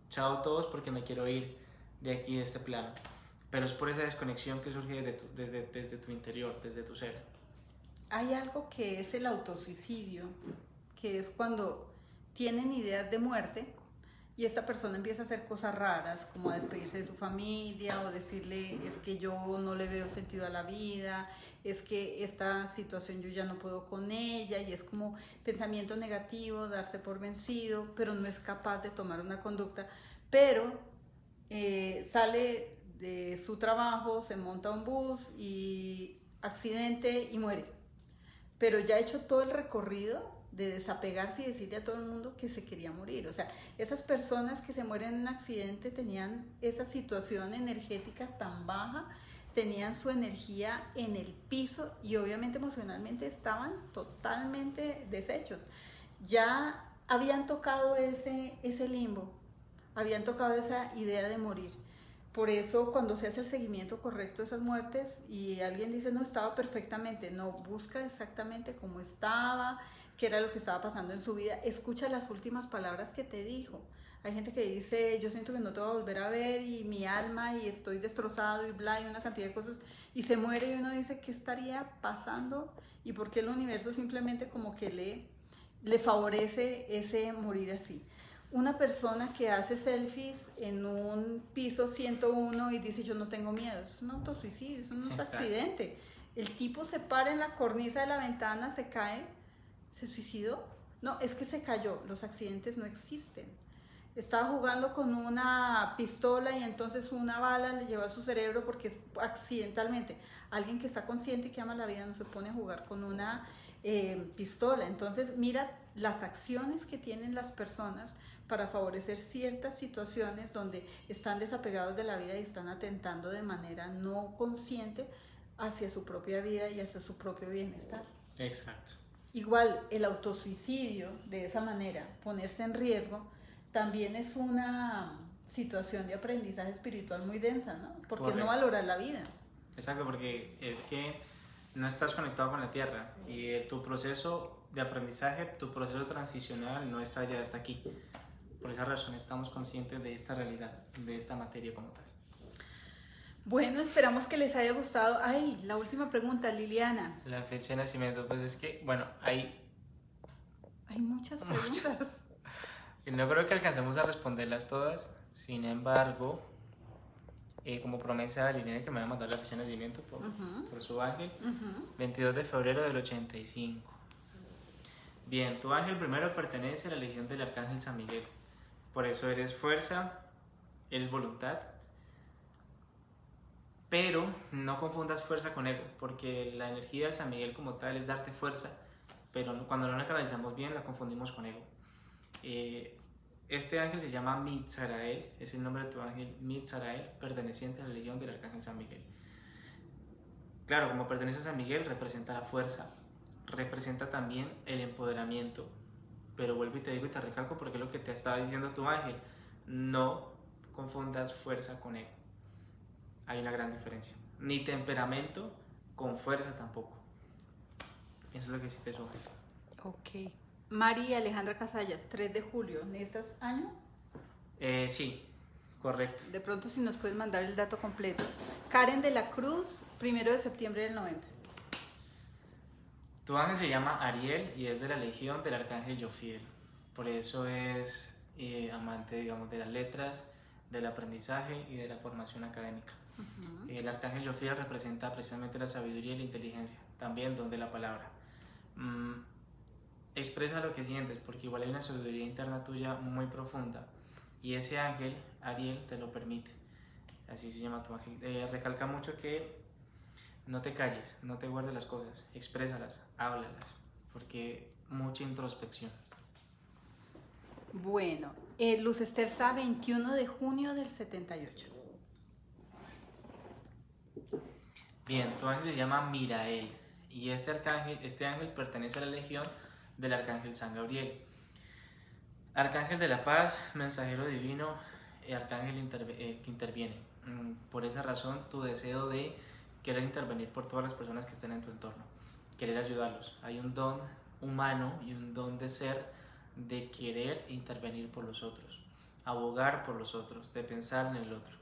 chao todos porque me quiero ir de aquí, de este plano. Pero es por esa desconexión que surge desde tu interior, desde tu ser. Hay algo que es el autosuicidio, que es cuando tienen ideas de muerte y esta persona empieza a hacer cosas raras, como a despedirse de su familia o decirle, es que yo no le veo sentido a la vida, es que esta situación yo ya no puedo con ella, y es como pensamiento negativo, darse por vencido, pero no es capaz de tomar una conducta, pero sale de su trabajo, se monta a un bus y accidente y muere, pero ya ha hecho todo el recorrido de desapegarse y decirle a todo el mundo que se quería morir. O sea, esas personas que se mueren en un accidente tenían esa situación energética tan baja, tenían su energía en el piso y obviamente emocionalmente estaban totalmente deshechos. Ya habían tocado ese limbo, habían tocado esa idea de morir. Por eso cuando se hace el seguimiento correcto de esas muertes y alguien dice no, estaba perfectamente, no, busca exactamente cómo estaba, qué era lo que estaba pasando en su vida, escucha las últimas palabras que te dijo. Hay gente que dice, yo siento que no te voy a volver a ver y mi alma y estoy destrozado y bla, y una cantidad de cosas, y se muere y uno dice, ¿qué estaría pasando? Y por qué el universo simplemente como que le favorece ese morir así. Una persona que hace selfies en un piso 101 y dice, yo no tengo miedo, es un autosuicidio, es un accidente. El tipo se para en la cornisa de la ventana, se cae, ¿se suicidó? No, es que se cayó, los accidentes no existen. Estaba jugando con una pistola y entonces una bala le llevó a su cerebro porque es accidentalmente. Alguien que está consciente y que ama la vida no se pone a jugar con una pistola. Entonces mira las acciones que tienen las personas para favorecer ciertas situaciones donde están desapegados de la vida y están atentando de manera no consciente hacia su propia vida y hacia su propio bienestar. Exacto. Igual el autosuicidio, de esa manera, ponerse en riesgo, también es una situación de aprendizaje espiritual muy densa, ¿no? Porque correcto. No valorar la vida. Exacto, porque es que no estás conectado con la tierra y tu proceso de aprendizaje, tu proceso transicional no está allá, está aquí. Por esa razón estamos conscientes de esta realidad, de esta materia como tal. Bueno, esperamos que les haya gustado. Ay, la última pregunta, Liliana. La fecha de nacimiento, pues es que, bueno, hay muchas preguntas. No creo que alcancemos a responderlas todas, sin embargo, como promesa a Liliana que me va a mandar la fecha de nacimiento por su ángel, 22 de febrero del 85. Bien, tu ángel primero pertenece a la legión del arcángel San Miguel, por eso eres fuerza, eres voluntad, pero no confundas fuerza con ego, porque la energía de San Miguel como tal es darte fuerza, pero cuando no la canalizamos bien la confundimos con ego. Este ángel se llama Mitzarael, es el nombre de tu ángel Mitzarael, perteneciente a la legión del arcángel San Miguel. Claro, como pertenece a San Miguel, representa la fuerza, representa también el empoderamiento. Pero vuelvo y te digo y te recalco porque es lo que te estaba diciendo tu ángel. No confundas fuerza con ego. Hay una gran diferencia. Ni temperamento con fuerza tampoco. Eso es lo que sí te sugiere. Ok. María Alejandra Casallas, 3 de julio, ¿necesitas año? Sí, correcto. De pronto si nos puedes mandar el dato completo. Karen de la Cruz, 1 de septiembre del 90. Tu ángel se llama Ariel y es de la legión del arcángel Jofiel. Por eso es amante, digamos, de las letras, del aprendizaje y de la formación académica. El arcángel Jofiel representa precisamente la sabiduría y la inteligencia, también don de la palabra. Expresa lo que sientes, porque igual hay una sabiduría interna tuya muy profunda y ese ángel, Ariel, te lo permite. Así se llama tu ángel. Recalca mucho que no te calles, no te guardes las cosas, exprésalas, háblalas, porque mucha introspección. Bueno, Luz Esther Sá, 21 de junio del 78. Bien, tu ángel se llama Mirael y este ángel pertenece a la legión del arcángel San Gabriel. Arcángel de la paz, mensajero divino, arcángel que interviene. Por esa razón, tu deseo de querer intervenir por todas las personas que estén en tu entorno, querer ayudarlos. Hay un don humano y un don de ser de querer intervenir por los otros, abogar por los otros, de pensar en el otro.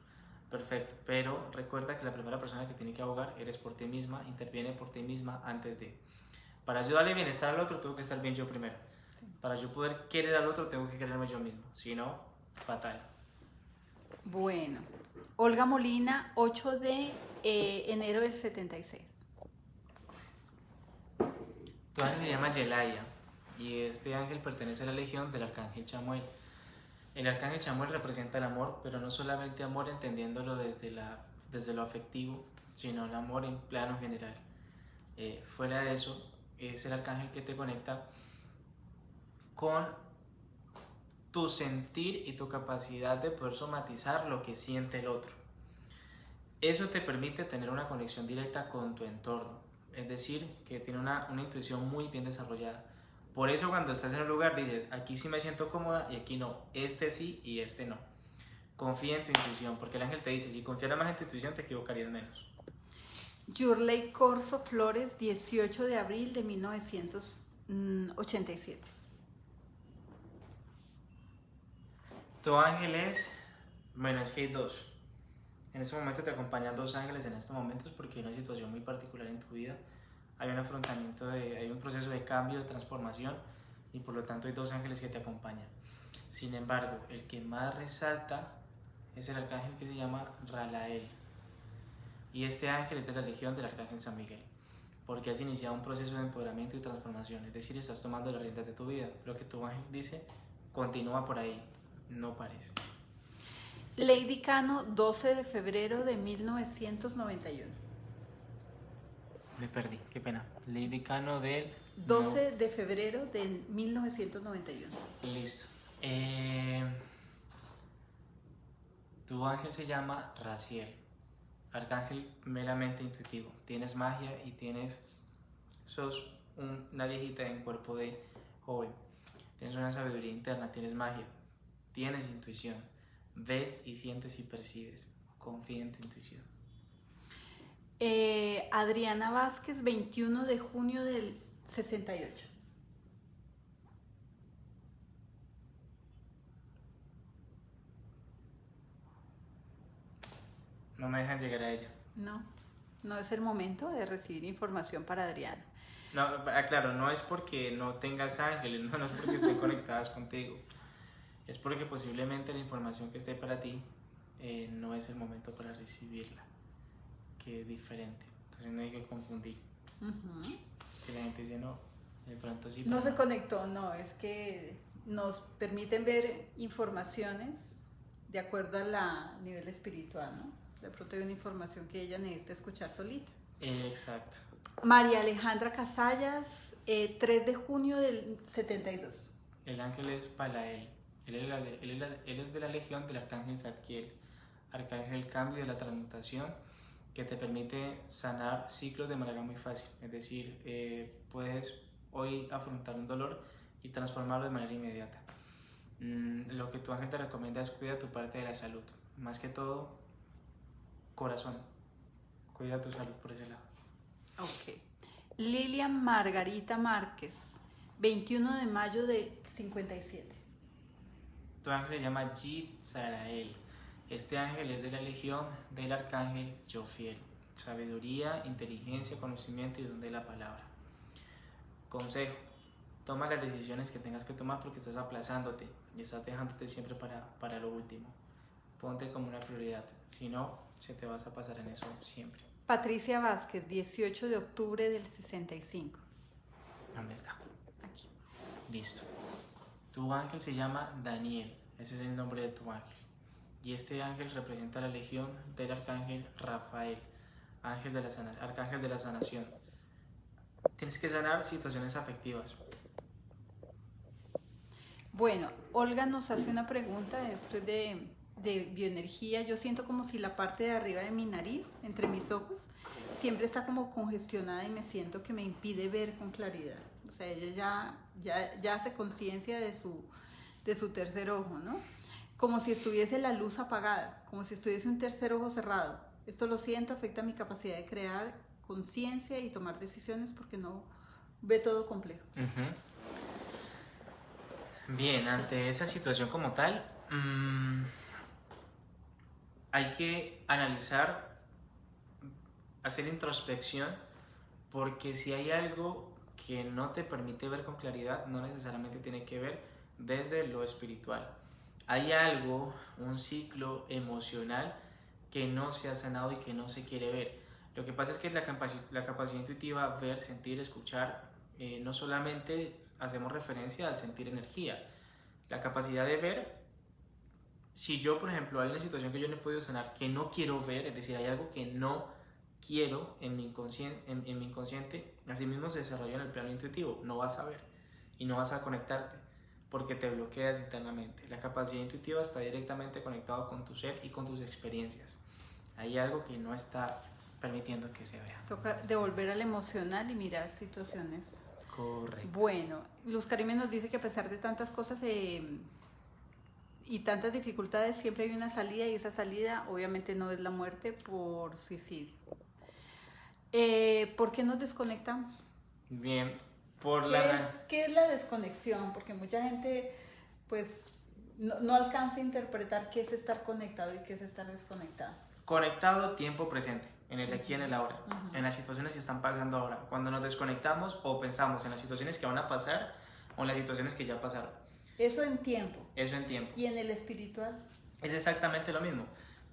Perfecto, pero recuerda que la primera persona que tiene que abogar eres por ti misma, interviene por ti misma antes de. Para ayudarle bienestar al otro tengo que estar bien yo primero. Sí. Para yo poder querer al otro tengo que quererme yo mismo, si no, fatal. Bueno, Olga Molina, 8 de enero del 76. Tu ángel se llama Yelaya y este ángel pertenece a la legión del arcángel Chamuel. El arcángel Chamuel representa el amor, pero no solamente amor entendiéndolo desde lo afectivo, sino el amor en plano general. Fuera de eso, es el arcángel que te conecta con tu sentir y tu capacidad de poder somatizar lo que siente el otro. Eso te permite tener una conexión directa con tu entorno, es decir, que tiene una intuición muy bien desarrollada. Por eso cuando estás en un lugar dices, aquí sí me siento cómoda y aquí no, este sí y este no. Confía en tu intuición, porque el ángel te dice, si confiaras más en tu intuición te equivocarías menos. Yurley Corso Flores, 18 de abril de 1987. Tu ángel es que hay dos. En este momento te acompañan dos ángeles en estos momentos porque hay una situación muy particular en tu vida. Hay un afrontamiento, hay un proceso de cambio, de transformación y por lo tanto hay dos ángeles que te acompañan. Sin embargo, el que más resalta es el arcángel que se llama Ralael. Y este ángel es de la legión del arcángel San Miguel, porque has iniciado un proceso de empoderamiento y transformación, es decir, estás tomando las riendas de tu vida. Lo que tu ángel dice, continúa por ahí, no pares. Lady Cano, 12 de febrero de 1991. Me perdí, qué pena. Lady Cano del... 12 de febrero de 1991. Listo. Tu ángel se llama Raziel. Arcángel meramente intuitivo. Tienes magia y sos una viejita en cuerpo de joven. Tienes una sabiduría interna, tienes magia, tienes intuición. Ves y sientes y percibes. Confía en tu intuición. Adriana Vázquez, 21 de junio del 68. No me dejan llegar a ella. No es el momento de recibir información para Adriana. No, claro, no es porque no tengas ángeles, no es porque estén conectadas contigo. Es porque posiblemente la información que esté para ti no es el momento para recibirla, que es diferente. Entonces no hay que confundir. Que la gente dice, no, de pronto sí. No se conectó, no, es que nos permiten ver informaciones de acuerdo al nivel espiritual, ¿no? De pronto hay una información que ella necesita escuchar solita. Exacto. María Alejandra Casallas, 3 de junio del 72. El ángel es Palael Él es de la legión del arcángel Zadkiel, arcángel cambio de la transmutación, que te permite sanar ciclos de manera muy fácil. Es decir, puedes hoy afrontar un dolor y transformarlo de manera inmediata. Lo que tu ángel te recomienda es cuida tu parte de la salud, más que todo corazón, cuida tu salud por ese lado. Ok. Lilian Margarita Márquez, 21 de mayo de 57. Tu ángel se llama Yitzharael. Este ángel es de la legión del arcángel Jofiel. Sabiduría, inteligencia, conocimiento y don de la palabra. Consejo: toma las decisiones que tengas que tomar porque estás aplazándote y estás dejándote siempre para lo último. Ponte como una prioridad, si no, se te vas a pasar en eso siempre. Patricia Vázquez, 18 de octubre del 65. ¿Dónde está? Aquí. Listo. Tu ángel se llama Daniel, ese es el nombre de tu ángel. Y este ángel representa la legión del arcángel Rafael, arcángel de la sanación. Tienes que sanar situaciones afectivas. Bueno, Olga nos hace una pregunta, esto es de bioenergía. Yo siento como si la parte de arriba de mi nariz, entre mis ojos, siempre está como congestionada y me siento que me impide ver con claridad. O sea, ella ya hace conciencia de su tercer ojo, ¿no? Como si estuviese la luz apagada, como si estuviese un tercer ojo cerrado. Esto lo siento, afecta mi capacidad de crear conciencia y tomar decisiones porque no ve todo complejo. Bien, ante esa situación como tal, hay que analizar, hacer introspección, porque si hay algo que no te permite ver con claridad, no necesariamente tiene que ver desde lo espiritual. Hay algo, un ciclo emocional que no se ha sanado y que no se quiere ver. Lo que pasa es que la capacidad intuitiva, ver, sentir, escuchar, no solamente hacemos referencia al sentir energía. La capacidad de ver, si yo, por ejemplo, hay una situación que yo no he podido sanar, que no quiero ver, es decir, hay algo que no quiero en mi inconsciente, así mismo se desarrolla en el plano intuitivo. No vas a ver y no vas a conectarte porque te bloqueas internamente. La capacidad intuitiva está directamente conectada con tu ser y con tus experiencias. Hay algo que no está permitiendo que se vea. Toca devolver al emocional y mirar situaciones. Correcto. Bueno, Luz Karime nos dice que a pesar de tantas cosas y tantas dificultades, siempre hay una salida, y esa salida obviamente no es la muerte por suicidio. ¿Por qué nos desconectamos? Bien, ¿Qué es la desconexión? Porque mucha gente pues no alcanza a interpretar qué es estar conectado y qué es estar desconectado. Conectado, tiempo presente, en el aquí y en el ahora, en las situaciones que están pasando ahora. Cuando nos desconectamos o pensamos en las situaciones que van a pasar o en las situaciones que ya pasaron. Eso en tiempo. Eso en tiempo. ¿Y en el espiritual? Es exactamente lo mismo,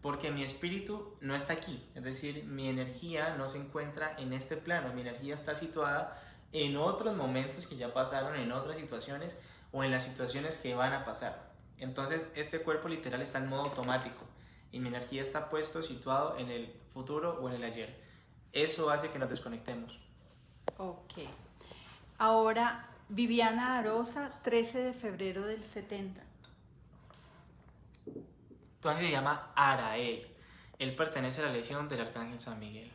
porque mi espíritu no está aquí, es decir, mi energía no se encuentra en este plano, mi energía está situada en otros momentos que ya pasaron, en otras situaciones o en las situaciones que van a pasar. Entonces, este cuerpo literal está en modo automático y mi energía está situado en el futuro o en el ayer. Eso hace que nos desconectemos. Ok. Ahora, Viviana Arosa, 13 de febrero del 70. Tu ángel se llama Arael. Él pertenece a la legión del arcángel San Miguel.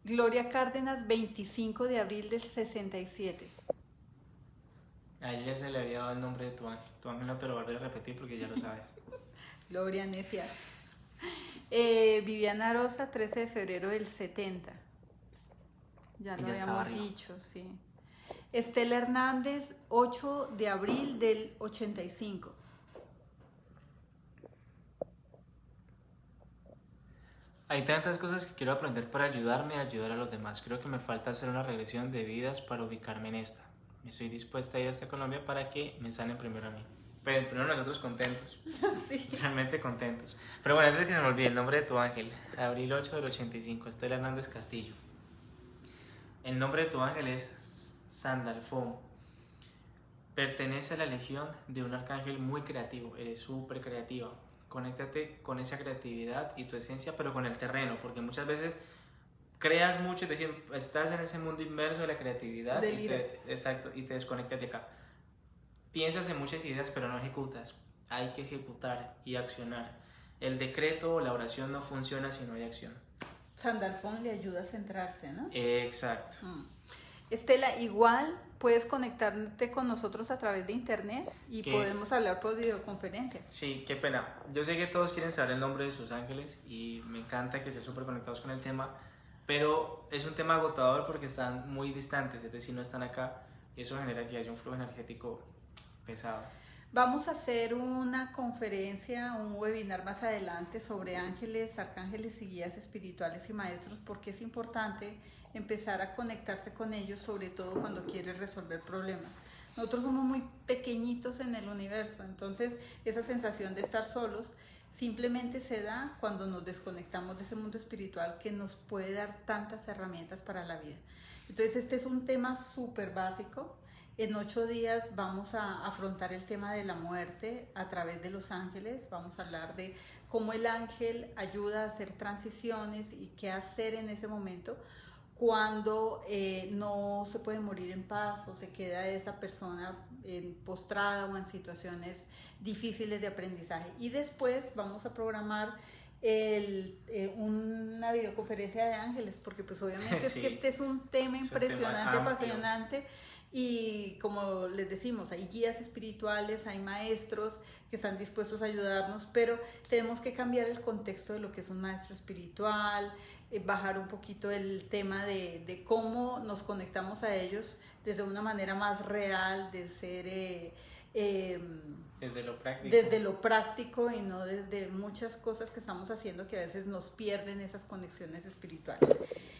Gloria Cárdenas, 25 de abril del 67. A ella ya se le había dado el nombre de tu ángel. Tu ángel no te lo volveré a repetir porque ya lo sabes. Gloria necia. Viviana Arosa, 13 de febrero del 70. Ya lo habíamos dicho, sí. Estela Hernández, 8 de abril del 85. Hay tantas cosas que quiero aprender para ayudarme a ayudar a los demás. Creo que me falta hacer una regresión de vidas para ubicarme en esta. Estoy dispuesta a ir hasta Colombia para que me sanen primero a mí. Pero primero nosotros contentos. Sí. Realmente contentos. Pero bueno, antes de que se me olvide el nombre de tu ángel. Abril 8 del 85, Estela Hernández Castillo. El nombre de tu ángel es Sandalfón. Pertenece a la legión de un arcángel muy creativo. Eres súper creativa. Conéctate con esa creatividad y tu esencia, pero con el terreno, porque muchas veces creas mucho, es decir, estás en ese mundo inmerso de la creatividad y te desconectas de acá. piensas en muchas ideas pero no ejecutas. Hay que ejecutar y accionar. El decreto o la oración no funciona si no hay acción. Sandalphon le ayuda a centrarse, ¿no? Exacto. Estela, igual puedes conectarte con nosotros a través de internet y ¿Qué? podemos hablar por videoconferencia. Sí, qué pena. Yo sé que todos quieren saber el nombre de sus ángeles y me encanta que estén súper conectados con el tema, pero es un tema agotador porque están muy distantes, es decir, no están acá y eso genera que haya un flujo energético pesado. Vamos a hacer una conferencia, un webinar más adelante sobre ángeles, arcángeles y guías espirituales y maestros, porque es importante empezar a conectarse con ellos, sobre todo cuando quieres resolver problemas. Nosotros somos muy pequeñitos en el universo, entonces esa sensación de estar solos simplemente se da cuando nos desconectamos de ese mundo espiritual que nos puede dar tantas herramientas para la vida. Entonces este es un tema súper básico. En 8 días vamos a afrontar el tema de la muerte a través de los ángeles. Vamos a hablar de cómo el ángel ayuda a hacer transiciones y qué hacer en ese momento cuando no se puede morir en paz o se queda esa persona postrada o en situaciones difíciles de aprendizaje. Y después vamos a programar una videoconferencia de ángeles, porque pues obviamente sí, es que este es un tema impresionante, apasionante. Y como les decimos, hay guías espirituales, hay maestros que están dispuestos a ayudarnos, pero tenemos que cambiar el contexto de lo que es un maestro espiritual, bajar un poquito el tema de cómo nos conectamos a ellos desde una manera más real, de ser... desde lo práctico y no desde muchas cosas que estamos haciendo que a veces nos pierden esas conexiones espirituales.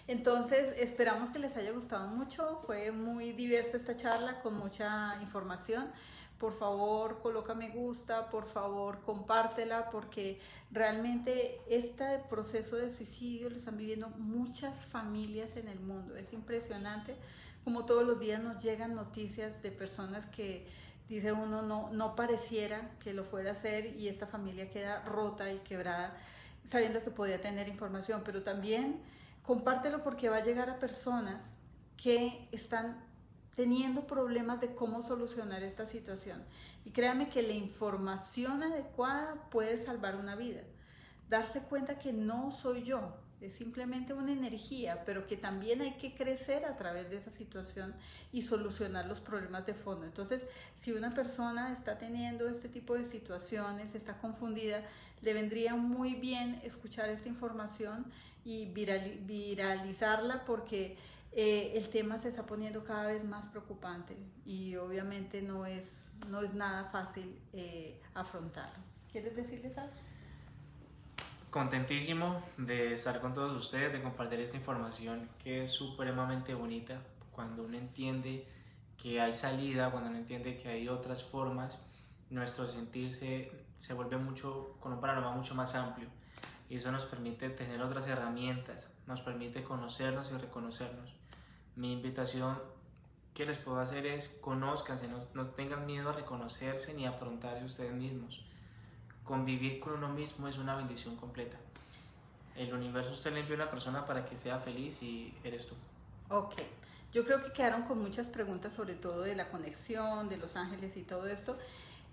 Entonces esperamos que les haya gustado mucho, fue muy diversa esta charla con mucha información. Por favor coloca me gusta, por favor compártela, porque realmente este proceso de suicidio lo están viviendo muchas familias en el mundo. Es impresionante como todos los días nos llegan noticias de personas que dice uno no pareciera que lo fuera a hacer y esta familia queda rota y quebrada sabiendo que podía tener información, pero también compártelo porque va a llegar a personas que están teniendo problemas de cómo solucionar esta situación. Y créanme que la información adecuada puede salvar una vida. Darse cuenta que no soy yo, es simplemente una energía, pero que también hay que crecer a través de esa situación y solucionar los problemas de fondo. Entonces, si una persona está teniendo este tipo de situaciones, está confundida, le vendría muy bien escuchar esta información y viralizarla, porque el tema se está poniendo cada vez más preocupante y obviamente no es nada fácil afrontarlo. ¿Quieres decirles algo? Contentísimo de estar con todos ustedes, de compartir esta información que es supremamente bonita. Cuando uno entiende que hay salida, cuando uno entiende que hay otras formas, nuestro sentirse se vuelve con un panorama mucho más amplio. Y eso nos permite tener otras herramientas, nos permite conocernos y reconocernos. Mi invitación que les puedo hacer es: conózcanse, no tengan miedo a reconocerse ni a afrontarse ustedes mismos. Convivir con uno mismo es una bendición completa. El universo usted le envía a una persona para que sea feliz y eres tú. Ok, yo creo que quedaron con muchas preguntas, sobre todo de la conexión, de los ángeles y todo esto.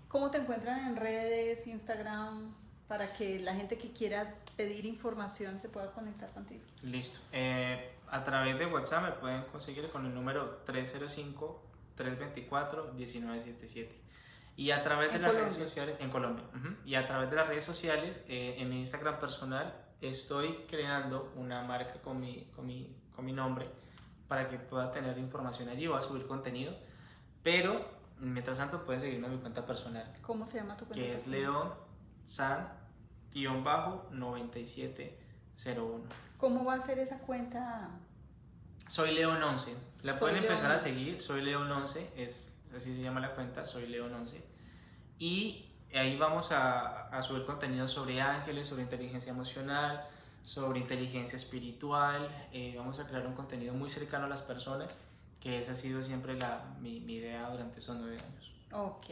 ¿Cómo te encuentran en redes, Instagram, para que la gente que quiera pedir información se pueda conectar contigo? Listo. A través de WhatsApp me pueden conseguir con el número 305-324-1977. Y a través de las redes sociales, en Colombia, y a través de las redes sociales, en mi Instagram personal, estoy creando una marca con mi nombre para que pueda tener información allí. Voy a subir contenido, pero mientras tanto pueden seguirme en mi cuenta personal. ¿Cómo se llama tu cuenta? Que es leonsan-9701. ¿Cómo va a ser esa cuenta? Soy Leon11. La pueden empezar a seguir. Soy Leon11, así se llama la cuenta, Soy Leon11. Y ahí vamos a subir contenido sobre ángeles, sobre inteligencia emocional, sobre inteligencia espiritual. Vamos a crear un contenido muy cercano a las personas, que esa ha sido siempre mi idea durante esos 9 años. Ok,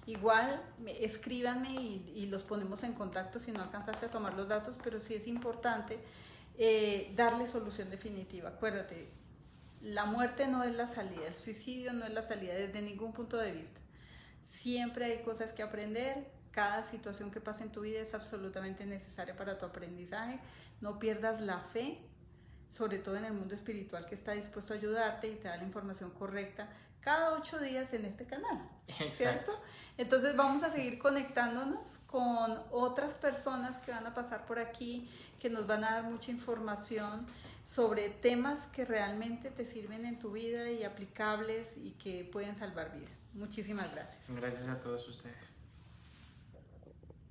igual escríbanme y los ponemos en contacto si no alcanzaste a tomar los datos, pero sí es importante darle solución definitiva. Acuérdate, la muerte no es la salida, el suicidio no es la salida desde ningún punto de vista. Siempre hay cosas que aprender. Cada situación que pasa en tu vida es absolutamente necesaria para tu aprendizaje. No pierdas la fe, sobre todo en el mundo espiritual, que está dispuesto a ayudarte y te da la información correcta cada 8 días en este canal, ¿cierto? Entonces vamos a seguir conectándonos con otras personas que van a pasar por aquí, que nos van a dar mucha información sobre temas que realmente te sirven en tu vida y aplicables y que pueden salvar vidas. Muchísimas gracias. Gracias a todos ustedes.